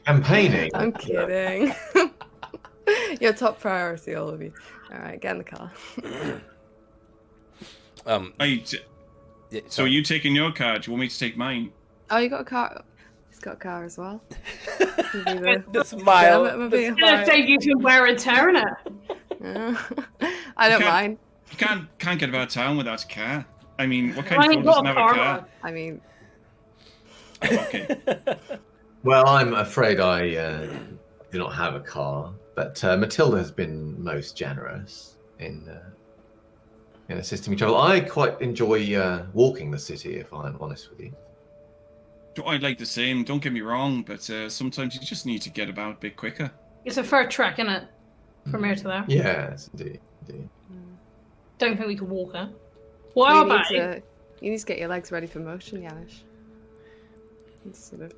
campaigning. I'm kidding. Your top priority, all of you. All right, get in the car. Yeah, So are you taking your car? Do you want me to take mine? Oh, you got a car? He's got a car as well. the smile. Dermot The mobile. I'm gonna save you from wear and tear in it. I don't mind. You can't get about town without a car. I mean, what kind I of ain't fool doesn't got have a a car. car? I mean, Okay. Well, I'm afraid I do not have a car, but Matilda has been most generous in assisting me travel. I quite enjoy walking the city, if I'm honest with you. I like the same. Don't get me wrong, but sometimes you just need to get about a bit quicker. It's a fair trek, isn't it? From here to there. Yes, indeed. Don't think we could walk it. well, What you, about? you need to get your legs ready for motion, Yanis. It's sort of...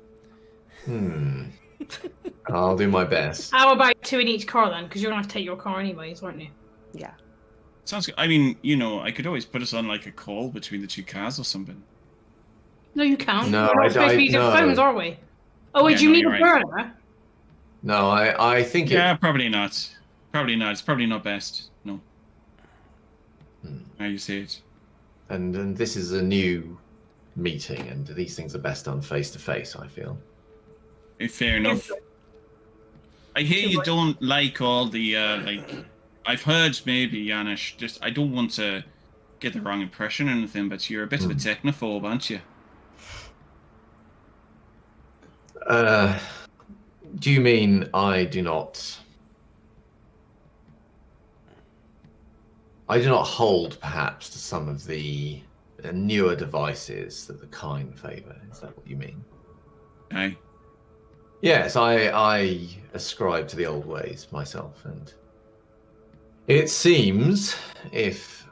I'll do my best. How about 2 in each car then? Because you're gonna have to take your car anyways, aren't you? Yeah. Sounds good. I mean, I could always put us on like a call between the two cars or something. No, you can't. No, We're not supposed to be using no. phones, are we? Oh, wait, Yeah, do you no, need you're a right. burner? No, I think Yeah, probably not. Probably not. It's probably not best. No. How you say it? and this is a new meeting, and these things are best done face to face, I feel. Fair enough. I hear you don't like all the I've heard maybe, Janusz, just I don't want to get the wrong impression or anything, but you're a bit of a technophobe, aren't you? Do you mean I do not hold perhaps to some of the newer devices that the kind favour? Is that what you mean? Aye. Yes, I ascribe to the old ways myself, and it seems, if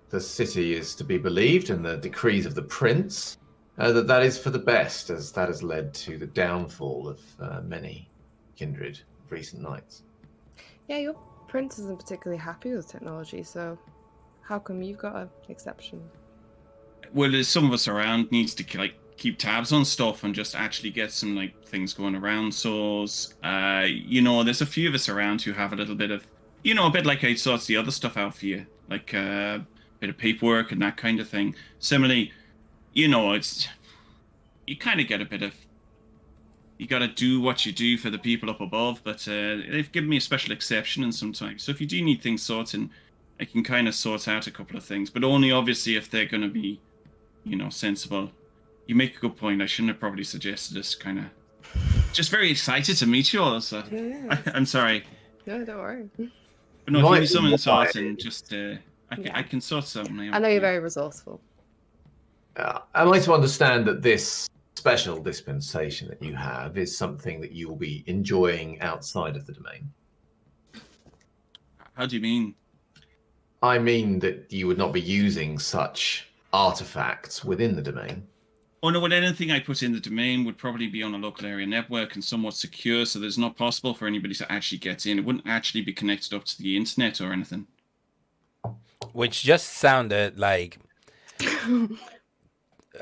the city is to be believed and the decrees of the prince, that is for the best, as that has led to the downfall of many kindred of recent nights. Yeah, your prince isn't particularly happy with technology, so how come you've got an exception? Well, there's some of us around needs to keep tabs on stuff and just actually get some things going around. So, there's a few of us around who have a little bit of, a bit like I sorts the other stuff out for you, like a bit of paperwork and that kind of thing. Similarly, it's you kind of get a bit of, you got to do what you do for the people up above, but they've given me a special exception in some time. So if you do need things sorting, I can kind of sort out a couple of things, but only obviously if they're going to be, sensible. You make a good point. I shouldn't have probably suggested this. Kind of just very excited to meet you all. So Yeah. I'm sorry. No, don't worry. But no, if you need something Right. sorting, just I can sort something out. I know you're very resourceful. Am I to understand that this special dispensation that you have is something that you will be enjoying outside of the domain? How do you mean? I mean that you would not be using such artifacts within the domain. Oh no, well, anything I put in the domain would probably be on a local area network and somewhat secure, so there's not possible for anybody to actually get in. It wouldn't actually be connected up to the internet or anything. Which just sounded like.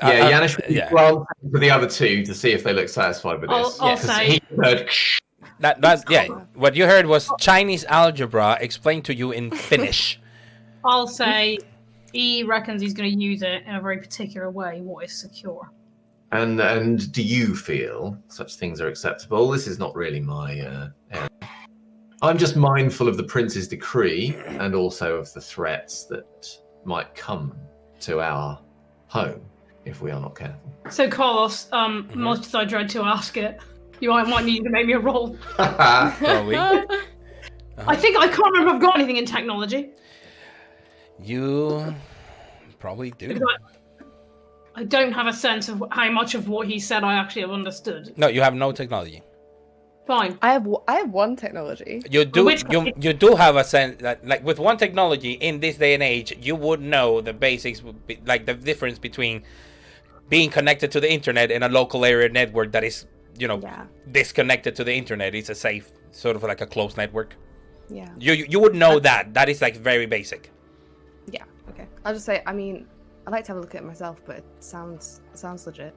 Yeah, Janusz, yeah. well, for the other two to see if they look satisfied with this. I'll 'Cause say- he heard, Yeah. What you heard was Chinese algebra explained to you in Finnish. I'll say he reckons he's going to use it in a very particular way, what is secure. and do you feel such things are acceptable? This is not really my area. I'm just mindful of the prince's decree and also of the threats that might come to our home if we are not careful. So, Carlos, much as I dread to ask it, you might need to make me a roll. Probably. I think I can't remember if I've got anything in technology. You probably do. Because I don't have a sense of how much of what he said I actually have understood. No, you have no technology. Fine. I have one technology. You do. Which- You do have a sense that, like, with one technology in this day and age, you would know the basics, would be, like the difference between being connected to the internet and a local area network that is, Yeah. disconnected to the internet. It's a safe, sort of like a closed network. Yeah. You would know that. That is like very basic. Yeah. Okay. I'll just say, I mean, I'd like to have a look at it myself, but it sounds legit.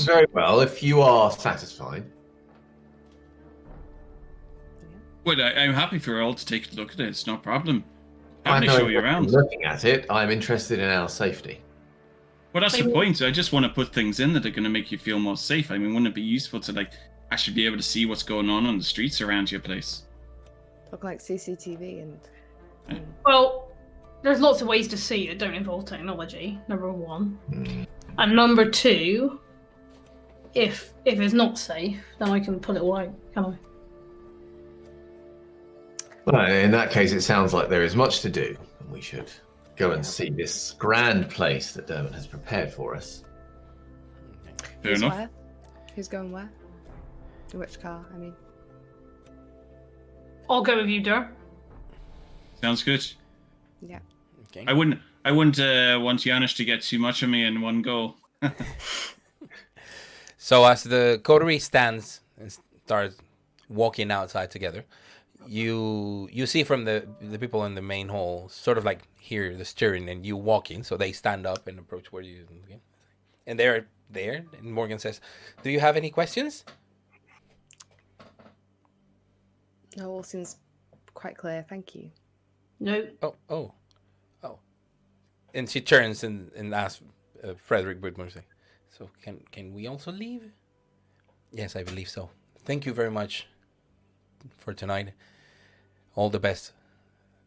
Very well, if you are satisfied. Well, I'm happy for all to take a look at it. It's no problem. I Happily know show you if around. you're looking at it, I'm interested in our safety. Well, that's the point. I just want to put things in that are going to make you feel more safe. I mean, wouldn't it be useful to actually be able to see what's going on the streets around your place? Look like CCTV and. Well, there's lots of ways to see that don't involve technology. Number one, Mm. and number two, if it's not safe, then I can put it away, can I? Well, in that case, it sounds like there is much to do, and we should go and see this grand place that Dermot has prepared for us. Fair Who's enough. where? Who's going where? In which car? I mean. I'll go with you, Der. Sounds good. Yeah. Okay. I wouldn't want Janusz to get too much of me in one go. So as the coterie stands and starts walking outside together, you see from the people in the main hall sort of like hear the stirring and you walking, so they stand up and approach where you, and they're there. And Morgan says, "Do you have any questions?" No, all seems quite clear. Thank you. No. Oh. And she turns and asks Frederick Whitmersley, "So can we also leave?" "Yes, I believe so. Thank you very much for tonight. All the best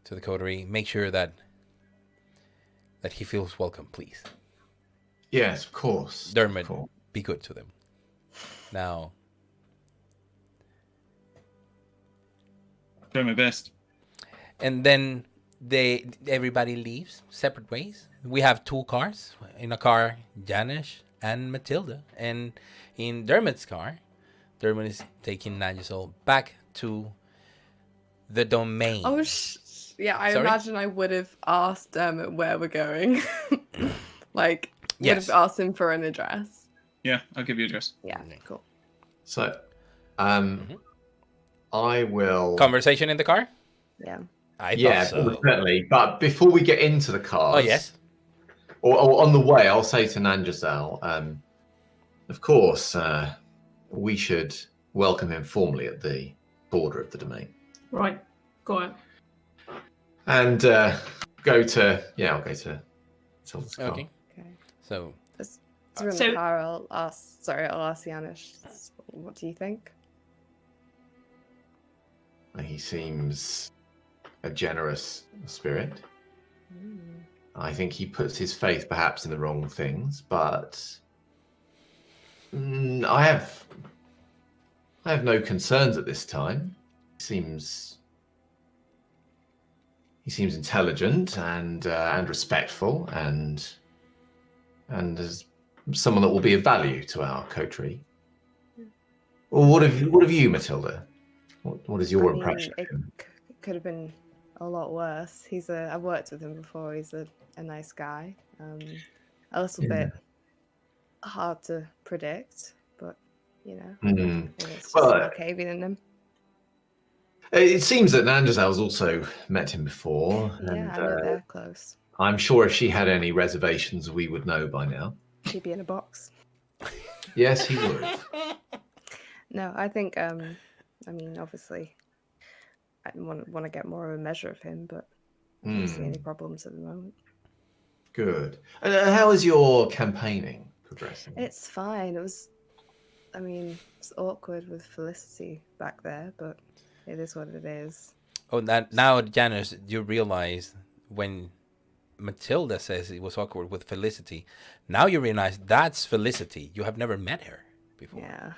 to the coterie. Make sure that he feels welcome, please. Yes, of course. Dermot, Of course. be good to them." Now, Try my best. and then everybody leaves separate ways. We have two cars. In a car, Janusz and Matilda, and in Dermot's car, Dermot is taking Nigel back to the domain. Oh, yeah. I Sorry? imagine I would have asked Dermot where we're going. Would Yes. have asked him for an address. Yeah, I'll give you address. Yeah, Okay. cool. So, I will. Conversation in the car? Yeah. I Yeah, thought so. certainly. But before we get into the cars, Oh, yes. or on the way, I'll say to Nanjasal, of course, we should welcome him formally at the border of the domain, Right. Got it. and go to I'll go to Tilda's car. Okay. Okay. So, As we're in So- the car, I'll ask Janusz, what do you think? He seems a generous spirit. I think he puts his faith perhaps in the wrong things, but I have no concerns at this time. He seems intelligent and respectful and as someone that will be of value to our coterie. Well, what have you, Matilda? What is your impression of It him? could have been a lot worse. I've worked with him before. He's a nice guy. A little bit hard to predict, but I think it's just okay being in him. It seems that Nanjazal's also met him before, Yeah, and I know they're close. I'm sure if she had any reservations, we would know by now. He'd be in a box. Yes, he would. No, I think. Obviously, I want to get more of a measure of him, but I don't see any problems at the moment. Good. And how is your campaigning progressing? It's fine. It's awkward with Felicity back there, but it is what it is. oh, now, Janusz, you realize when Matilda says it was awkward with Felicity, now you realize that's Felicity. You have never met her before. Yeah.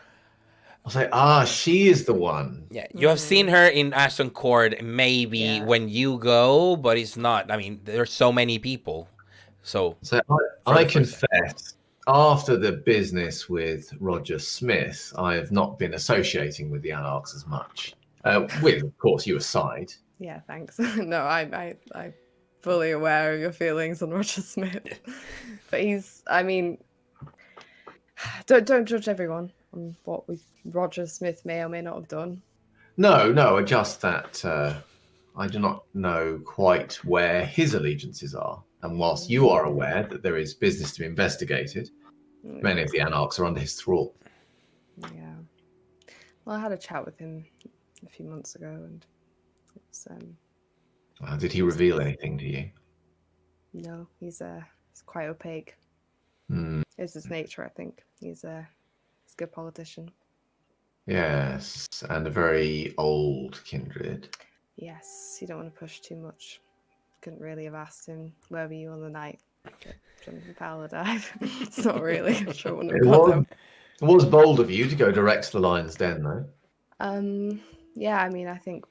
I'll say, she is the one. Yeah, you have seen her in Ashton Court maybe when you go, but it's not. I mean, there's so many people. So I confess, after the business with Roger Smith, I have not been associating with the Anarchs as much. With, of course, you aside. Yeah, thanks. No, I'm fully aware of your feelings on Roger Smith. But don't judge everyone on what Roger Smith may or may not have done. No, just that I do not know quite where his allegiances are. And whilst you are aware that there is business to be investigated, many of the Anarchs are under his thrall. Yeah. Well, I had a chat with him a few months ago, and it's Did he reveal anything to you? no, he's quite opaque. Is his nature, I think. He's a good politician. Yes, and a very old kindred. Yes, you don't want to push too much. Couldn't really have asked him, where were you on the night that Jonathan Fowler died? It's not really. I'm sure I wouldn't have got them. It was bold of you to go direct to the Lion's Den, though. Yeah, I mean, I think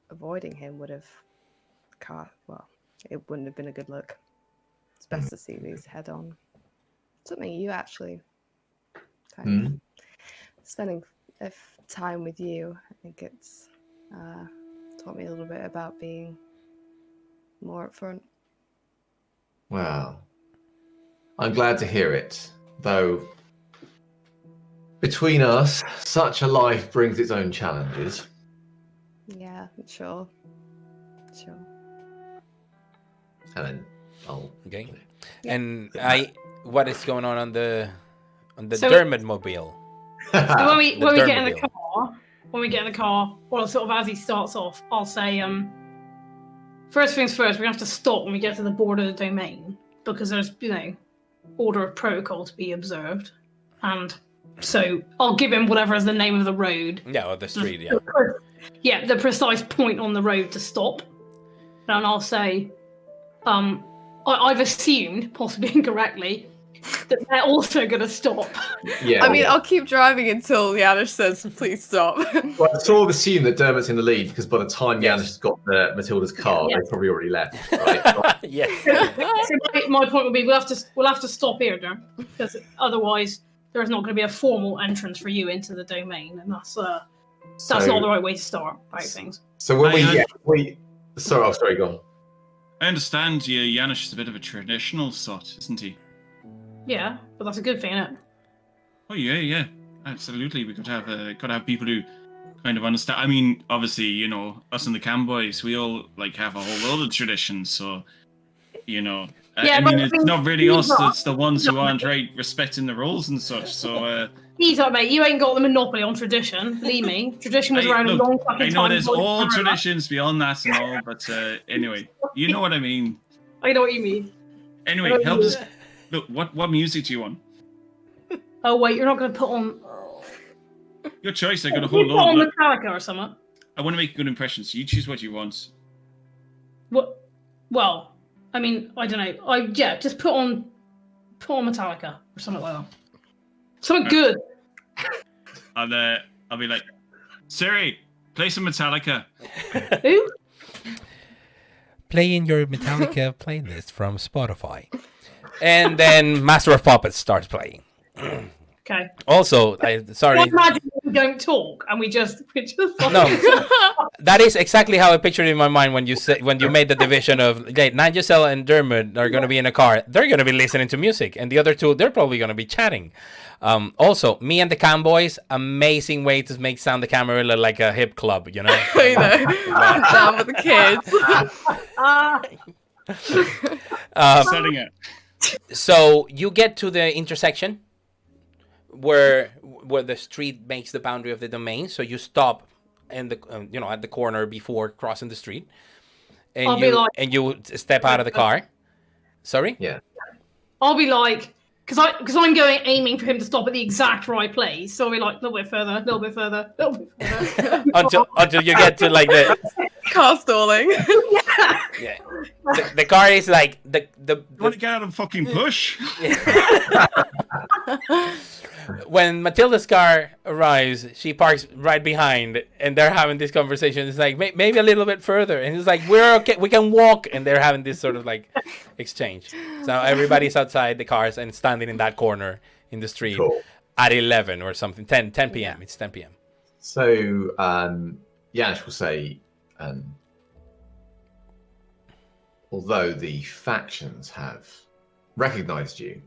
avoiding him would have it wouldn't have been a good look. It's best to see these head on. Something you actually kind of spending time with you, I think it's taught me a little bit about being more upfront. Well, I'm glad to hear it, though between us, such a life brings its own challenges. Yeah, sure. And then I'll... Okay. Yeah. And what is going on the So- Dermot mobile? So when we get in the Dermobile. car, well, sort of as he starts off, I'll say, first things first, we have to stop when we get to the border of the domain because there's, order of protocol to be observed, and so I'll give him whatever is the name of the road. Yeah, or the street. Yeah. Yeah, the precise point on the road to stop, and I'll say, I've assumed, possibly incorrectly, that they're also going to stop. Yeah. I mean, I'll keep driving until Janusz says, please stop. Well, I sort of assume that Dermot's in the lead because by the time Yes. Janusz has got Matilda's car, Yeah. they've probably already left. Right? Yeah. So my point would be we'll have to stop here, Derm, because otherwise there's not going to be a formal entrance for you into the domain, and that's not the right way to start about things. So when sorry, go on. I understand Janusz is a bit of a traditional sot, isn't he? Yeah, but that's a good thing, isn't it? Oh yeah, absolutely. We could have people who kind of understand. I mean, obviously, us and the Cam boys, we all have a whole lot of traditions. So, Yeah, I but mean, I it's think not really us. he's not- It's the ones who aren't right respecting the rules and such. So, He's up, mate. You ain't got the monopoly on tradition. Believe me, tradition was around a look, long fucking I time. know there's before all Camarilla. traditions beyond that and all, but anyway, you know what I mean. I know what you mean. Anyway, help us. Look, what music do you want? Oh wait, you're not going to put on. Your choice. I got a You whole put lot. on Look, Metallica or something. I want to make a good impression, so you choose what you want. What? Well, I mean, I don't know. Just put on Metallica or something like that. Something good. I'll be like, Siri, play some Metallica. Who? Playing your Metallica playlist from Spotify. And then Master of Puppets starts playing. Okay. Also, sorry. Well, imagine we don't talk and we just No, that is exactly how I pictured it in my mind when you made the division of Nigel and Dermot are going to be in a car. They're going to be listening to music, and the other two, they're probably going to be chatting. Also, me and the Cam boys, amazing way to make sound the Camarilla like a hip club, I know. Down with the kids. Setting it. So you get to the intersection where the street makes the boundary of the domain. So you stop in the at the corner before crossing the street, and you step out of the car. Sorry. Yeah. I'll be like, because I'm aiming for him to stop at the exact right place. So I'll be like, a little bit further, a little bit further, a little bit further. until you get to like the Car stalling. yeah. The car is like the You want to get out and fucking push? when Matilda's car arrives, she parks right behind, and they're having this conversation. It's like maybe a little bit further, and it's like we're okay, we can walk, and they're having this sort of like exchange. So everybody's outside the cars and standing in that corner in the street at 11 or something, 10 p.m. It's 10 p.m. So Janusz will say, although the factions have recognized you,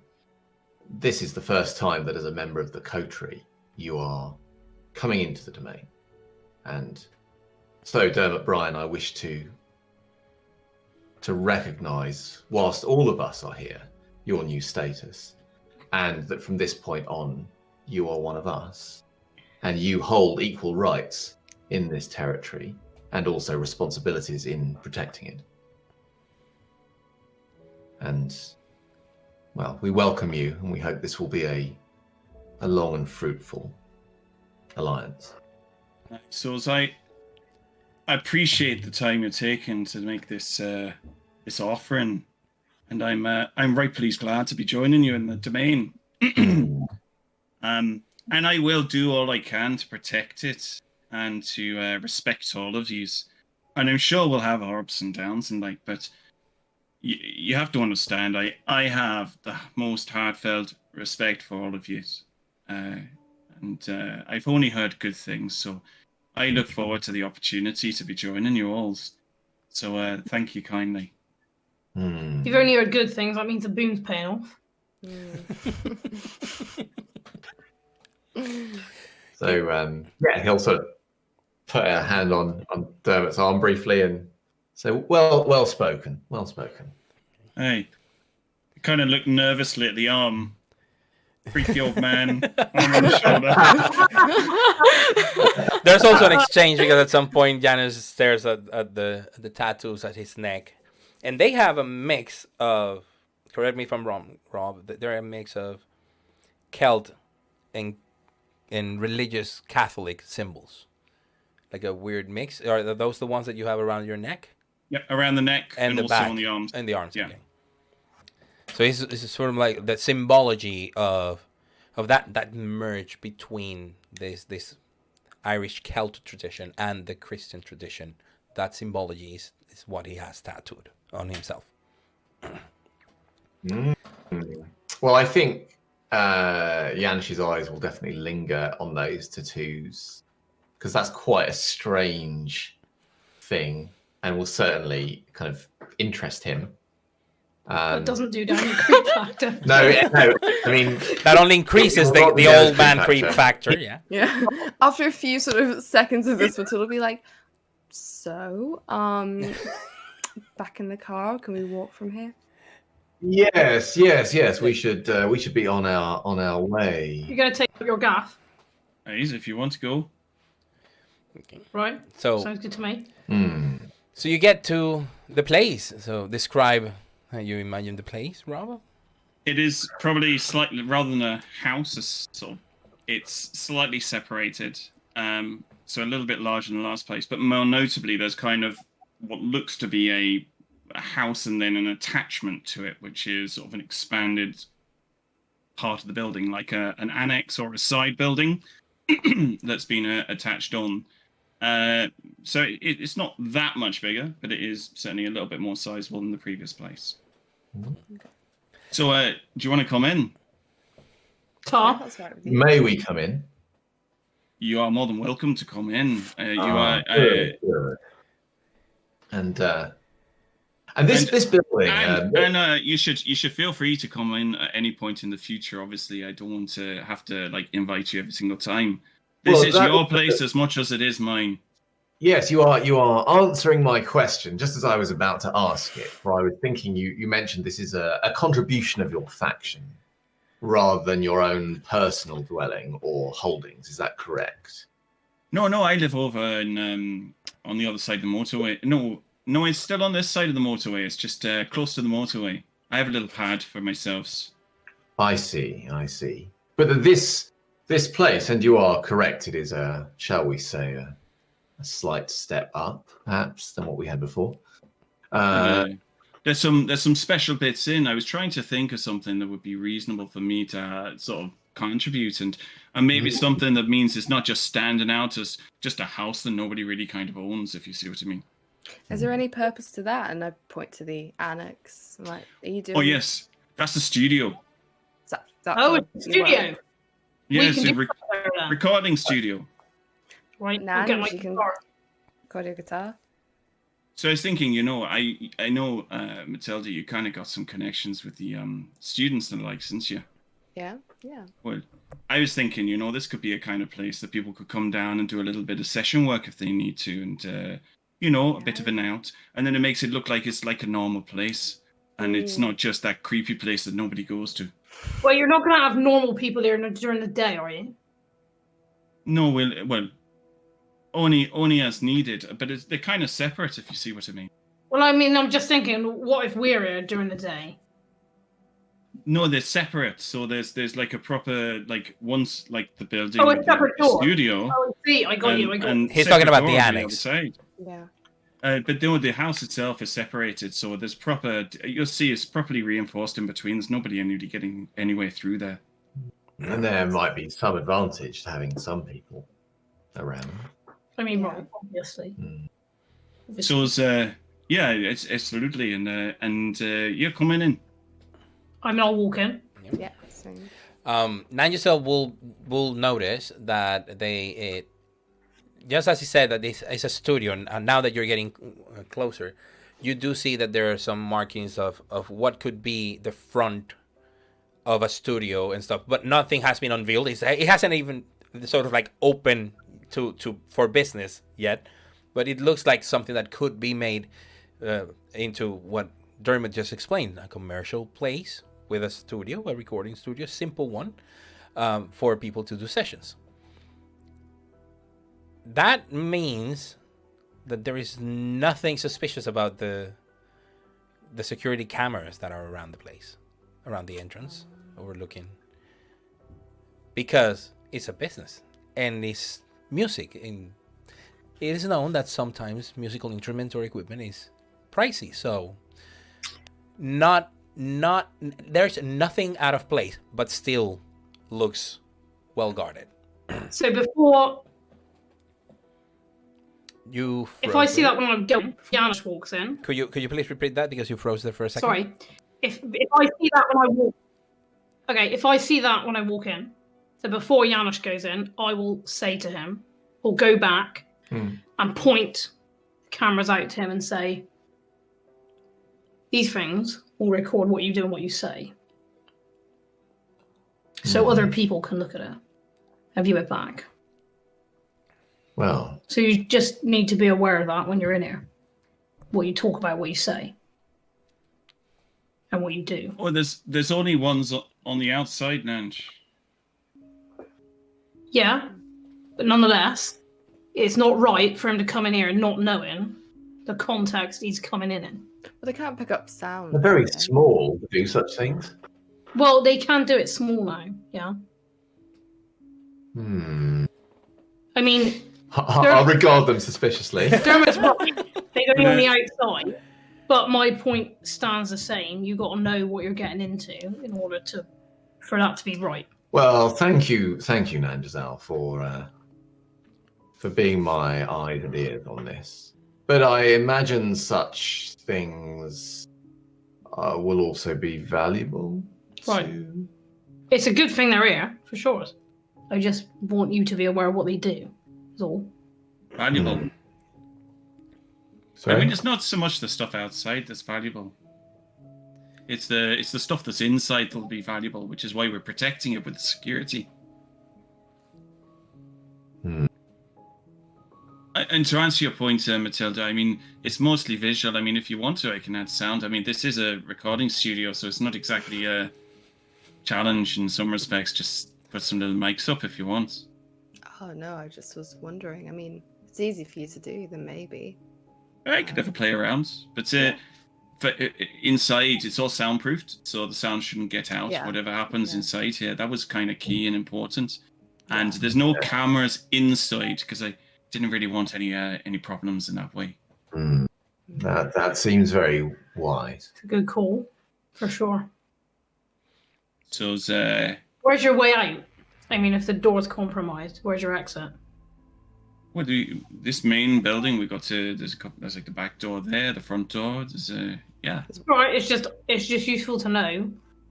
this is the first time that as a member of the Coterie, you are coming into the domain. And so, Dermot, Brian, I wish to to recognise, whilst all of us are here, your new status, and that from this point on, you are one of us, and you hold equal rights in this territory, and also responsibilities in protecting it. And, well, we welcome you, and we hope this will be a long and fruitful alliance. So as I appreciate the time you're taking to make this this offering, and I'm right pleased glad to be joining you in the domain. And I will do all I can to protect it and to respect all of yous. And I'm sure we'll have our ups and downs and but you have to understand, I have the most heartfelt respect for all of yous. And I've only heard good things, so I look forward to the opportunity to be joining you all. So thank you kindly. If you've only heard good things, that means the boom's paying off. So he'll sort of put a hand on Dermot's arm briefly and say, well spoken. Hey, kind of look nervously at the arm. Freaky old man arm on the shoulder. There's also an exchange because at some point Janus stares at the tattoos at his neck, and they have a mix of, correct me if I'm wrong, Rob, they're a mix of Celt and religious Catholic symbols, like a weird mix. Are those the ones that you have around your neck? Yeah, around the neck and the also back on the arms. and the arms. Yeah. Okay. So it's sort of like the symbology of that merge between this Irish Celt tradition and the Christian tradition. That symbology is what he has tattooed on himself. Well, I think Janish's eyes will definitely linger on those tattoos, because that's quite a strange thing and will certainly kind of interest him. That doesn't do down your creep factor. No, I mean, that only increases the old man creep factor. Yeah. Yeah. After a few sort of seconds of this, Matilda will be like, "So, back in the car. Can we walk from here?" Yes. We should be on our way. You're gonna take your gaff, Easy if you want to go. Okay. right? So Sounds good to me. So you get to the place. So describe how you imagine the place, Rob. It is probably slightly, rather than a house, it's slightly separated. So a little bit larger than the last place, but more notably, there's kind of what looks to be a house and then an attachment to it, which is sort of an expanded part of the building, like an annex or a side building that's been attached on. So it's not that much bigger, but it is certainly a little bit more sizable than the previous place. So do you want to come in? Tar. May we come in? You are more than welcome to come in. Good. And this building, and you should feel free to come in at any point in the future. Obviously, I don't want to have to invite you every single time. This is your place as much as it is mine. Yes, you are answering my question just as I was about to ask it. For I was thinking you mentioned this is a contribution of your faction rather than your own personal dwelling or holdings. Is that correct? No, I live over in on the other side of the motorway. No, it's still on this side of the motorway. It's just close to the motorway. I have a little pad for myself. I see. But this place, and you are correct, it is shall we say, a slight step up, perhaps, than what we had before. There's some special bits in. I was trying to think of something that would be reasonable for me to sort of contribute, and maybe something that means it's not just standing out as just a house that nobody really kind of owns, if you see what I mean. Is there any purpose to that? And I point to the annex. I'm like, are you doing? Oh yes, that's the studio. Is that It's a studio. Yes, We can a do recording studio. Right. Nan, Get my you can guitar. record your guitar. So I was thinking, I know, Matilda, you kind of got some connections with the students and the like, since you. Yeah. Well, I was thinking, this could be a kind of place that people could come down and do a little bit of session work if they need to, and you know, a bit of an out, and then it makes it look like it's like a normal place, and it's not just that creepy place that nobody goes to. Well, you're not going to have normal people here during the day, are you? No, well, only as needed, but they're kind of separate, if you see what I mean. Well, I mean, I'm just thinking, what if we're here during the day? No, they're separate. So there's like a proper, like, once, like, the building, Oh, a separate door. studio. Oh, see, I got you. He's talking about the annex. Yeah. But no, the house itself is separated, so there's proper. You'll see it's properly reinforced in between. There's nobody getting anywhere through there. And there might be some advantage to having some people around. I mean, right, obviously. So it's yeah, it's absolutely, and you're coming in. I mean, I'll walk in. Yeah. Same. Nigel will notice that they just as he said that this is a studio, and now that you're getting closer, you do see that there are some markings of what could be the front of a studio and stuff, but nothing has been unveiled. It hasn't even sort of like open to for business yet, but it looks like something that could be made into what Dermot just explained, a commercial place with a studio, a recording studio, simple one, for people to do sessions. That means that there is nothing suspicious about the security cameras that are around the place, around the entrance, overlooking, because it's a business and it's music, and it is known that sometimes musical instruments or equipment is pricey. So not there's nothing out of place, but still looks well guarded. So before, If I see that when I'm going, Janusz walks in. Could you please repeat that, because you froze there for a second? Sorry. If I see that when I walk, okay. If I see that when I walk in, so before Janusz goes in, I will say to him, or go back and point cameras out to him and say, "These things will record what you do and what you say, so other people can look at it and view it back." Well, So you just need to be aware of that when you're in here. What you talk about, what you say, and what you do. Oh, there's only ones on the outside, Nanj. Yeah, but nonetheless, it's not right for him to come in here and not knowing the context he's coming in. Well, they can't pick up sound. they're very can they? small to do such things. Well, they can do it small now, yeah. I mean, I'll regard them suspiciously. Dermot's right. They're going on the outside. But my point stands the same. You've got to know what you're getting into in order for that to be right. Well, thank you, Nanjazal, for being my eyes and ears on this. But I imagine such things will also be valuable. Right. It's a good thing they're here, for sure. I just want you to be aware of what they do. That's all. Valuable. Sorry? I mean, it's not so much the stuff outside that's valuable. It's the stuff that's inside that'll be valuable, which is why we're protecting it with security. And to answer your point, Matilda, I mean, it's mostly visual. I mean, if you want to, I can add sound. I mean, this is a recording studio, so it's not exactly a challenge in some respects. Just put some little mics up if you want. Oh no, I just was wondering. I mean, it's easy for you to do, then maybe. I could have a play around, but for inside, it's all soundproofed, so the sound shouldn't get out. Yeah. Whatever happens inside here, that was kind of key and important. And there's no cameras inside because I didn't really want any problems in that way. That seems very wise. It's a good call, for sure. So it's, Where's your way out? I mean, if the door's compromised, where's your exit? well, this main building we got to. There's like the back door there, the front door. There's yeah. Right, it's just useful to know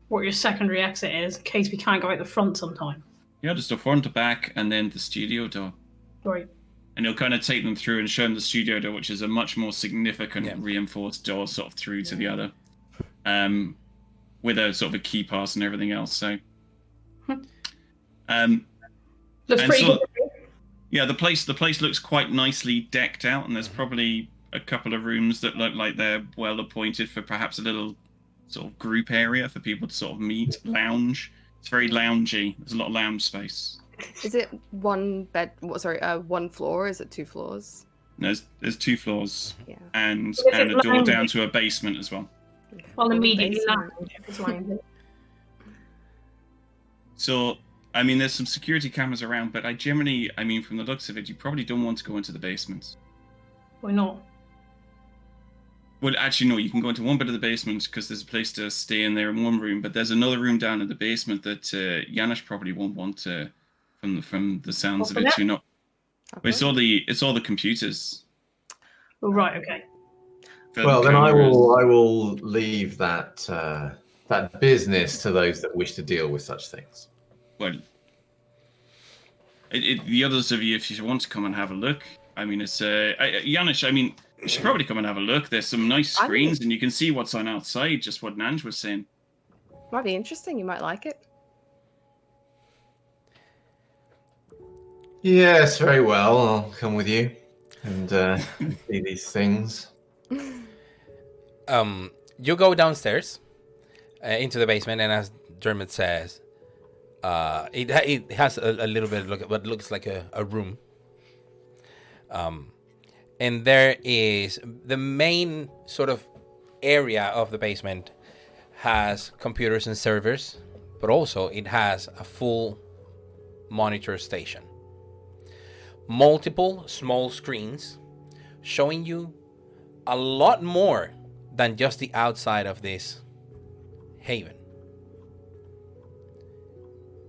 what your secondary exit is in case we can't go out the front sometime. Yeah, just the front, the back, and then the studio door. Right. And you'll kind of take them through and show them the studio door, which is a much more significant reinforced door, sort of through to the other, with a sort of a key pass and everything else. So, Looks pretty good. yeah, the place looks quite nicely decked out, and there's probably a couple of rooms that look like they're well appointed for perhaps a little sort of group area for people to sort of meet, lounge. It's very loungy. There's a lot of lounge space. Is it one floor? Or is it 2 floors? No, there's 2 floors Yeah. and Is it a door lounge? down to a basement as well. Well, immediately Basement. lounge. So, I mean, there's some security cameras around, but from the looks of it, you probably don't want to go into the basement. Why not? Well, actually, no, you can go into one bit of the basement because there's a place to stay in there in one room, but there's another room down in the basement that Janusz probably won't want to, from the sounds of it, Open you know. Okay. But it's all the computers. Oh, right, okay. Well, then I will leave that that business to those that wish to deal with such things. Well, the others of you, if you want to come and have a look, I mean, it's Janusz. I mean, you should probably come and have a look. There's some nice screens, and you can see what's on outside. Just what Nanj was saying. Might be interesting. You might like it. Yes, very well. I'll come with you and see these things. You go downstairs into the basement, and as Dermot says, it has a little bit of what looks like a room. And there is the main sort of area of the basement has computers and servers, but also it has a full monitor station. Multiple small screens showing you a lot more than just the outside of this haven.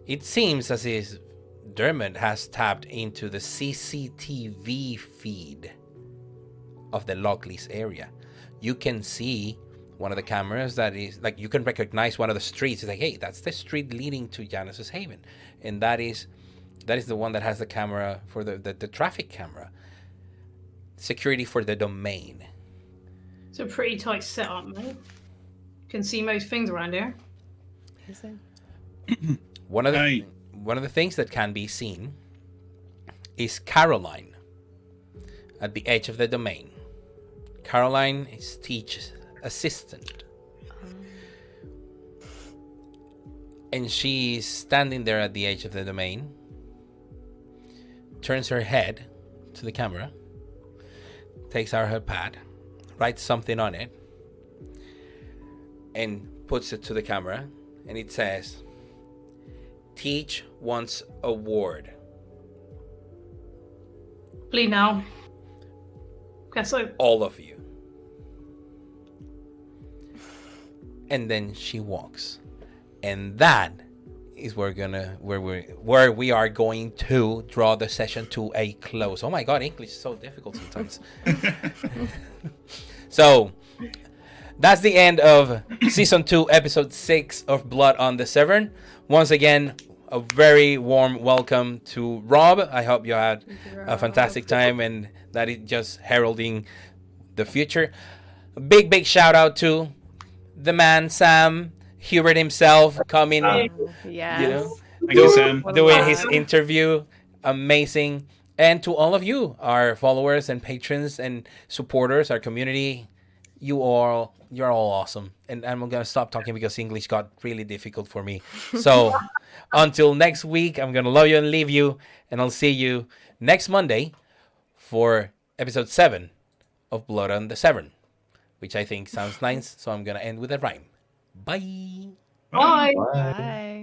It seems as if Dermot has tapped into the CCTV feed of the Lockley's area. You can see one of the cameras that is like, you can recognize one of the streets. It's like, hey, that's the street leading to Janus's haven, and that is the one that has the camera for the traffic camera. Security for the domain. It's a pretty tight setup, mate. Can see most things around here. Is it? One of the things that can be seen is Caroline at the edge of the domain. Caroline is Teach's assistant. And she's standing there at the edge of the domain, turns her head to the camera, takes out her pad, writes something on it, and puts it to the camera, and it says, Teach wants a ward. Bleed now. Guess so. All of you. And then she walks. And that is where we are going to draw the session to a close. Oh my god, English is so difficult sometimes. So that's the end of season 2, episode 6 of Blood on the Severn. Once again, a very warm welcome to Rob. I hope you had a fantastic time and that is just heralding the future. A big shout out to the man Sam Hubert himself coming, Yes. Thank you, Sam. doing his interview. Amazing. And to all of you, our followers and patrons and supporters, our community, you're all awesome. And I'm going to stop talking because English got really difficult for me. So until next week, I'm going to love you and leave you. And I'll see you next Monday for episode 7 of Blood on the Severn, which I think sounds nice. So I'm going to end with a rhyme. Bye. Bye. Bye.